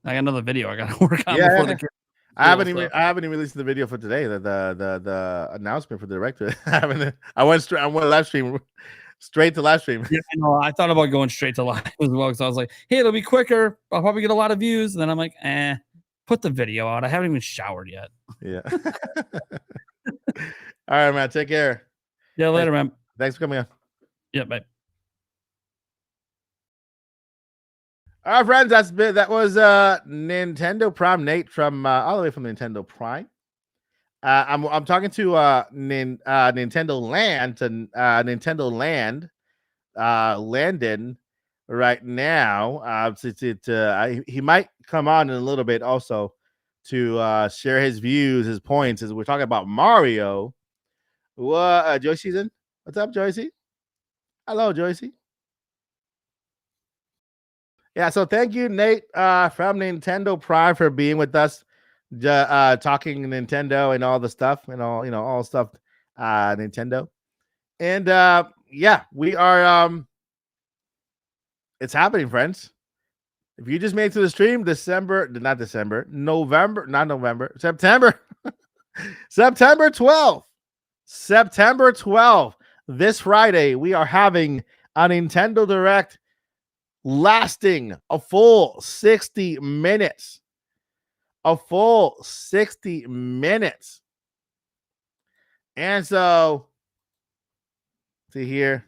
another video I got to work on before the kids. I haven't even released the video for today. The announcement for the director. I went live stream straight to live stream. Yeah, I know. I thought about going straight to live as well, because I was like, hey, it'll be quicker. I'll probably get a lot of views. And then I'm like, put the video out. I haven't even showered yet. Yeah. All right, man. Take care. Yeah, later, man. Thanks for coming on. Yeah, bye. All right, friends. That was Nintendo Prime Nate from all the way from Nintendo Prime. I'm talking to Nintendo Land Nintendo Land Landon right now. He might come on in a little bit also to share his views, his points, as we're talking about Mario. What Joycey's in? What's up, Joycey? Hello, Joycey. Yeah, so thank you, Nate, from Nintendo Prime, for being with us, talking Nintendo and all the stuff and all stuff Nintendo. And we are it's happening, friends. If you just made it to the stream, September September 12th. September 12th. This Friday, we are having a Nintendo Direct lasting a full 60 minutes. A full 60 minutes. And so, see here.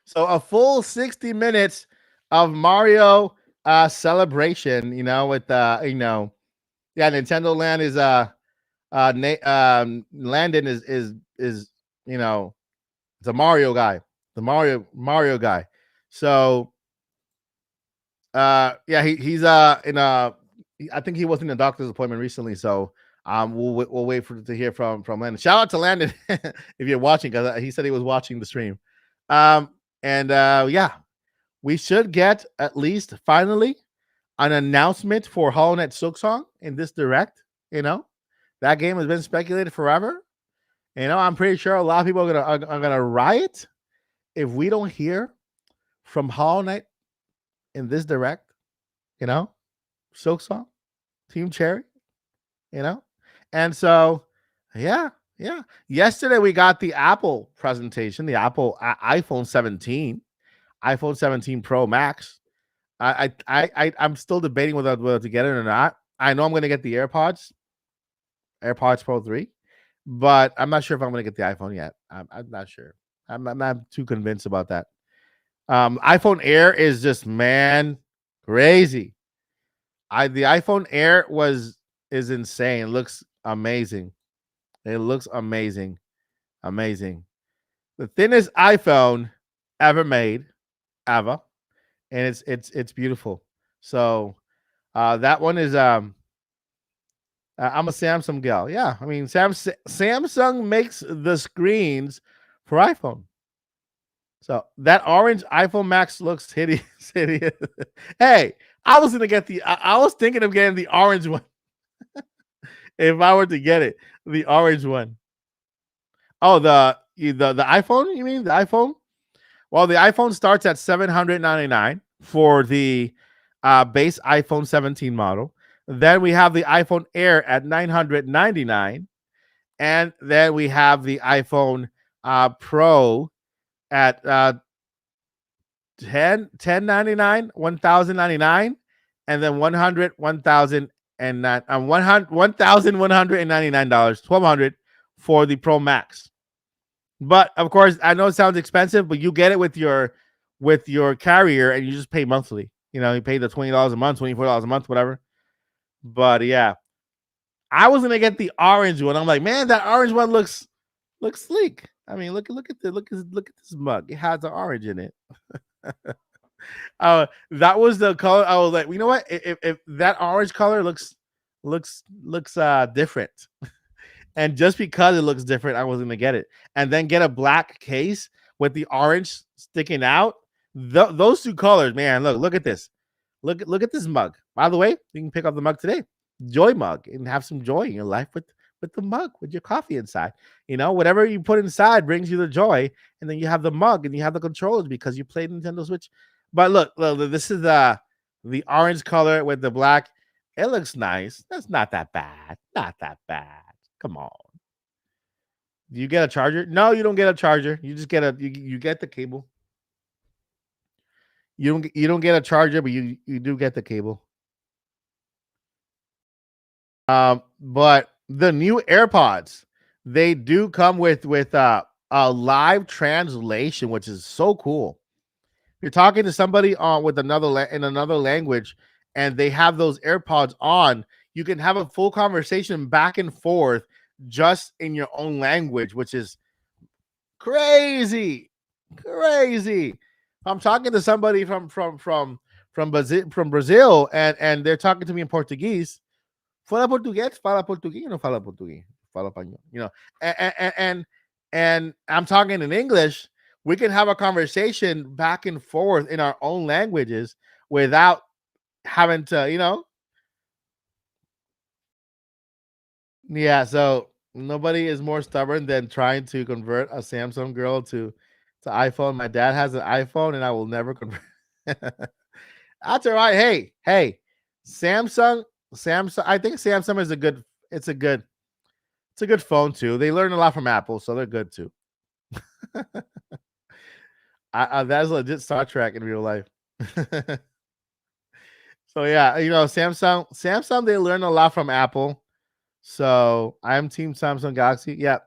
So a full 60 minutes of Mario celebration, with Nintendo Land is Landon is it's a Mario guy, the Mario guy. So he's in I think he was in a doctor's appointment recently, so we'll wait to hear from Landon. Shout out to Landon if you're watching, because he said he was watching the stream. We should get at least finally an announcement for Hollow Knight Silksong in this Direct. That game has been speculated forever. I'm pretty sure a lot of people are gonna riot if we don't hear from Hollow Knight in this Direct. Silk Song, Team Cherry, you know? And so, yeah, yeah. Yesterday we got the Apple presentation, the Apple iPhone 17, iPhone 17 Pro Max. I'm still debating whether to get it or not. I know I'm going to get the AirPods Pro 3, but I'm not sure if I'm going to get the iPhone yet. I'm not sure. I'm not too convinced about that. iPhone Air is just, man, crazy. The iPhone Air is insane. It looks amazing. It looks amazing. Amazing. The thinnest iPhone ever made, ever. And it's beautiful. So that one is I'm a Samsung gal. Yeah, I mean Samsung makes the screens for iPhone. So that orange iPhone Max looks hideous. Hideous. Hey, I was gonna get I was thinking of getting the orange one if I were to get it, the orange one. Oh, the iPhone? You mean the iPhone? Well, the iPhone starts at $799 for the base iPhone 17 model. Then we have the iPhone Air at $999, and then we have the iPhone Pro at 1099, 1099, and then 100, 1000 and $1,199, 1200 for the Pro Max. But of course, I know it sounds expensive, but you get it with your carrier, and you just pay monthly. You know, you pay the $20 a month, $24 a month, whatever. But yeah, I was gonna get the orange one. I'm like, man, that orange one looks sleek. I mean, look at this mug. It has the orange in it. That was the color. I was like, you know what? If that orange color looks different. And just because it looks different, I was gonna get it, and then get a black case with the orange sticking out. Those two colors, man. Look at this. Look at this mug. By the way, you can pick up the mug today, Joy mug, and have some joy in your life with the mug with your coffee inside. You know, whatever you put inside brings you the joy, and then you have the mug and you have the controllers because you played Nintendo Switch. But look, this is the orange color with the black. It looks nice. That's not that bad. Not that bad. Come on. Do you get a charger? No, you don't get a charger. You just get you get the cable. You don't get a charger, but you do get the cable. But the new AirPods, they do come with a live translation, which is so cool. You're talking to somebody on with in another language, and they have those AirPods on. You can have a full conversation back and forth just in your own language, which is crazy. Crazy. I'm talking to somebody from Brazil, and they're talking to me in Portuguese. Fala português, fala português, não fala português, fala espanhol. You know, and I'm talking in English. We can have a conversation back and forth in our own languages without having to, Yeah, so nobody is more stubborn than trying to convert a Samsung girl to iPhone. My dad has an iPhone, and I will never convert. That's all right. Hey, Samsung, Samsung. I think Samsung is a good. It's a good phone too. They learn a lot from Apple, so they're good too. That's legit Star Trek in real life. So yeah, Samsung, they learn a lot from Apple. So I'm Team Samsung Galaxy. Yeah,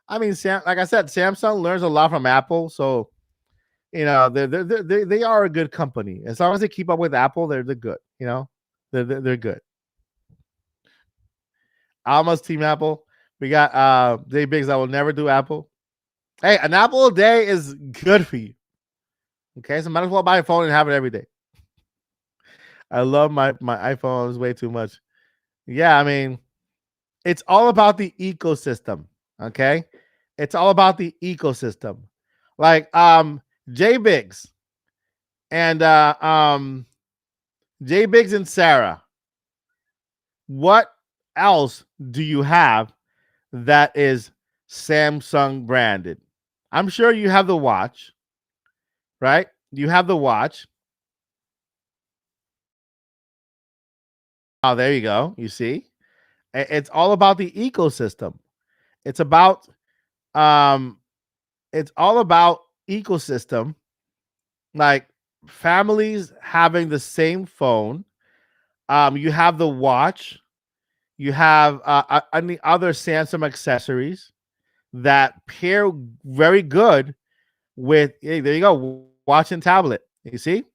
I mean, like I said, Samsung learns a lot from Apple. So they are a good company. As long as they keep up with Apple, they're good. They're good. Almost Team Apple. We got J Biggs. I will never do Apple. Hey, an apple a day is good for you. Okay, so might as well buy a phone and have it every day. I love my iPhones way too much. Yeah, I mean, it's all about the ecosystem. Okay, it's all about the ecosystem. Like J Biggs and J Biggs and Sarah. What else do you have that is Samsung branded? I'm sure you have the watch, right? You have the watch. Oh, there you go. You see, it's all about the ecosystem. It's about um, it's all about ecosystem, like families having the same phone. You have the watch. You have any other Samsung accessories that pair very good with. Hey, there you go, watch and tablet. You see,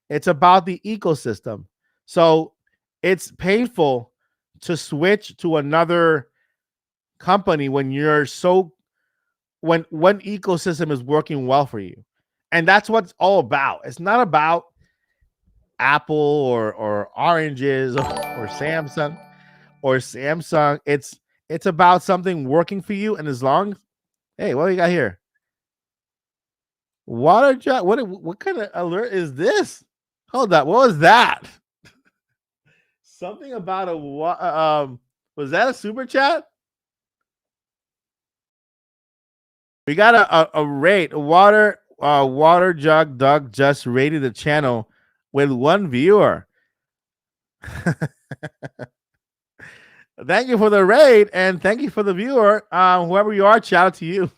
it's about the ecosystem. So it's painful to switch to another company when you're so when one ecosystem is working well for you. And that's what it's all about. It's not about Apple or oranges or Samsung. It's about something working for you. And as long, hey, what do you got here? Water jet. What kind of alert is this? Hold up. What was that? Something about was that a super chat? We got a rate. Water jug Doug just rated the channel with one viewer. Thank you for the rate and thank you for the viewer. Whoever you are, shout out to you.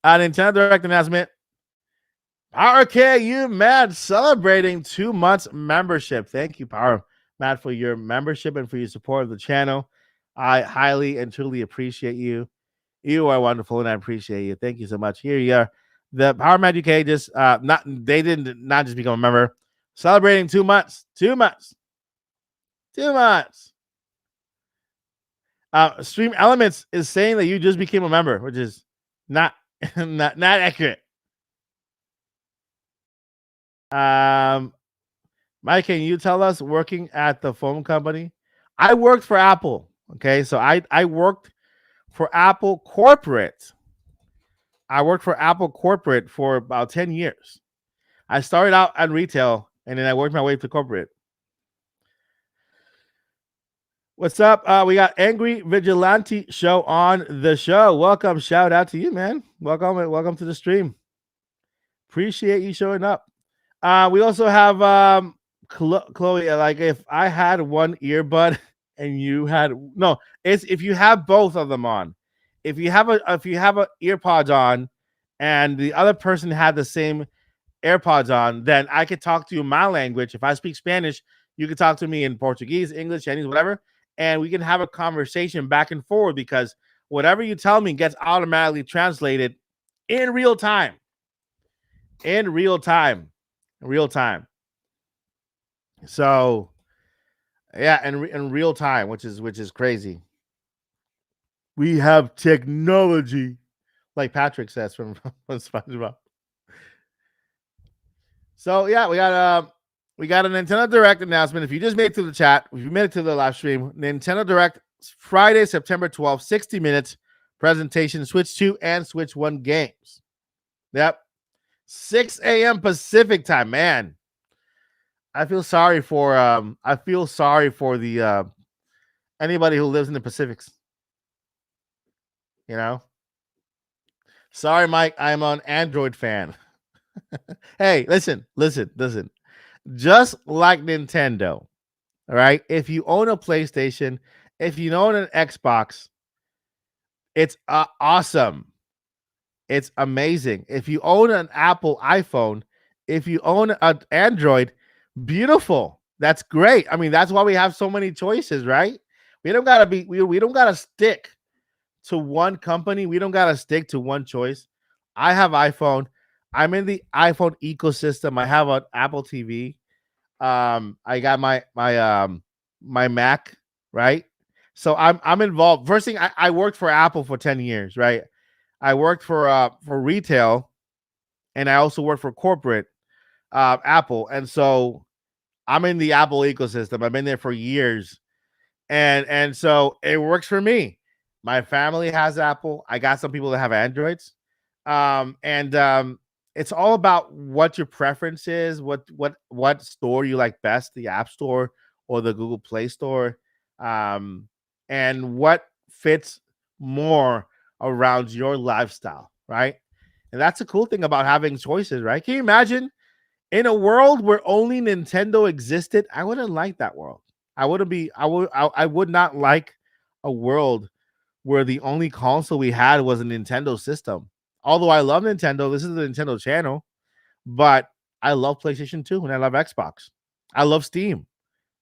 Nintendo Direct announcement. Power K, you Matt celebrating 2 months membership. Thank you, Power Matt, for your membership and for your support of the channel. I highly and truly appreciate you. You are wonderful, and I appreciate you. Thank you so much. Here you are. The Power Matt UK just not just become a member, celebrating 2 months. 2 months. 2 months. Stream Elements is saying that you just became a member, which is not not accurate. Mike, can you tell us working at the phone company? I worked for Apple. Okay, so I worked for Apple corporate. I worked for Apple corporate for about 10 years. I started out at retail and then I worked my way to corporate. What's up? We got Angry Vigilante Show on the show. Welcome. Shout out to you, man. Welcome to the stream. Appreciate you showing up. We also have Chloe. Like if I had one earbud and you had no, it's if you have both of them on. If you have a earpods on and the other person had the same AirPods on, then I could talk to you in my language. If I speak Spanish, you could talk to me in Portuguese, English, Chinese, whatever, and we can have a conversation back and forward because whatever you tell me gets automatically translated in real time. In real time. Real time. So, yeah, in real time, which is crazy. We have technology, like Patrick says from SpongeBob. So yeah, we got a Nintendo Direct announcement. If you just made it to the chat, if you made it to the live stream, Nintendo Direct Friday, September 12th, 60 minutes presentation, Switch 2 and Switch 1 games. Yep. 6 a.m. Pacific time, man. I feel sorry for the anybody who lives in the Pacifics. You know? Sorry, Mike, I'm an Android fan. Hey, listen. Just like Nintendo, all right? If you own a PlayStation, if you own an Xbox, it's awesome. It's amazing. If you own an Apple iPhone, if you own an Android, beautiful. That's great. I mean, that's why we have so many choices, right? We don't gotta we don't gotta stick to one company. We don't gotta stick to one choice. I have iPhone. I'm in the iPhone ecosystem. I have an Apple TV. I got my Mac, right? So I'm involved. First thing, I worked for Apple for 10 years, right? I worked for retail and I also worked for corporate Apple. And so I'm in the Apple ecosystem. I've been there for years. And so it works for me. My family has Apple. I got some people that have Androids. And it's all about what your preference is, what store you like best, the App Store or the Google Play Store, and what fits more around your lifestyle, right? And that's the cool thing about having choices, right? Can you imagine In a world where only Nintendo existed, I wouldn't like that world. I wouldn't be. I would not like a world where the only console we had was a Nintendo system. Although I love Nintendo, this is the Nintendo channel, but I love PlayStation 2 and I love Xbox. I love Steam,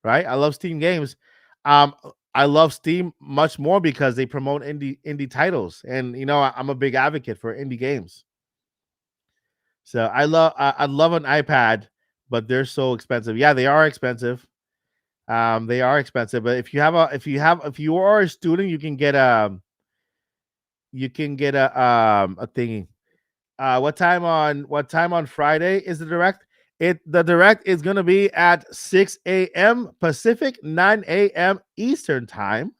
right? I love Steam games. Um, I love Steam much more because they promote indie titles, and I'm a big advocate for indie games. So I love an iPad, but they're so expensive. Yeah, they are expensive. They are expensive. But if you are a student, you can get a thingy. What time on Friday is the direct? The direct is gonna be at 6 a.m. Pacific, 9 a.m. Eastern time.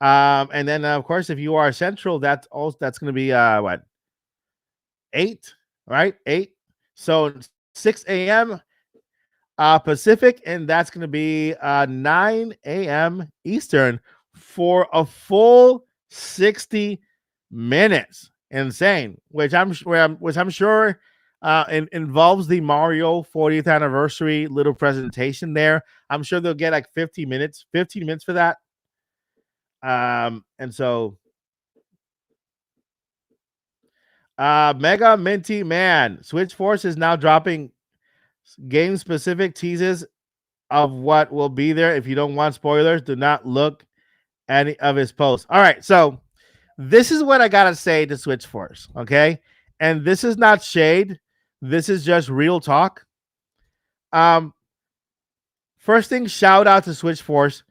And then of course, if you are Central, that's gonna be what 8, right? 8. So 6 a.m. Pacific, and that's going to be 9 a.m. Eastern for a full 60 minutes. Insane, which I'm sure involves the Mario 40th anniversary little presentation there. I'm sure they'll get like 15 minutes for that. And so Mega Minty Man, Switch Force is now dropping game specific teases of what will be there. If you don't want spoilers, do not look any of his posts. All right, so this is what I gotta say to Switch Force, okay? And this is not shade. This is just real talk. Um, First thing, shout out to Switch Force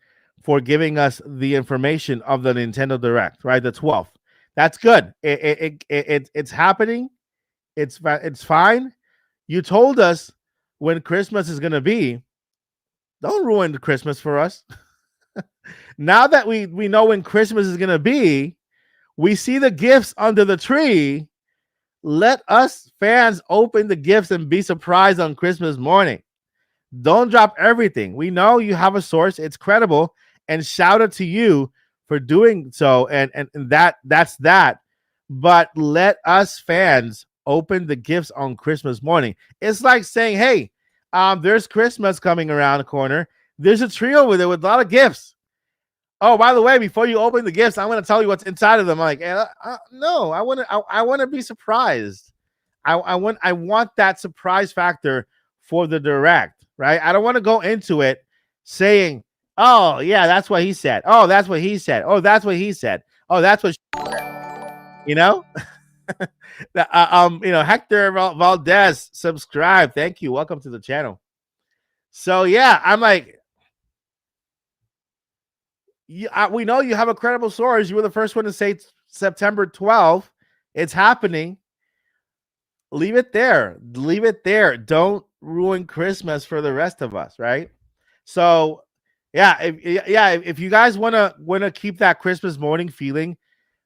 for giving us the information of the Nintendo Direct, right? The 12th. That's good. It's happening. It's fine. You told us when Christmas is gonna be. Don't ruin the Christmas for us. Now that we know when Christmas is gonna be, we see the gifts under the tree. Let us fans open the gifts and be surprised on Christmas morning. Don't drop everything. We know you have a source, it's credible, and shout out to you for doing so. And that's that. But let us fans open the gifts on Christmas morning. It's like saying, hey, there's Christmas coming around the corner. There's a tree over there with a lot of gifts. Oh, by the way, before you open the gifts, I'm going to tell you what's inside of them. I'm like, no, I want to be surprised. I want that surprise factor for the direct, right? I don't want to go into it saying, oh yeah, that's what he said. Oh, that's what he said. Oh, that's what he said. Oh, that's what you know. Hector Valdez, subscribe. Thank you. Welcome to the channel. So yeah, I'm like, we know you have a credible source. You were the first one to say September 12th. It's happening. Leave it there. Leave it there. Don't ruin Christmas for the rest of us, right? So, if you guys wanna keep that Christmas morning feeling,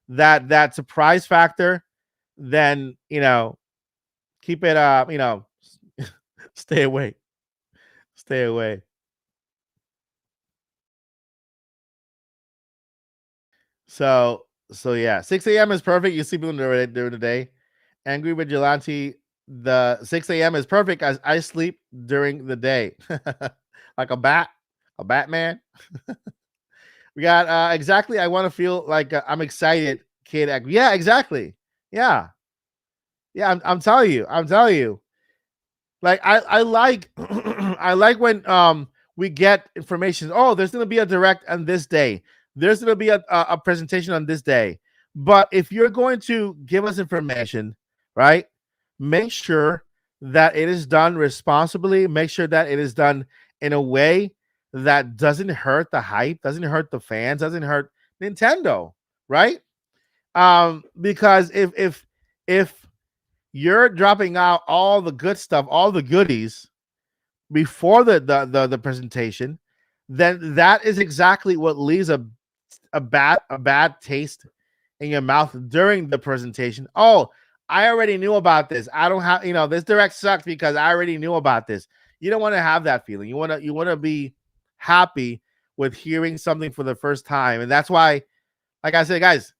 that surprise factor, then keep it. Stay away. Stay away. So yeah, 6 a.m. is perfect. You sleep during the day. Angry Vigilante, the 6 a.m. is perfect as I sleep during the day. Like a Batman. We got exactly. I want to feel like I'm excited, kid. Yeah, exactly. Yeah. Yeah, I'm telling you. I'm telling you. Like I like I like when we get information. Oh, there's gonna be a direct on this day. There's gonna be a presentation on this day. But if you're going to give us information, right, make sure that it is done responsibly. Make sure that it is done in a way that doesn't hurt the hype, doesn't hurt the fans, doesn't hurt Nintendo, right? Because if you're dropping out all the good stuff, all the goodies before the presentation, then that is exactly what leaves a bad taste in your mouth during the presentation. Oh, I already knew about this. I don't have, this direct sucked because I already knew about this. You don't want to have that feeling. You want to be happy with hearing something for the first time. And that's why, like I said, guys,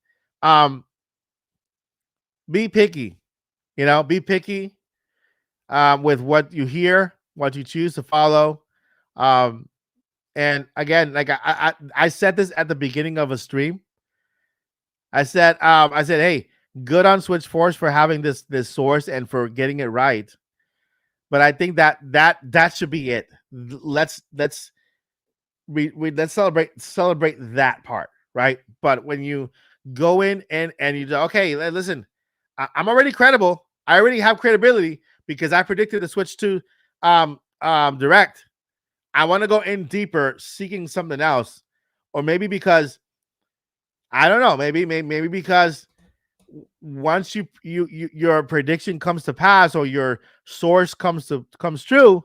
be picky. Be picky. with what you hear, what you choose to follow. Um, and again, like I said this at the beginning of a stream. I said, hey, good on Switch Force for having this source and for getting it right. But I think that should be it. Let's celebrate that part, right? But when you go in and you okay, listen, I'm already credible. I already have credibility because I predicted the Switch to direct. I want to go in deeper, seeking something else, or maybe because I don't know, maybe because once your prediction comes to pass or your source comes true,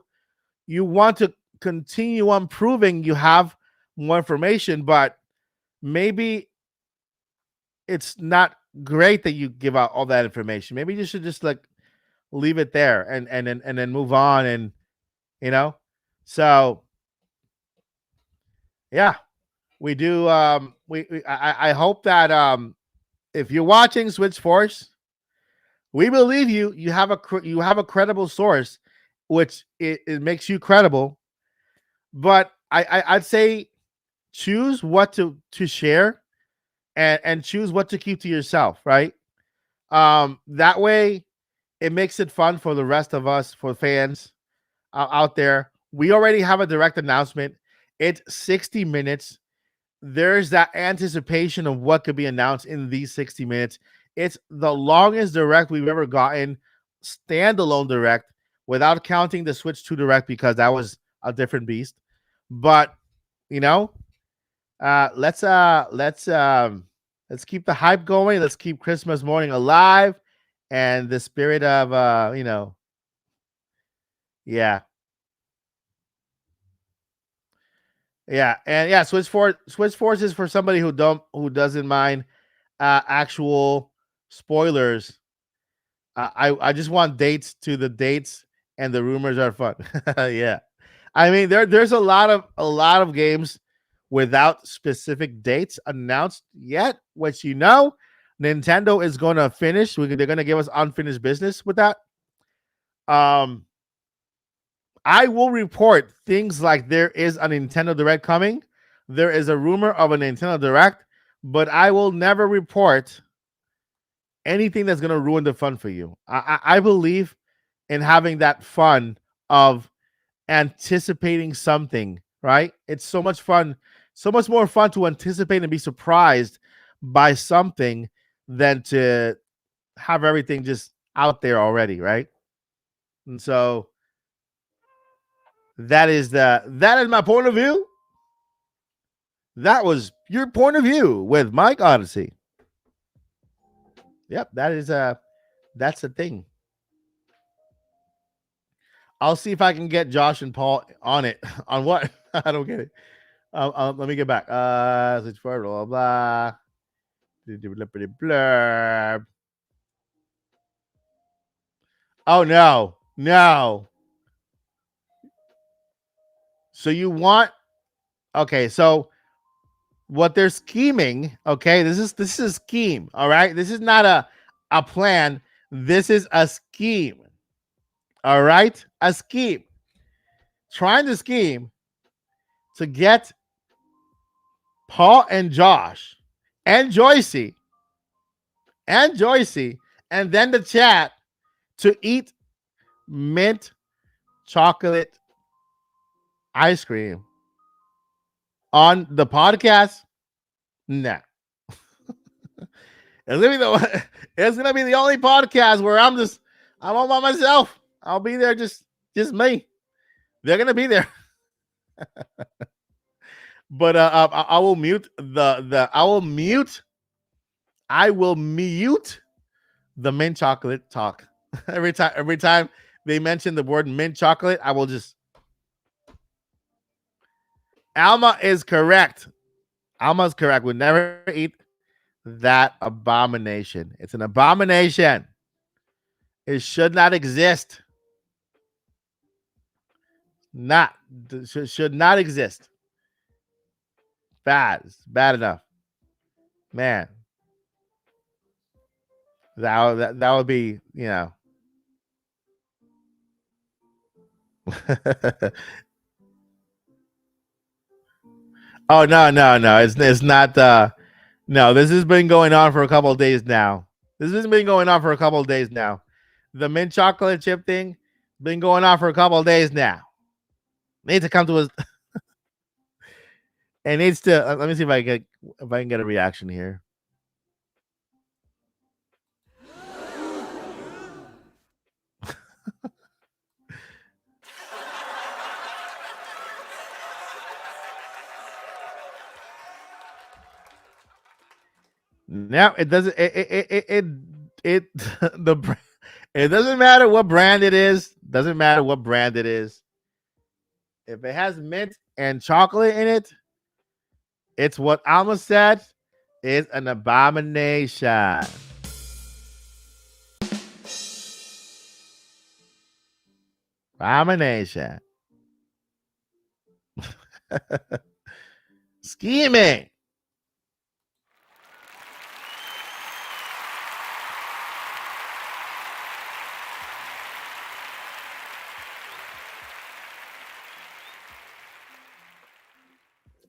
you want to continue on proving you have more information, but maybe it's not great that you give out all that information. Maybe you should just like leave it there and then move on and you know. So yeah, we do. I hope that if you're watching Switch Force, we believe you. You have a credible source, which it makes you credible. But I'd say choose what to share and choose what to keep to yourself, right? That way it makes it fun for the rest of us, for fans out there. We already have a direct announcement. It's 60 minutes. There's that anticipation of what could be announced in these 60 minutes. It's the longest direct we've ever gotten, standalone direct, without counting the Switch 2 direct because that was a different beast. But you know, let's keep the hype going. Let's keep Christmas morning alive and the spirit of yeah. Yeah, and yeah, Switch Force is for somebody who doesn't mind actual spoilers. I just want dates to the dates, and the rumors are fun. Yeah, I mean there's a lot of games without specific dates announced yet, which Nintendo is going to finish. They're going to give us unfinished business with that. Um, I will report things like there is a Nintendo Direct coming. There is a rumor of a Nintendo Direct, but I will never report anything that's going to ruin the fun for you. I believe in having that fun of anticipating something, right? It's so much fun, so much more fun to anticipate and be surprised by something than to have everything just out there already, right? And so that is my point of view. That was your point of view with Mike Odyssey. Yep, that's the thing. I'll see if I can get Josh and Paul on it. On what? I don't get it. Let me get back. Switch forward, blah blah blah. Oh no, no. So you want? Okay, so what they're scheming? Okay, this is a scheme. All right, this is not a plan. This is a scheme. All right, a scheme. Trying to scheme to get Paul and Josh and Joycey and then the chat to eat mint chocolate ice cream on the podcast. Nah. It's gonna be the only podcast where I'm all by myself. I'll be there just me. They're gonna be there. But I will mute the I will mute the mint chocolate talk. Every time they mention the word mint chocolate, I will just Alma is correct. Alma's correct. Would never eat that abomination. It's an abomination. It should not exist. Not should not exist. Bad. It's bad enough. Man. That would be, Oh no. It's not. No, this has been going on for a couple of days now. This has been going on for a couple of days now. The mint chocolate chip thing been going on for a couple of days now. Needs to come to us. It needs to. Let me see if I can get a reaction here. Now it doesn't. It the it doesn't matter what brand it is. Doesn't matter what brand it is. If it has mint and chocolate in it, it's what Alma said is an abomination. Abomination. Scheming.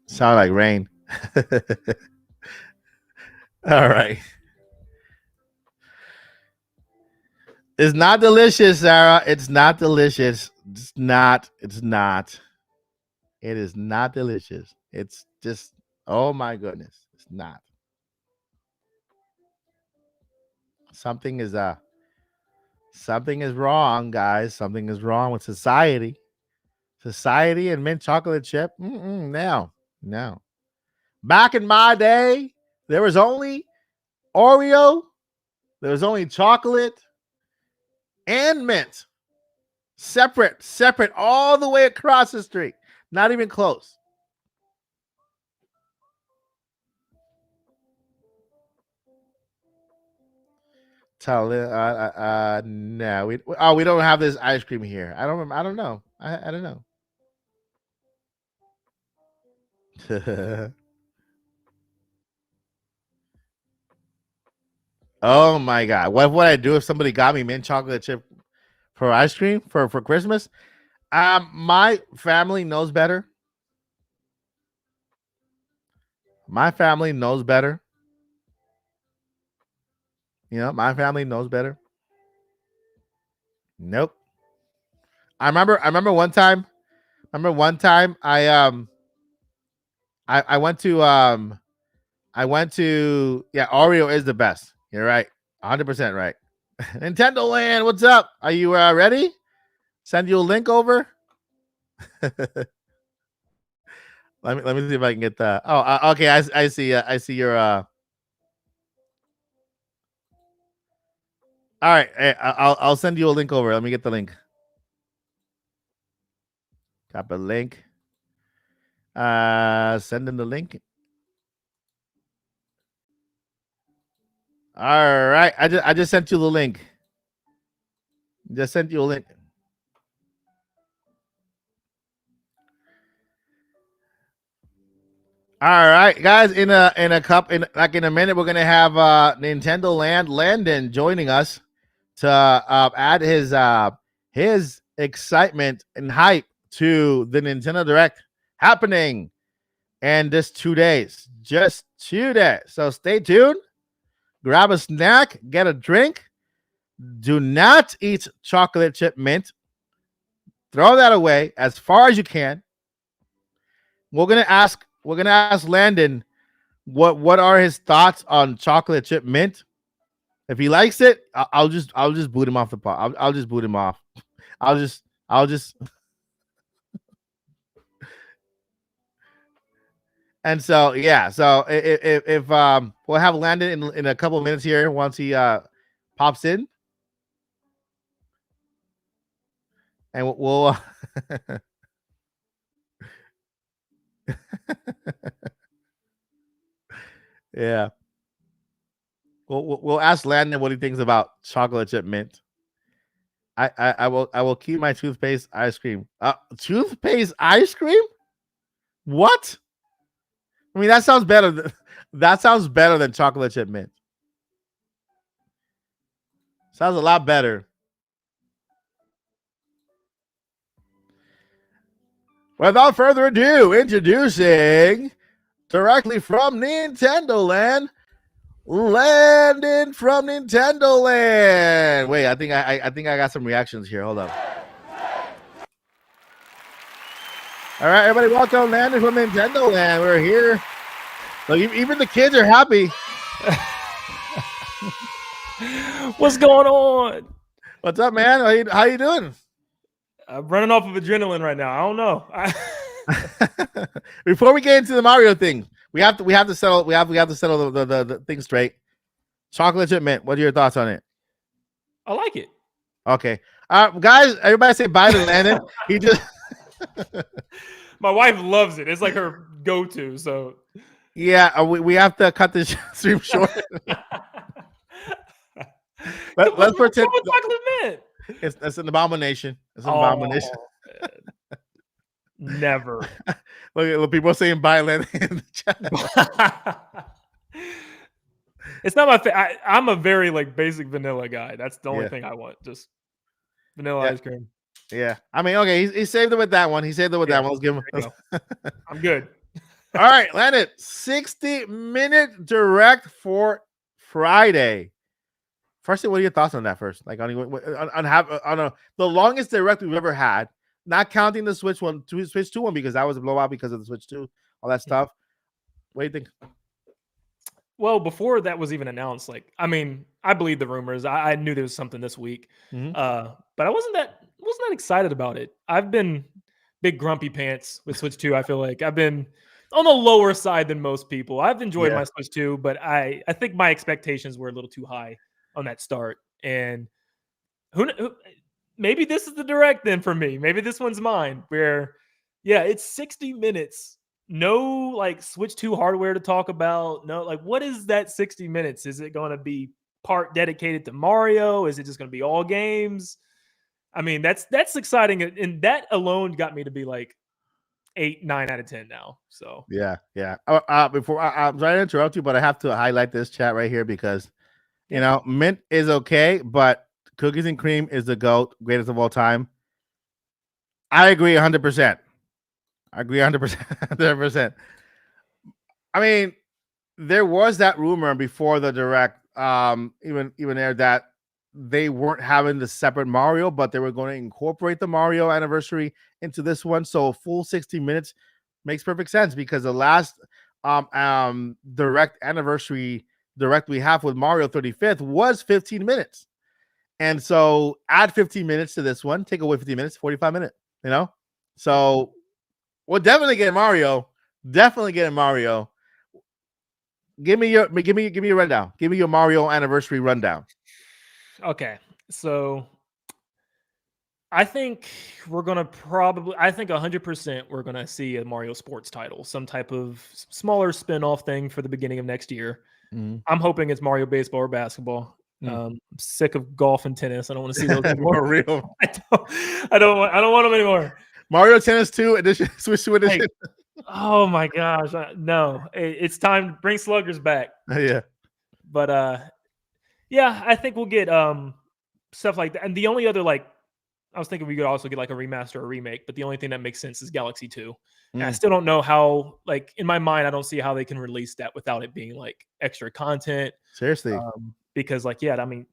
Sound like rain. All right. It's not delicious, Sarah. It's not delicious. It's not. It's not. It is not delicious. It's just, oh my goodness. It's not. Something is something is wrong, guys. Something is wrong with society. Society and mint chocolate chip. No, no. Back in my day, there was only Oreo, there was only chocolate and mint. Separate all the way across the street. Not even close. No, we don't have this ice cream here. I don't know. I don't know. Oh my god, what would I do if somebody got me mint chocolate chip for ice cream for Christmas? My family knows better. My family knows better. You know, my family knows better. Nope. I remember one time. I went to yeah, Oreo is the best. You're right. 100% right. Nintendo Land, what's up? Are you ready? Send you a link over. Let me see if I can get the. Oh, okay. I see. I see your. All right. I'll send you a link over. Let me get the link. Copy link. Send in the link. All right. I just sent you the link. Just sent you a link. All right, guys. In a minute, we're gonna have Nintendo Land Landon joining us to add his excitement and hype to the Nintendo Direct happening in just 2 days. Just 2 days. So stay tuned. Grab a snack, get a drink. Do not eat chocolate chip mint. Throw that away as far as you can. We're gonna ask Landon what are his thoughts on chocolate chip mint. If he likes it, I'll just boot him off the pot. I'll just boot him off. I'll just and so yeah. So if we'll have Landon in a couple of minutes here once he pops in, and we'll yeah. We'll ask Landon what he thinks about chocolate chip mint. I will keep my toothpaste ice cream. Toothpaste ice cream? What? I mean, that sounds better. That sounds better than chocolate chip mint. Sounds a lot better. Without further ado, introducing directly from Nintendo Land, Landon from Nintendo Land. Wait, I think I got some reactions here. Hold up. All right, everybody, welcome Landon from Nintendo Land. We're here. Look, even the kids are happy. What's going on? What's up, man? How you doing? I'm running off of adrenaline right now. I don't know. Before we get into the Mario thing, we have to settle the thing straight. Chocolate chip mint. What are your thoughts on it? I like it. Okay, guys, everybody say bye to Landon. He just. My wife loves it. It's like her go-to. So yeah, we have to cut this stream short. Let's pretend chocolate mint. It's an abomination. It's an abomination. Never. Look, people saying bye, Landon in the chat. It's not my favorite. I'm a very basic vanilla guy. That's the only thing I want. Just vanilla ice cream. Yeah. I mean, okay, he saved it with that one. That one. Let's give him. I'm good. All right, Landon. 60-minute direct for Friday. Firstly, what are your thoughts on that first? Like on the longest direct we've ever had, not counting the Switch 2 one because that was a blowout because of the Switch 2, all that stuff. What do you think? Well, before that was even announced, I believe the rumors. I knew there was something this week, but I wasn't that excited about it. I've been big grumpy pants with Switch 2. I feel like I've been on the lower side than most people. I've enjoyed my Switch 2, but I think my expectations were a little too high on that start. And who maybe this is the direct then for me. Maybe this one's mine. Where, it's 60 minutes. No Switch 2 hardware to talk about. No, what is that 60 minutes? Is it going to be part dedicated to Mario? Is it just going to be all games? I mean, that's exciting, and that alone got me to be 8, 9 out of 10 now. So yeah. Before I'm sorry to interrupt you, but I have to highlight this chat right here because you know mint is okay, but cookies and cream is the GOAT, greatest of all time. I agree 100%. I agree 100%. 100%. I mean, there was that rumor before the direct, even there that they weren't having the separate Mario, but they were going to incorporate the Mario anniversary into this one. So a full 60 minutes makes perfect sense because the last direct anniversary direct we have with Mario 35th was 15 minutes. And so add 15 minutes to this one, take away 15 minutes, 45 minutes, you know? So we're definitely getting Mario. Definitely getting Mario. Give me your rundown. Give me your Mario anniversary rundown. Okay. So I think we're going to I think 100% we're going to see a Mario Sports title, some type of smaller spin-off thing for the beginning of next year. I'm hoping it's Mario baseball or basketball. I'm sick of golf and tennis. I don't want to see those anymore. For real. I don't want them anymore. Mario Tennis 2 edition, Switch 2 edition. Hey, oh my gosh. No, it's time to bring sluggers back. Yeah. But I think we'll get stuff like that. And the only other I was thinking we could also get a remaster or remake, but the only thing that makes sense is Galaxy 2. And I still don't know how, in my mind, I don't see how they can release that without it being extra content. Seriously. Because I mean,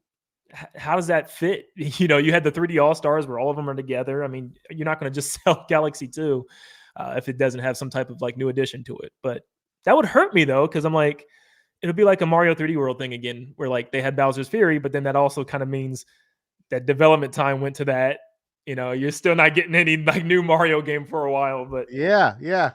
how does that fit? You had the 3D All-Stars where all of them are together. I mean, you're not going to just sell Galaxy 2 if it doesn't have some type of new addition to it. But that would hurt me though, because I'm it'll be like a Mario 3D World thing again, where they had Bowser's Fury, but then that also kind of means that development time went to that. You're still not getting any new Mario game for a while. But yeah.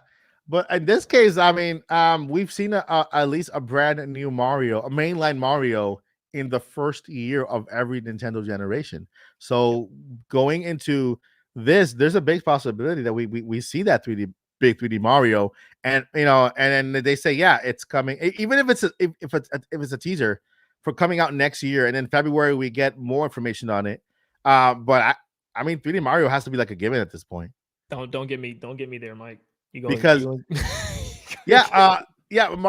But in this case, I mean, we've seen at least a brand new Mario, a mainline Mario, in the first year of every Nintendo generation. So going into this, there's a big possibility that we see that big 3D Mario, and and then they say it's coming, even if it's a teaser for coming out next year, and in February we get more information on it. But I mean 3D Mario has to be a given at this point. Don't get me there, Mike.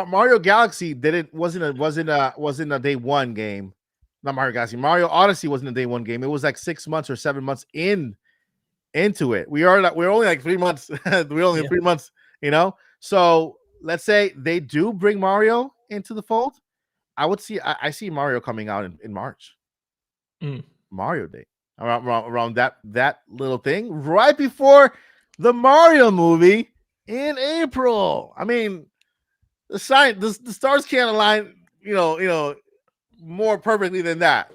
Mario Galaxy wasn't a day one game. Not Mario Galaxy. Mario Odyssey wasn't a day one game. It was 6 months or 7 months into it. We're only like 3 months. We're only 3 months, So let's say they do bring Mario into the fold. I see Mario coming out in March. Mario Day. Around that little thing right before the Mario movie in April. I mean, the stars can't align, more perfectly than that.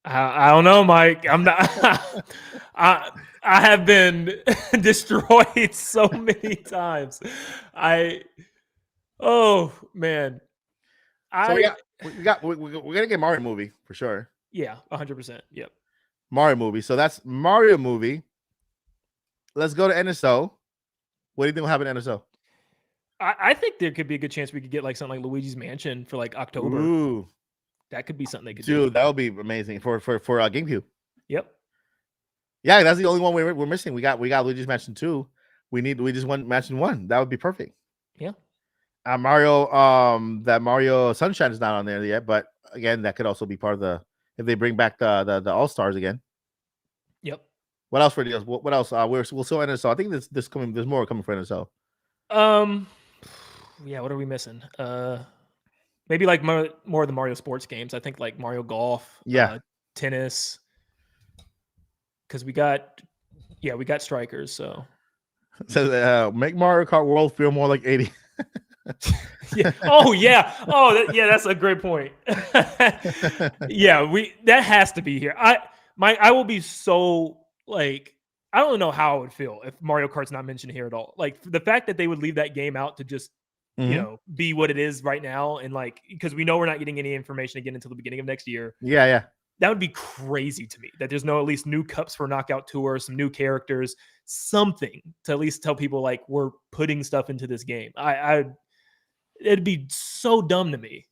I don't know, Mike. I'm not. I have been destroyed so many times. Oh man. We're gonna get Mario movie for sure. Yeah, 100%. Yep. Mario movie. So that's Mario movie. Let's go to NSO. What do you think will happen at NSO? I think there could be a good chance we could get like something like Luigi's Mansion for like October. Ooh, that could be something they could do. Dude, that would be amazing for GameCube. Yep. Yeah, that's the only one we're missing. We got Luigi's Mansion 2. We just want Mansion 1. That would be perfect. Yeah. Mario, that Mario Sunshine is not on there yet, but again, that could also be part of if they bring back the All Stars again. Yep. What else for deals? What else? We'll still NSO. I think this coming. There's more coming for NSO. Yeah. What are we missing? Maybe like more of the Mario sports games. I think like Mario Golf. Yeah. Tennis. Because we got strikers. So. So make Mario Kart World feel more like 80. Yeah. Oh yeah. Oh yeah. That's a great point. Yeah. That has to be here. I will be so like, I don't know how I would feel if Mario Kart's not mentioned here at all. Like the fact that they would leave that game out to just be what it is right now, and like because we know we're not getting any information again until the beginning of next year. Yeah. That would be crazy to me. That there's no at least new cups for Knockout Tour, some new characters, something to at least tell people like we're putting stuff into this game. It'd be so dumb to me.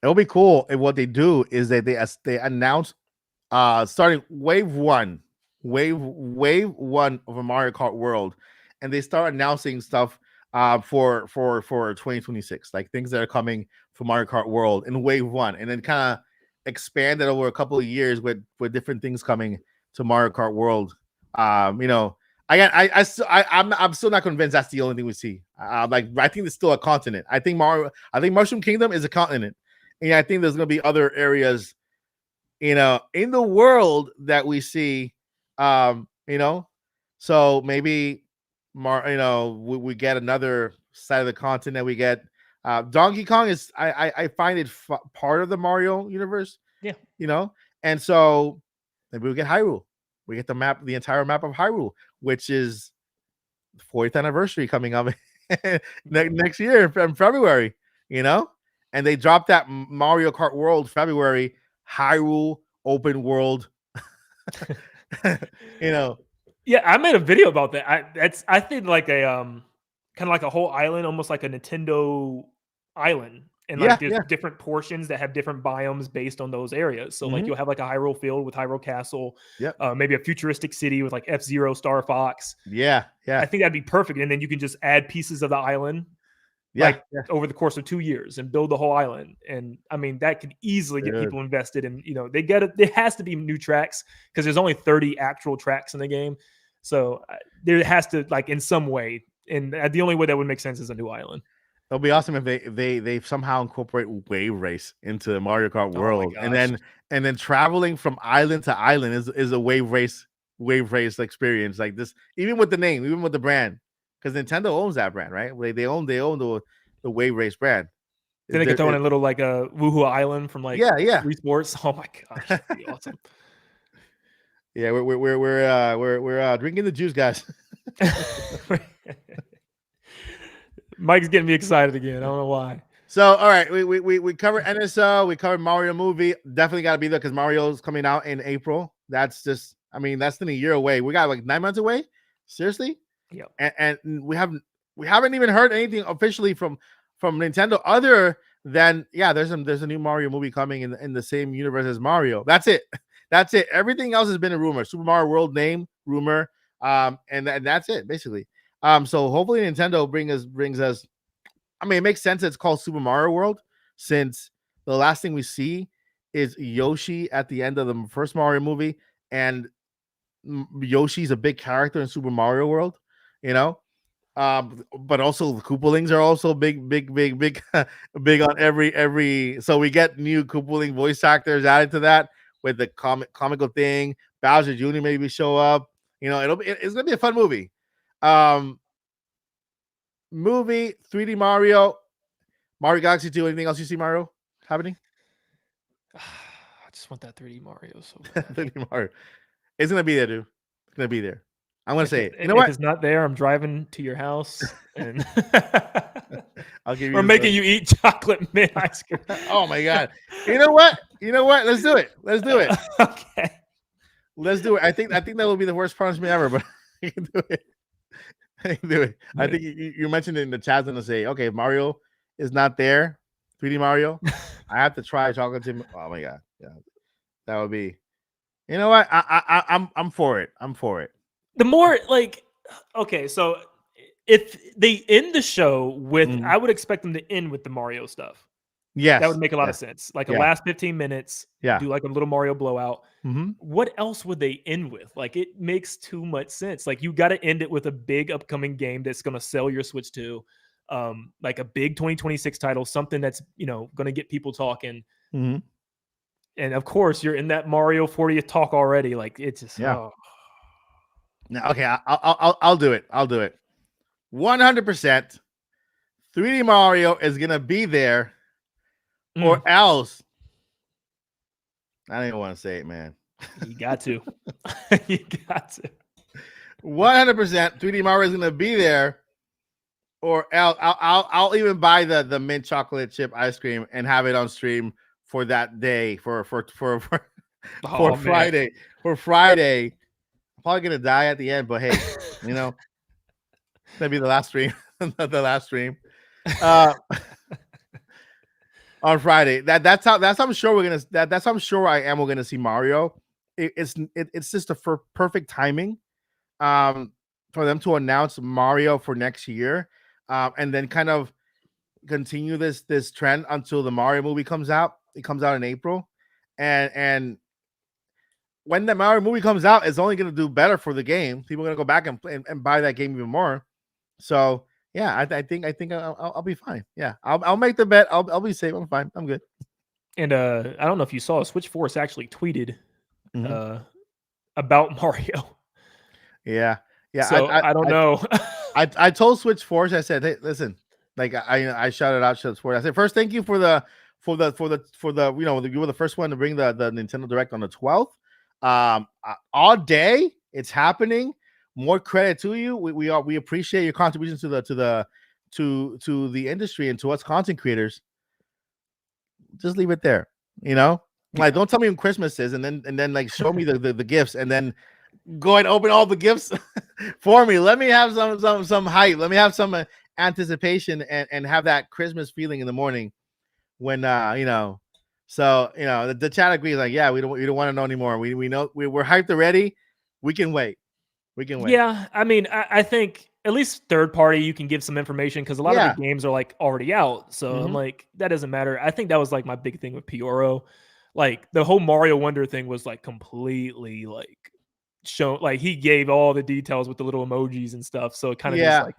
It'll be cool if what they do is they announce starting wave one of a Mario Kart World, and they start announcing stuff for 2026, like things that are coming for Mario Kart World in wave one, and then kind of expand it over a couple of years with different things coming to Mario Kart World. I'm still not convinced that's the only thing we see. I think it's still a continent. I think Mushroom Kingdom is a continent, and I think there's gonna be other areas, in the world that we see. So maybe we get another side of the continent. We get Donkey Kong is I find it part of the Mario universe. Yeah. And so maybe we get Hyrule. We get the entire map of Hyrule, which is the 40th anniversary coming up next year in February, and they dropped that Mario Kart World February, Hyrule open world. Yeah, I made a video about that. I think like a kind of like a whole island, almost like a Nintendo island. And like there's different portions that have different biomes based on those areas. So like you'll have like a Hyrule field with Hyrule Castle, maybe a futuristic city with like F-Zero, Star Fox. Yeah. I think that'd be perfect. And then you can just add pieces of the island over the course of 2 years and build the whole island. And I mean, that could easily get people invested in, there has to be new tracks because there's only 30 actual tracks in the game. So there has to like in some way, and the only way that would make sense is a new island. It'll be awesome if they somehow incorporate wave race into Mario Kart World, and then traveling from island to island is a wave race experience like this. Even with the name, even with the brand, because Nintendo owns that brand, right? They own the wave race brand. Then they could throw in a little like a Woohoo Island from like Wii Sports. Oh my gosh, that'd be awesome. Yeah, we're drinking the juice, guys. Mike's getting me excited again. I don't know why. So, all right, we covered NSO, we covered Mario movie. Definitely got to be there because Mario's coming out in April. That's just, less than a year away. We got like 9 months away. Seriously? Yeah. And we haven't even heard anything officially from Nintendo other than there's a new Mario movie coming in the same universe as Mario. That's it. That's it. Everything else has been a rumor. Super Mario World name rumor. And that's it basically. So hopefully Nintendo brings us. It makes sense that it's called Super Mario World since the last thing we see is Yoshi at the end of the first Mario movie, and Yoshi's a big character in Super Mario World, you know. But also the Koopalings are also big, big on every. So we get new Koopaling voice actors added to that with the comical thing. Bowser Jr. maybe show up. You know, it's gonna be a fun movie. Movie 3D Mario Galaxy 2. Anything else you see Mario happening? I just want that 3D Mario so bad. 3D Mario. It's gonna be there, dude. It's gonna be there. I'm gonna say it. You know if what? It's not there, I'm driving to your house and I'll give you. we're making you eat chocolate mint ice cream. Oh my god! You know what? Let's do it. Okay. Let's do it. I think that will be the worst punishment ever, but I can do it. I can do it. I think you mentioned it in the chat. Gonna say, okay, if Mario is not there, 3D Mario, I have to try chocolate chip. Oh my god! Yeah, that would be. You know what? I'm for it. I'm for it. The more okay, so if they end the show with, I would expect them to end with the Mario stuff. Yes, that would make a lot of sense. Like the last 15 minutes, do like a little Mario blowout. What else would they end with? Like, it makes too much sense. Like, you got to end it with a big upcoming game that's going to sell your Switch 2, like a big 2026 title, something that's going to get people talking. And of course, you're in that Mario 40th talk already. Like, it's just No, okay, I'll do it. 100%. 3D Mario is gonna be there, or else. I don't even want to say it, man. You got to. You got to. 100%. 3D Mario is gonna be there, or else I'll even buy the mint chocolate chip ice cream and have it on stream for that day for Friday. For Friday, I'm probably gonna die at the end, but hey, you know, it's gonna be the last stream. The last stream. On Friday. That's how I'm sure we're gonna. That's how I'm sure we're gonna see Mario. It's just the perfect timing, for them to announce Mario for next year, and then kind of continue this trend until the Mario movie comes out. It comes out in April, and when the Mario movie comes out, it's only gonna do better for the game. People are gonna go back and buy that game even more. So. Yeah, I think I'll be fine. Yeah, I'll make the bet. I'll be safe. I'm fine. I'm good. And I don't know if you saw, Switch Force actually tweeted about Mario. Yeah. So I don't know. I told Switch Force. I said, hey, listen. Like I shouted out Switch Force. I said, first, thank you for the you were the first one to bring the Nintendo Direct on the 12th. All day it's happening. More credit to you. We appreciate your contributions to the industry and to us content creators. Just leave it there, Like, don't tell me when Christmas is, and then like show me the gifts, and then go and open all the gifts for me. Let me have some hype. Let me have some anticipation and have that Christmas feeling in the morning when So the chat agrees. Like, yeah, we don't want to know anymore. We know we're hyped already. We can wait. Yeah, I mean, I think at least third party, you can give some information because a lot of the games are like already out. So I'm like, that doesn't matter. I think that was like my big thing with Pioro. Like the whole Mario Wonder thing was like completely like shown. Like he gave all the details with the little emojis and stuff. So it kind of just like,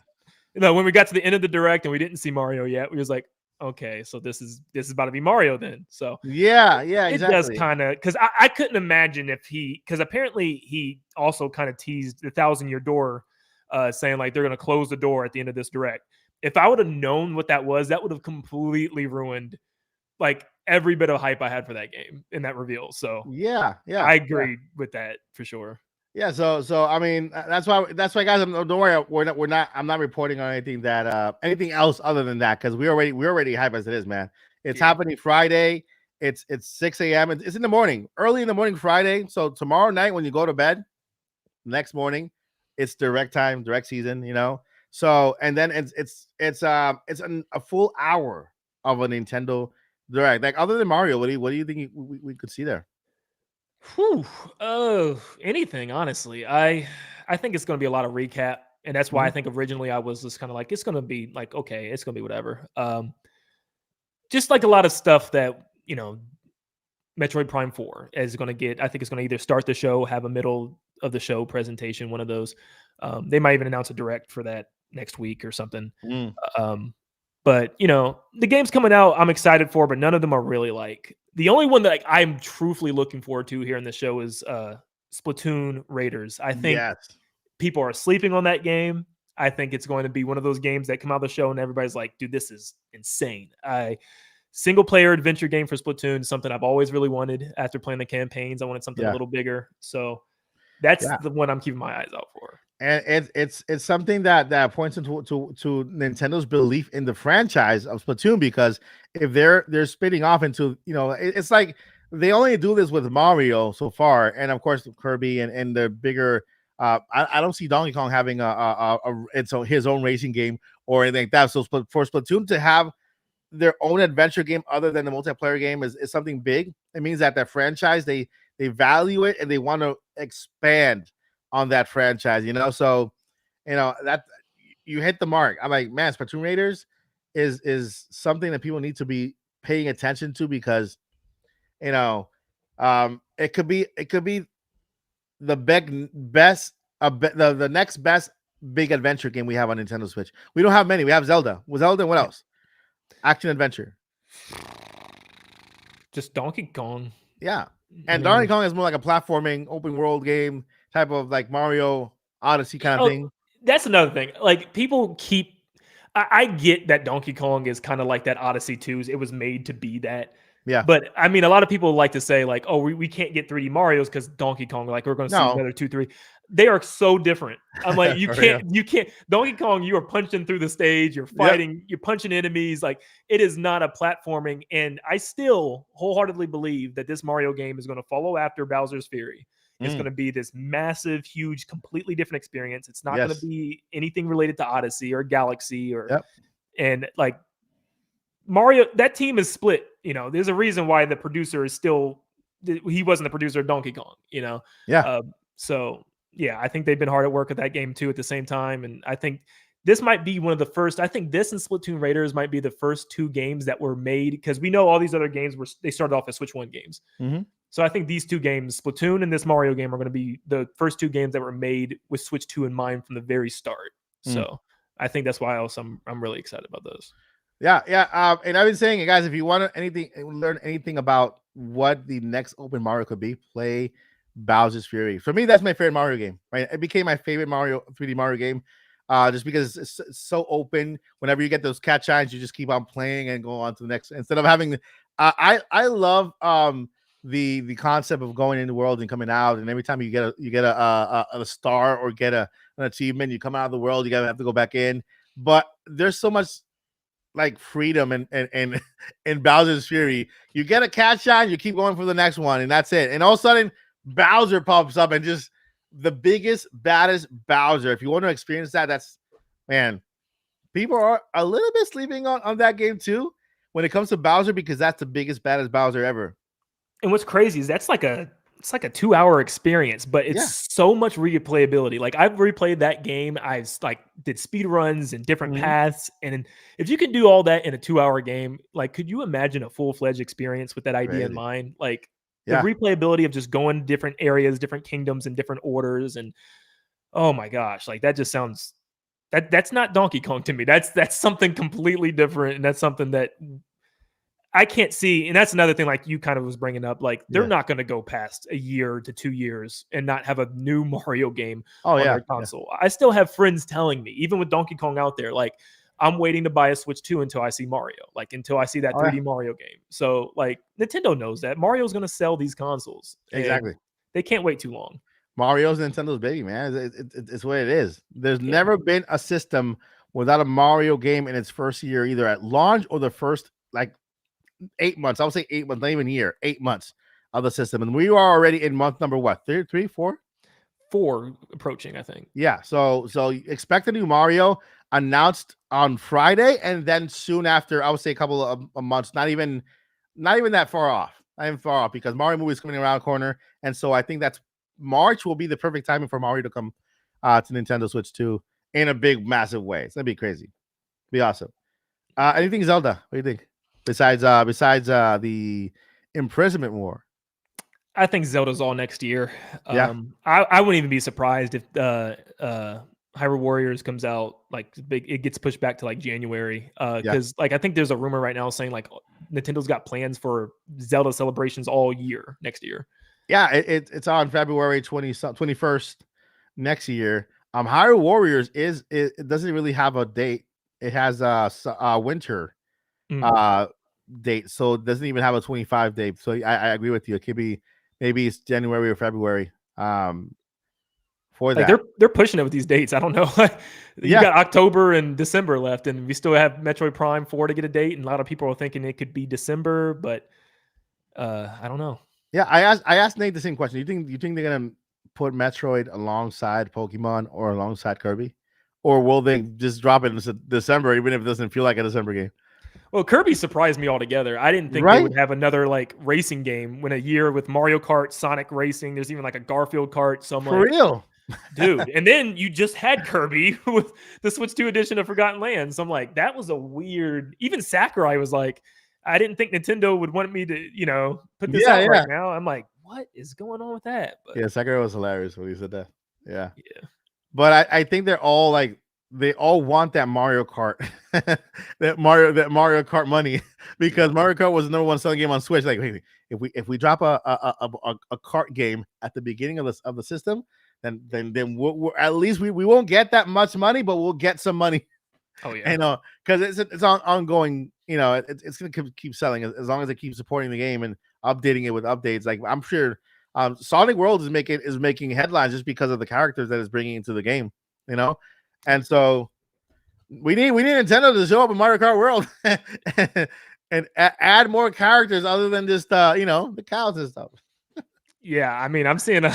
when we got to the end of the Direct and we didn't see Mario yet, we was like, okay, so this is about to be Mario then. So yeah, it exactly. does kind of, because I couldn't imagine if because apparently he also kind of teased the 1,000-year door, saying like they're going to close the door at the end of this Direct. If I would have known what that was, that would have completely ruined like every bit of hype I had for that game in that reveal. So yeah, I agree with that for sure. Yeah, so I mean that's why guys, don't worry, I'm not reporting on anything that anything else other than that, because we're already hype as it is, man. It's happening Friday. It's 6 a.m. It's in the morning, early in the morning Friday. So tomorrow night when you go to bed, next morning, it's direct time, direct season, So and then it's a full hour of a Nintendo Direct. Like other than Mario, what do you think we could see there? Whew. Oh, anything, honestly. I think it's going to be a lot of recap. And that's why I think originally I was just kind of like, it's going to be like, okay, it's going to be whatever. Just like a lot of stuff that, Metroid Prime 4 is going to get. I think it's going to either start the show, have a middle of the show presentation, one of those. They might even announce a direct for that next week or something. But the game's coming out. I'm excited for, but none of them are really like the only one that like, I'm truthfully looking forward to here in the show is Splatoon Raiders. I think people are sleeping on that game. I think it's going to be one of those games that come out of the show and everybody's like, dude, this is insane. Single player adventure game for Splatoon is something I've always really wanted after playing the campaigns. I wanted something a little bigger. So that's the one I'm keeping my eyes out for. And it's something that points into to Nintendo's belief in the franchise of Splatoon, because if they're spitting off into, it's like they only do this with Mario so far, and of course Kirby and the bigger. I don't see Donkey Kong having his own racing game or anything like that. So for Splatoon to have their own adventure game other than the multiplayer game is something big. It means that their franchise they value it and they want to expand on that franchise, so that you hit the mark. I'm like, man, Splatoon Raiders is something that people need to be paying attention to, because it could be the the next best big adventure game we have on Nintendo Switch. We don't have many. We have Zelda. With Zelda, what else? Action adventure. Just Donkey Kong. Yeah. And Donkey Kong is more like a platforming open world game type of like Mario Odyssey kind of thing. That's another thing. Like people I get that Donkey Kong is kind of like that Odyssey 2s. It was made to be that. Yeah. But I mean, a lot of people like to say like, oh, we can't get 3D Marios because Donkey Kong, like we're going to see another 2, 3. They are so different. I'm like, you can't Donkey Kong, you are punching through the stage, you're fighting, you're punching enemies. Like it is not a platforming. And I still wholeheartedly believe that this Mario game is going to follow after Bowser's Fury. It's going to be this massive, huge, completely different experience. It's not going to be anything related to Odyssey or Galaxy and like Mario, that team is split. There's a reason why the producer is still, he wasn't the producer of Donkey Kong, so yeah, I think they've been hard at work at that game too at the same time. And I think this might be one of the first, I think this and Splatoon Raiders might be the first 2 games that were made, because we know all these other games they started off as Switch 1 games. So I think these 2 games, Splatoon and this Mario game, are going to be the first 2 games that were made with Switch 2 in mind from the very start. So I think that's why I'm really excited about those. Yeah. And I've been saying, guys, if you want to learn anything about what the next open Mario could be, play Bowser's Fury. For me, that's my favorite Mario game. Right? It became my favorite 3D Mario game, just because it's so open. Whenever you get those catch signs, you just keep on playing and go on to the next. Instead of having, I love the concept of going in the world and coming out, and every time you get a star or get an achievement, you come out of the world, you gotta have to go back in. But there's so much like freedom and in Bowser's Fury. You get a catch shine, you keep going for the next one, and that's it. And all of a sudden, Bowser pops up, and just the biggest, baddest Bowser. If you want to experience that, that's, man, people are a little bit sleeping on that game too when it comes to Bowser, because that's the biggest, baddest Bowser ever. And what's crazy is it's like a 2-hour experience, but it's so much replayability. Like I've replayed that game. I've did speed runs and different paths. And if you can do all that in a 2-hour game, like, could you imagine a full-fledged experience with that idea in mind? Like the replayability of just going to different areas, different kingdoms, and different orders. And oh my gosh, like that just sounds, that's not Donkey Kong to me. That's something completely different. And that's something that I can't see. And that's another thing, like you kind of was bringing up, like they're not going to go past a year to 2 years and not have a new Mario game on their console. I still have friends telling me, even with Donkey Kong out there, like I'm waiting to buy a Switch 2 until I see Mario, like until I see that 3D Mario game. So like Nintendo knows that Mario's going to sell these consoles. Exactly. They can't wait too long. Mario's Nintendo's baby, man. It's what it is. There's never been a system without a Mario game in its first year, either at launch or the first 8 months. I would say 8 months, not even a year, 8 months of the system. And we are already in month number what? 3, 4? 4 approaching, I think. Yeah. So expect a new Mario announced on Friday, and then soon after, I would say a couple of months, not even that far off. Not even far off, because Mario movie is coming around the corner. And so I think that's March will be the perfect timing for Mario to come to Nintendo Switch 2 in a big, massive way. It's gonna be crazy. Be awesome. Anything Zelda? What do you think? Besides the imprisonment war. I think Zelda's all next year. Yeah. I wouldn't even be surprised if Hyrule Warriors comes out like big. It gets pushed back to like January. Because like I think there's a rumor right now saying like Nintendo's got plans for Zelda celebrations all year next year. Yeah, it's on February 21st next year. Hyrule Warriors it doesn't really have a date. It has a winter date, so it doesn't even have a 25 date. So I agree with you. It could be maybe it's January or February. For like that, they're pushing it with these dates. I don't know. You got October and December left, and we still have Metroid Prime 4 to get a date. And a lot of people are thinking it could be December, but I don't know. Yeah, I asked Nate the same question. You think they're gonna put Metroid alongside Pokemon or alongside Kirby, or will they just drop it in December, even if it doesn't feel like a December game? Well, Kirby surprised me altogether. I didn't think they would have another like racing game when a year with Mario Kart, Sonic Racing. There's even like a Garfield kart. So I'm For like, real, dude. And then you just had Kirby with the Switch 2 edition of Forgotten Lands. So I'm like, that was a weird. Even Sakurai was like, I didn't think Nintendo would want me to, put this out right now. I'm like, what is going on with that? But, yeah, Sakurai was hilarious when he said that. Yeah. But I think they're all like they all want that Mario Kart, that Mario Kart money because Mario Kart was the number one selling game on Switch. Like, hey, if we drop a kart game at the beginning of the system, then we're at least we won't get that much money, but we'll get some money. Oh yeah, because it's ongoing. It's gonna keep selling as long as they keep supporting the game and updating it with updates. Like I'm sure, Sonic World is making headlines just because of the characters that it's bringing into the game. And so we need Nintendo to show up in Mario Kart World and add more characters other than just the cows and stuff. Yeah, I mean, I'm seeing a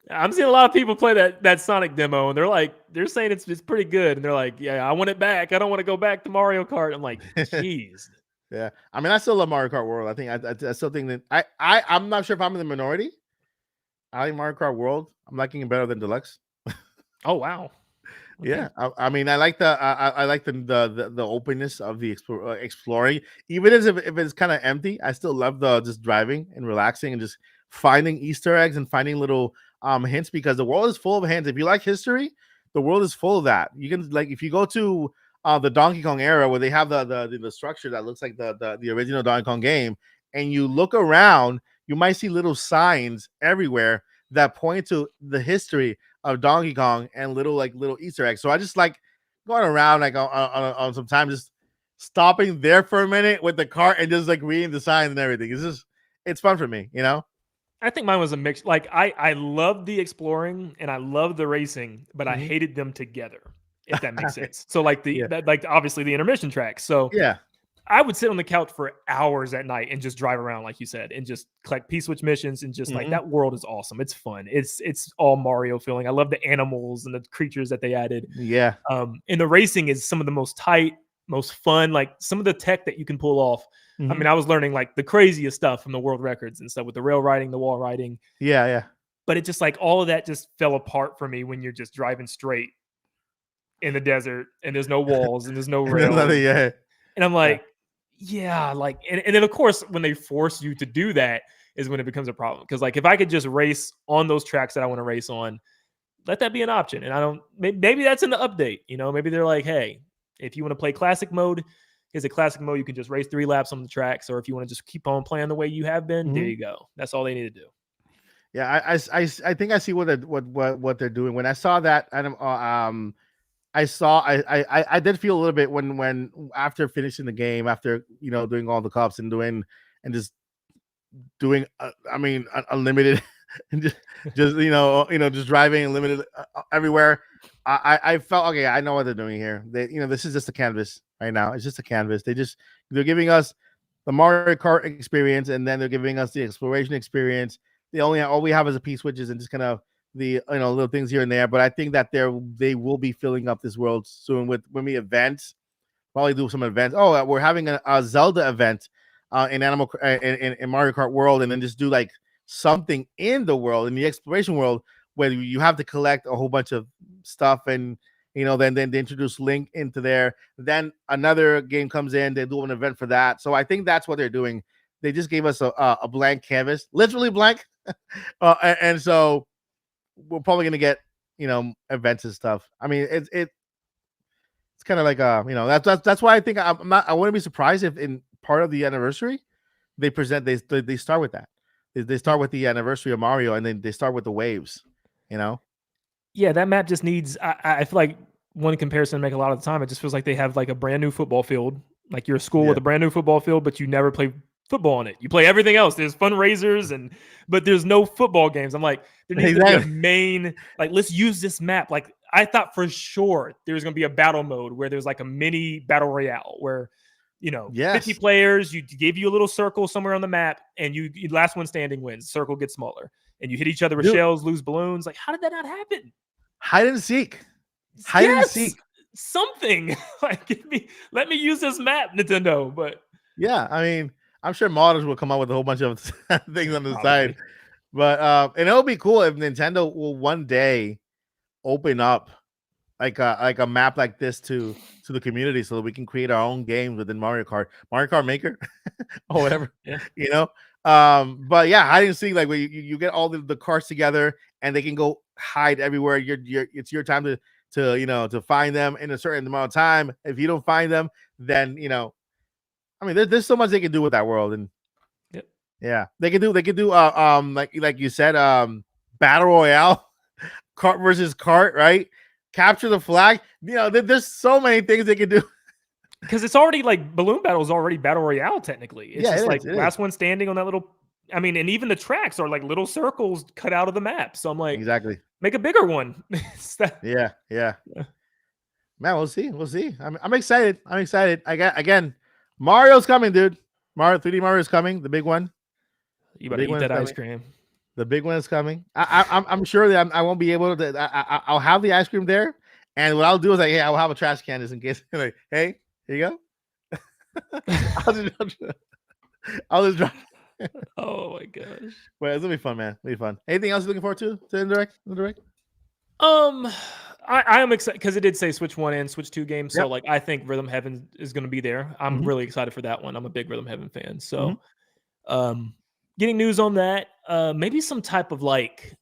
lot of people play that Sonic demo, and they're saying it's pretty good, and they're like, yeah, I want it back. I don't want to go back to Mario Kart. I'm like, jeez. Yeah, I mean, I still love Mario Kart World. I think I still think that I'm not sure if I'm in the minority. I like Mario Kart World. I'm liking it better than Deluxe. Oh wow. Okay. Yeah, I mean, I like the openness of the exploring, even if it's kind of empty. I still love the just driving and relaxing and just finding Easter eggs and finding little hints because the world is full of hints. If you like history, the world is full of that. You can like if you go to the Donkey Kong era where they have the structure that looks like the original Donkey Kong game, and you look around, you might see little signs everywhere that point to the history of Donkey Kong and little Easter eggs. So I just like going around like on some time, just stopping there for a minute with the cart and just like reading the signs and everything. It's fun for me, I think mine was a mix. Like I love the exploring and I love the racing, but I hated them together. If that makes sense. So like obviously the intermission tracks. So yeah. I would sit on the couch for hours at night and just drive around, like you said, and just collect P-Switch missions and just like that world is awesome. It's fun. It's all Mario feeling. I love the animals and the creatures that they added. Yeah. And the racing is some of the most tight, most fun, like some of the tech that you can pull off. I mean, I was learning like the craziest stuff from the world records and stuff with the rail riding, the wall riding. Yeah. But it just like all of that just fell apart for me when you're just driving straight in the desert and there's no walls and there's no rail. And I'm like, and then of course when they force you to do that is when it becomes a problem. Because like if I could just race on those tracks that I want to race on, let that be an option. And maybe that's in the update. Maybe they're like, hey, if you want to play classic mode, here's a classic mode. You can just race 3 laps on the tracks, or if you want to just keep on playing the way you have been, there you go. That's all they need to do. Yeah, I think I see what they're doing. When I saw that, I did feel a little bit when after finishing the game, after doing all the cups and just doing unlimited and just driving unlimited everywhere. I felt okay. I know what they're doing here. This is just a canvas right now. It's just a canvas. They're giving us the Mario Kart experience, and then they're giving us the exploration experience. All we have is a P-Switches and just kind of the little things here and there, but I think that they will be filling up this world soon with events. Probably do some events. Oh, we're having a Zelda event in Mario Kart World, and then just do like something in the world, in the exploration world, where you have to collect a whole bunch of stuff, and then they introduce Link into there. Then another game comes in, they do an event for that. So I think that's what they're doing. They just gave us a blank canvas, literally blank. And so we're probably gonna get events and stuff. I mean, it's kind of like that's why I think I wouldn't be surprised if in part of the anniversary they start with that. They start with the anniversary of Mario, and then they start with the waves. Yeah, that map just needs. I feel like one comparison to make a lot of the time. It just feels like they have like a brand new football field. Like you're a school with a brand new football field, but you never play football on it. You play everything else. There's fundraisers but there's no football games. I'm like, there needs to be a main, like, let's use this map. Like I thought for sure there's going to be a battle mode where there's like a mini battle royale where, 50 players, you give you a little circle somewhere on the map and you last one standing wins. Circle gets smaller and you hit each other with shells, lose balloons. Like, how did that not happen? Hide and seek. Hide and seek. Something like let me use this map, Nintendo. But yeah, I mean, I'm sure modders will come up with a whole bunch of things on the side. But and it'll be cool if Nintendo will one day open up like a map like this to the community so that we can create our own games within Mario Kart Maker or whatever. But yeah, hide and seek, like where you get all the cars together and they can go hide everywhere. It's your time to find them in a certain amount of time. If you don't find them, then I mean, there's so much they can do with that world, and yeah, they can do like you said, battle royale, cart versus cart, right? Capture the flag. There's so many things they can do. Because it's already like Balloon Battle is already battle royale technically. It's just like last one standing on that little. I mean, and even the tracks are like little circles cut out of the map. So I'm like, exactly, make a bigger one. Yeah. Man, we'll see. I'm excited. Again, Mario's coming, dude. 3D Mario's coming. The big one. You better eat that ice cream. The big one is coming. I'm sure that I won't be able to. I'll have the ice cream there, and what I'll do is I'll have a trash can just in case. Like, hey, here you go. I'll just drop. Oh my gosh! But it's gonna be fun, man. It'll be fun. Anything else you're looking forward to the direct? I am excited because it did say Switch 1 and Switch 2 games. So like I think Rhythm Heaven is going to be there. I'm really excited for that one. I'm a big Rhythm Heaven fan. So getting news on that, maybe some type of like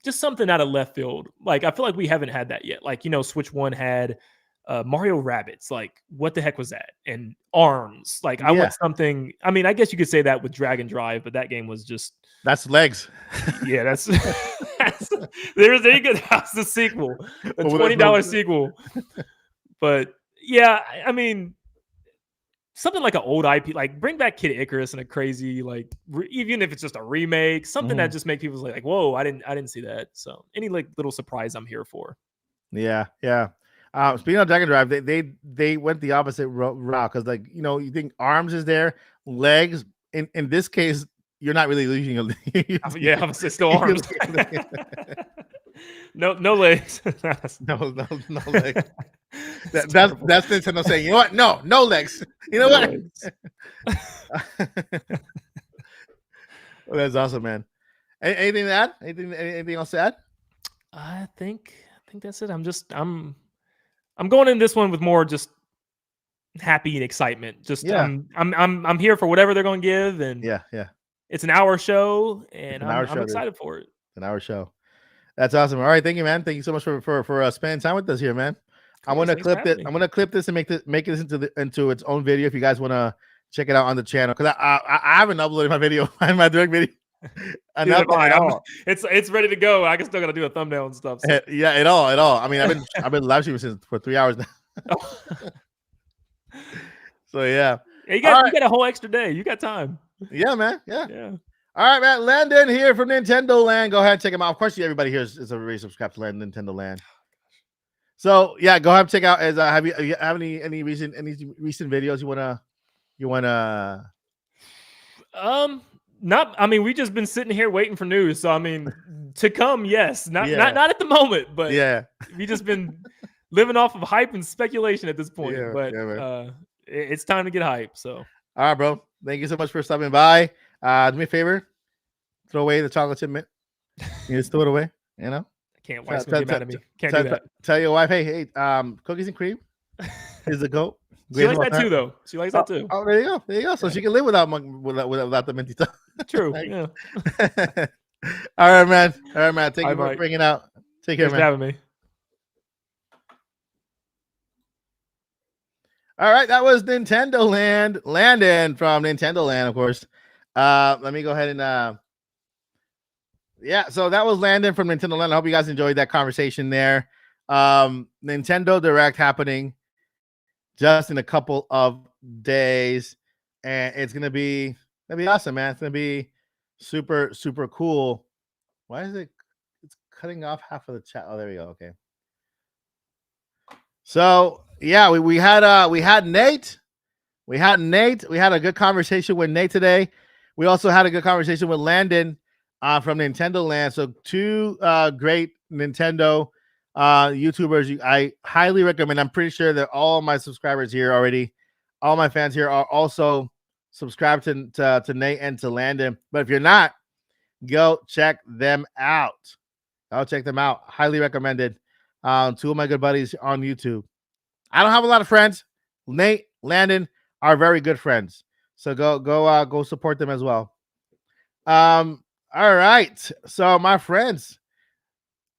just something out of left field. Like I feel like we haven't had that yet. Like, Switch 1 had Mario Rabbids. Like what the heck was that? And ARMS. Like I want something. I mean, I guess you could say that with Dragon Drive, but that game was just that's legs. Yeah, that's there you go. That's the sequel, a $20 sequel. But yeah, I mean, something like an old IP, like bring back Kid Icarus and a crazy like, even if it's just a remake, something that just make people like, whoa, I didn't see that. So any like little surprise, I'm here for. Yeah. Speaking of Dragon Drive, they went the opposite route because you think ARMS is there, legs. In this case, you're not really losing a yeah, I'm still ARMS. no legs. no legs. That's Nintendo saying, you know what? No legs. You know what? Well, that's awesome, man. Anything to add? Anything else to add? I think that's it. I'm going in this one with more just happy and excitement. Just I'm here for whatever they're going to give, and yeah. It's an hour show, and I'm excited for it. An hour show. That's awesome. All right, thank you, man. Thank you so much for spending time with us here, man. I'm gonna clip it. I'm gonna clip this and make this into its own video. If you guys want to check it out on the channel, because I haven't uploaded my video, my direct video. It's ready to go. I can still gotta do a thumbnail and stuff. So. Yeah, at all. I mean, I've been live streaming for 3 hours now. So yeah, you got a whole extra day. You got time. Yeah, man. Yeah. All right, man. Landon here from Nintendo Land. Go ahead and check him out. Of course, everybody here is already subscribed to Nintendo Land. So yeah, go ahead and check out. Have you have any recent videos you wanna? Not. I mean, we just been sitting here waiting for news. So I mean, to come, yes. Not at the moment, but yeah, we just been living off of hype and speculation at this point. It's time to get hype. So all right, bro. Thank you so much for stopping by. Do me a favor, throw away the chocolate chip mint. You just throw it away. I can't. Wife's gonna get mad at me. Can't do that. Tell your wife, hey, cookies and cream is the goat. She likes that too, though. She likes that too. Oh, there you go. So she can live without the minty stuff. True. Yeah. All right, man. All right, man. Thank you for Mike. bringing out. Take care, Thanks for man. having me. All right, that was Nintendo Land. Landon from Nintendo Land, of course. Let me go ahead and yeah, so that was Landon from Nintendo Land. I hope you guys enjoyed that conversation there. Nintendo Direct happening just in a couple of days, and it's gonna be awesome, man. It's gonna be super cool. Why is it's cutting off half of the chat? Oh, there we go. Okay. So yeah, we had Nate. We had a good conversation with Nate today. We also had a good conversation with Landon from Nintendo Land. So two great Nintendo YouTubers. I highly recommend. I'm pretty sure that all my subscribers here already, all my fans here are also subscribed to Nate and to Landon. But if you're not, go check them out. I'll check them out. Highly recommended. Two of my good buddies on YouTube. I don't have a lot of friends. Nate, Landon are very good friends. So go support them as well. All right. So my friends,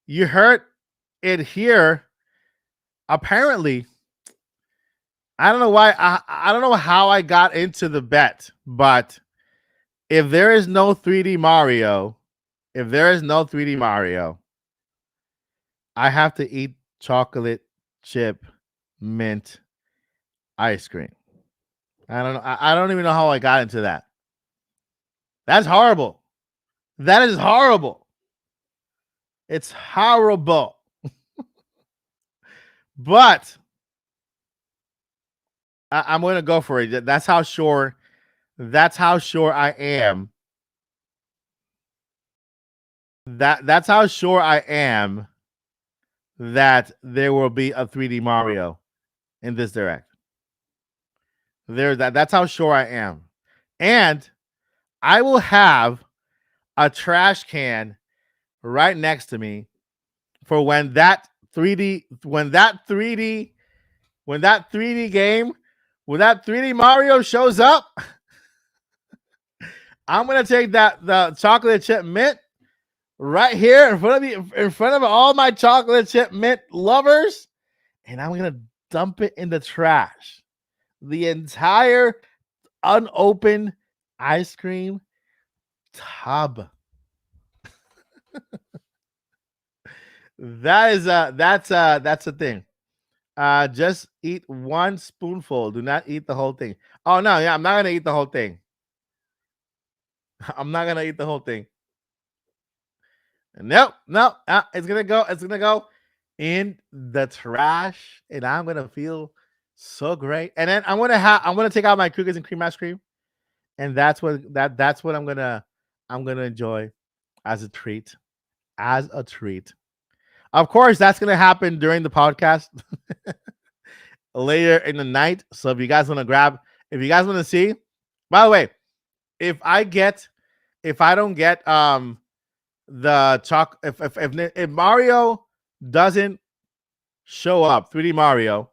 you heard it here. Apparently, I don't know why. I don't know how I got into the bet, but if there is no 3D Mario, I have to eat chocolate chip mint ice cream. I don't know. I don't even know how I got into that. That's horrible. That is horrible. It's horrible. But I'm going to go for it. That's how sure I am. That's how sure I am that there will be a 3D Mario in this direct. That's how sure I am. And I will have a trash can right next to me for when that 3D game, when that 3D Mario shows up, I'm gonna take the chocolate chip mint right here in front of all my chocolate chip mint lovers, and I'm gonna dump it in the trash. The entire unopened ice cream tub. That's a thing. Just eat one spoonful. Do not eat the whole thing. Oh no, yeah, I'm not gonna eat the whole thing. I'm not gonna eat the whole thing. No, it's gonna go in the trash, and I'm gonna feel so great. And then I'm gonna take out my cookies and cream ice cream, and that's what I'm gonna enjoy as a treat. As a treat. Of course, that's gonna happen during the podcast later in the night. So if you guys want to see, by the way, if I don't get if Mario doesn't show up, 3D Mario,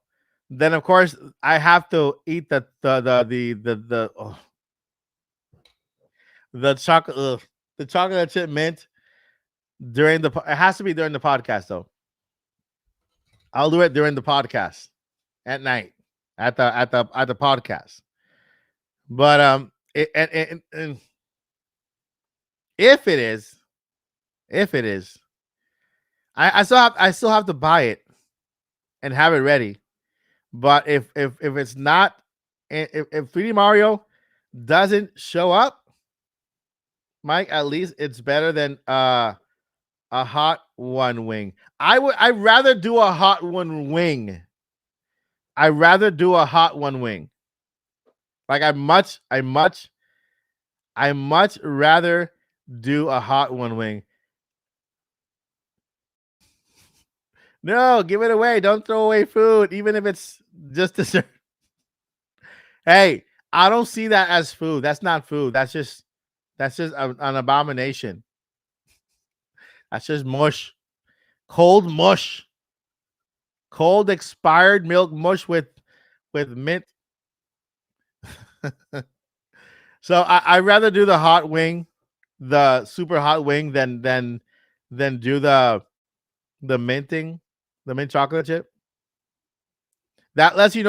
then of course I have to eat the chocolate chip mint during it has to be during the podcast though. I'll do it during the podcast at night at the podcast. But and if it is, I still have to buy it and have it ready. But if it's not, if 3D Mario doesn't show up, Mike, at least it's better than a hot one wing. I'd rather do a hot one wing. I'd rather do a hot one wing. Like I much rather do a hot one wing. No, give it away. Don't throw away food, even if it's just dessert. Hey, I don't see that as food. That's not food. That's just an abomination. That's just mush. Cold mush. Cold expired milk mush with mint. So I'd rather do the hot wing the super hot wing than do the minting, the mint chocolate chip. That lets you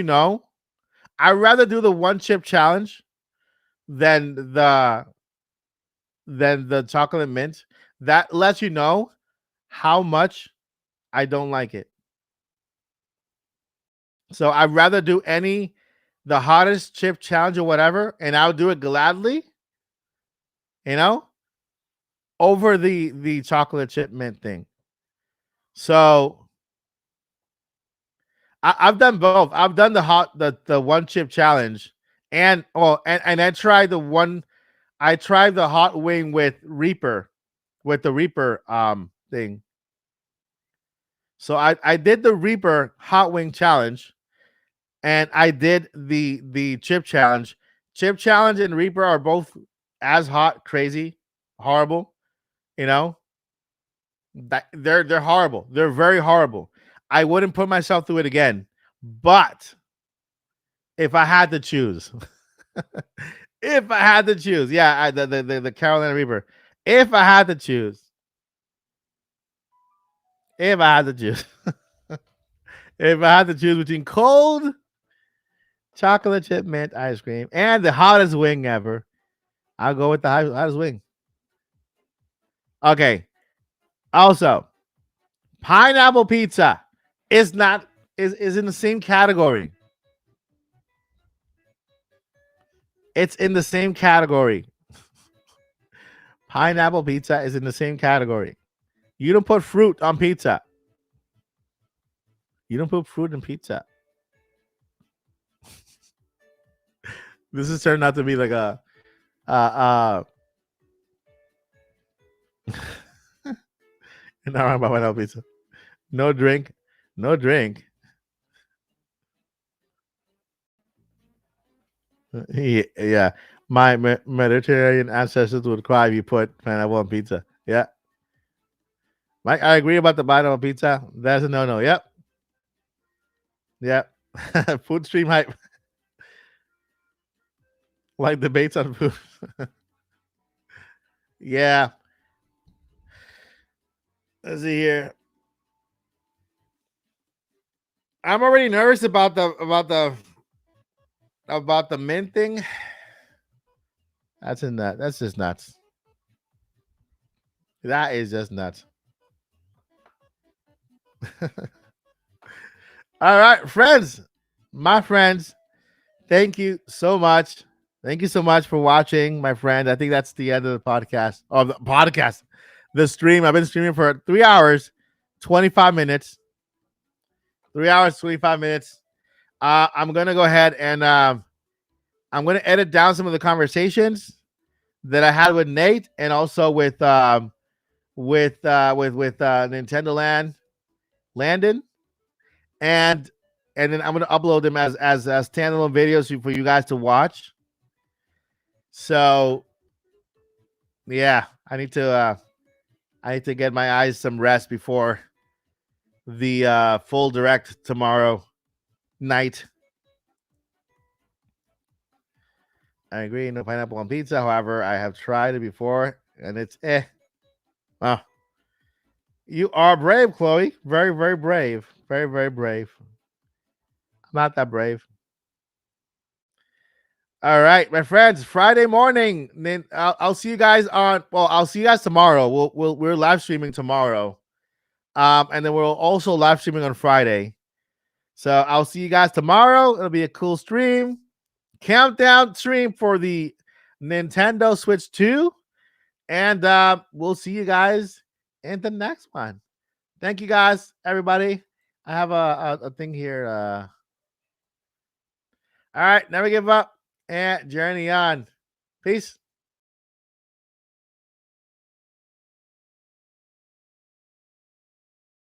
know. I'd rather do the one chip challenge than the chocolate mint. That lets you know how much I don't like it. So I'd rather do the hottest chip challenge or whatever, and I'll do it gladly, over the chocolate chip mint thing. So I've done both. I've done the one chip challenge, and I tried the hot wing with the Reaper thing. So I did the Reaper hot wing challenge, and I did the chip challenge. Chip challenge and Reaper are both as hot, crazy, horrible. They're horrible. They're very horrible. I wouldn't put myself through it again. But if I had to choose, yeah, the Carolina Reaper. If I had to choose, if I had to choose between cold chocolate chip mint ice cream and the hottest wing ever, I'll go with the hottest wing. Okay. Also, pineapple pizza is in the same category. It's in the same category. Pineapple pizza is in the same category. You don't put fruit on pizza. You don't put fruit in pizza. This is turned out to be like a not about pineapple pizza. No drink. No drink. Yeah. My Mediterranean ancestors would cry if you put pineapple on pizza. Yeah. Mike, I agree about the pineapple pizza. That's a no-no. Yep. Yep. Food stream hype. Like debates on food. Yeah. Let's see here. I'm already nervous about the mint thing. That's just nuts. That is just nuts. All right, friends. My friends, thank you so much. Thank you so much for watching, my friend. I think that's the end of the podcast. Oh, the podcast. The stream. I've been streaming for 3 hours, 25 minutes. 3 hours, 25 minutes. I'm gonna go ahead and I'm gonna edit down some of the conversations that I had with Nate and also with Nintendo Landon, and then I'm gonna upload them as standalone videos for you guys to watch. So yeah, I need to get my eyes some rest before the full direct tomorrow night. I agree, no pineapple on pizza. However, I have tried it before and it's Well, you are brave, Chloe. Very, very brave. Very, very brave. I'm not that brave. All right, my friends. Friday morning. Then I'll see you guys I'll see you guys tomorrow. We're live streaming tomorrow. And then we're also live streaming on Friday. So I'll see you guys tomorrow. It'll be a cool stream. Countdown stream for the Nintendo Switch 2. And we'll see you guys in the next one. Thank you guys, everybody. I have a thing here. All right, never give up and journey on. Peace.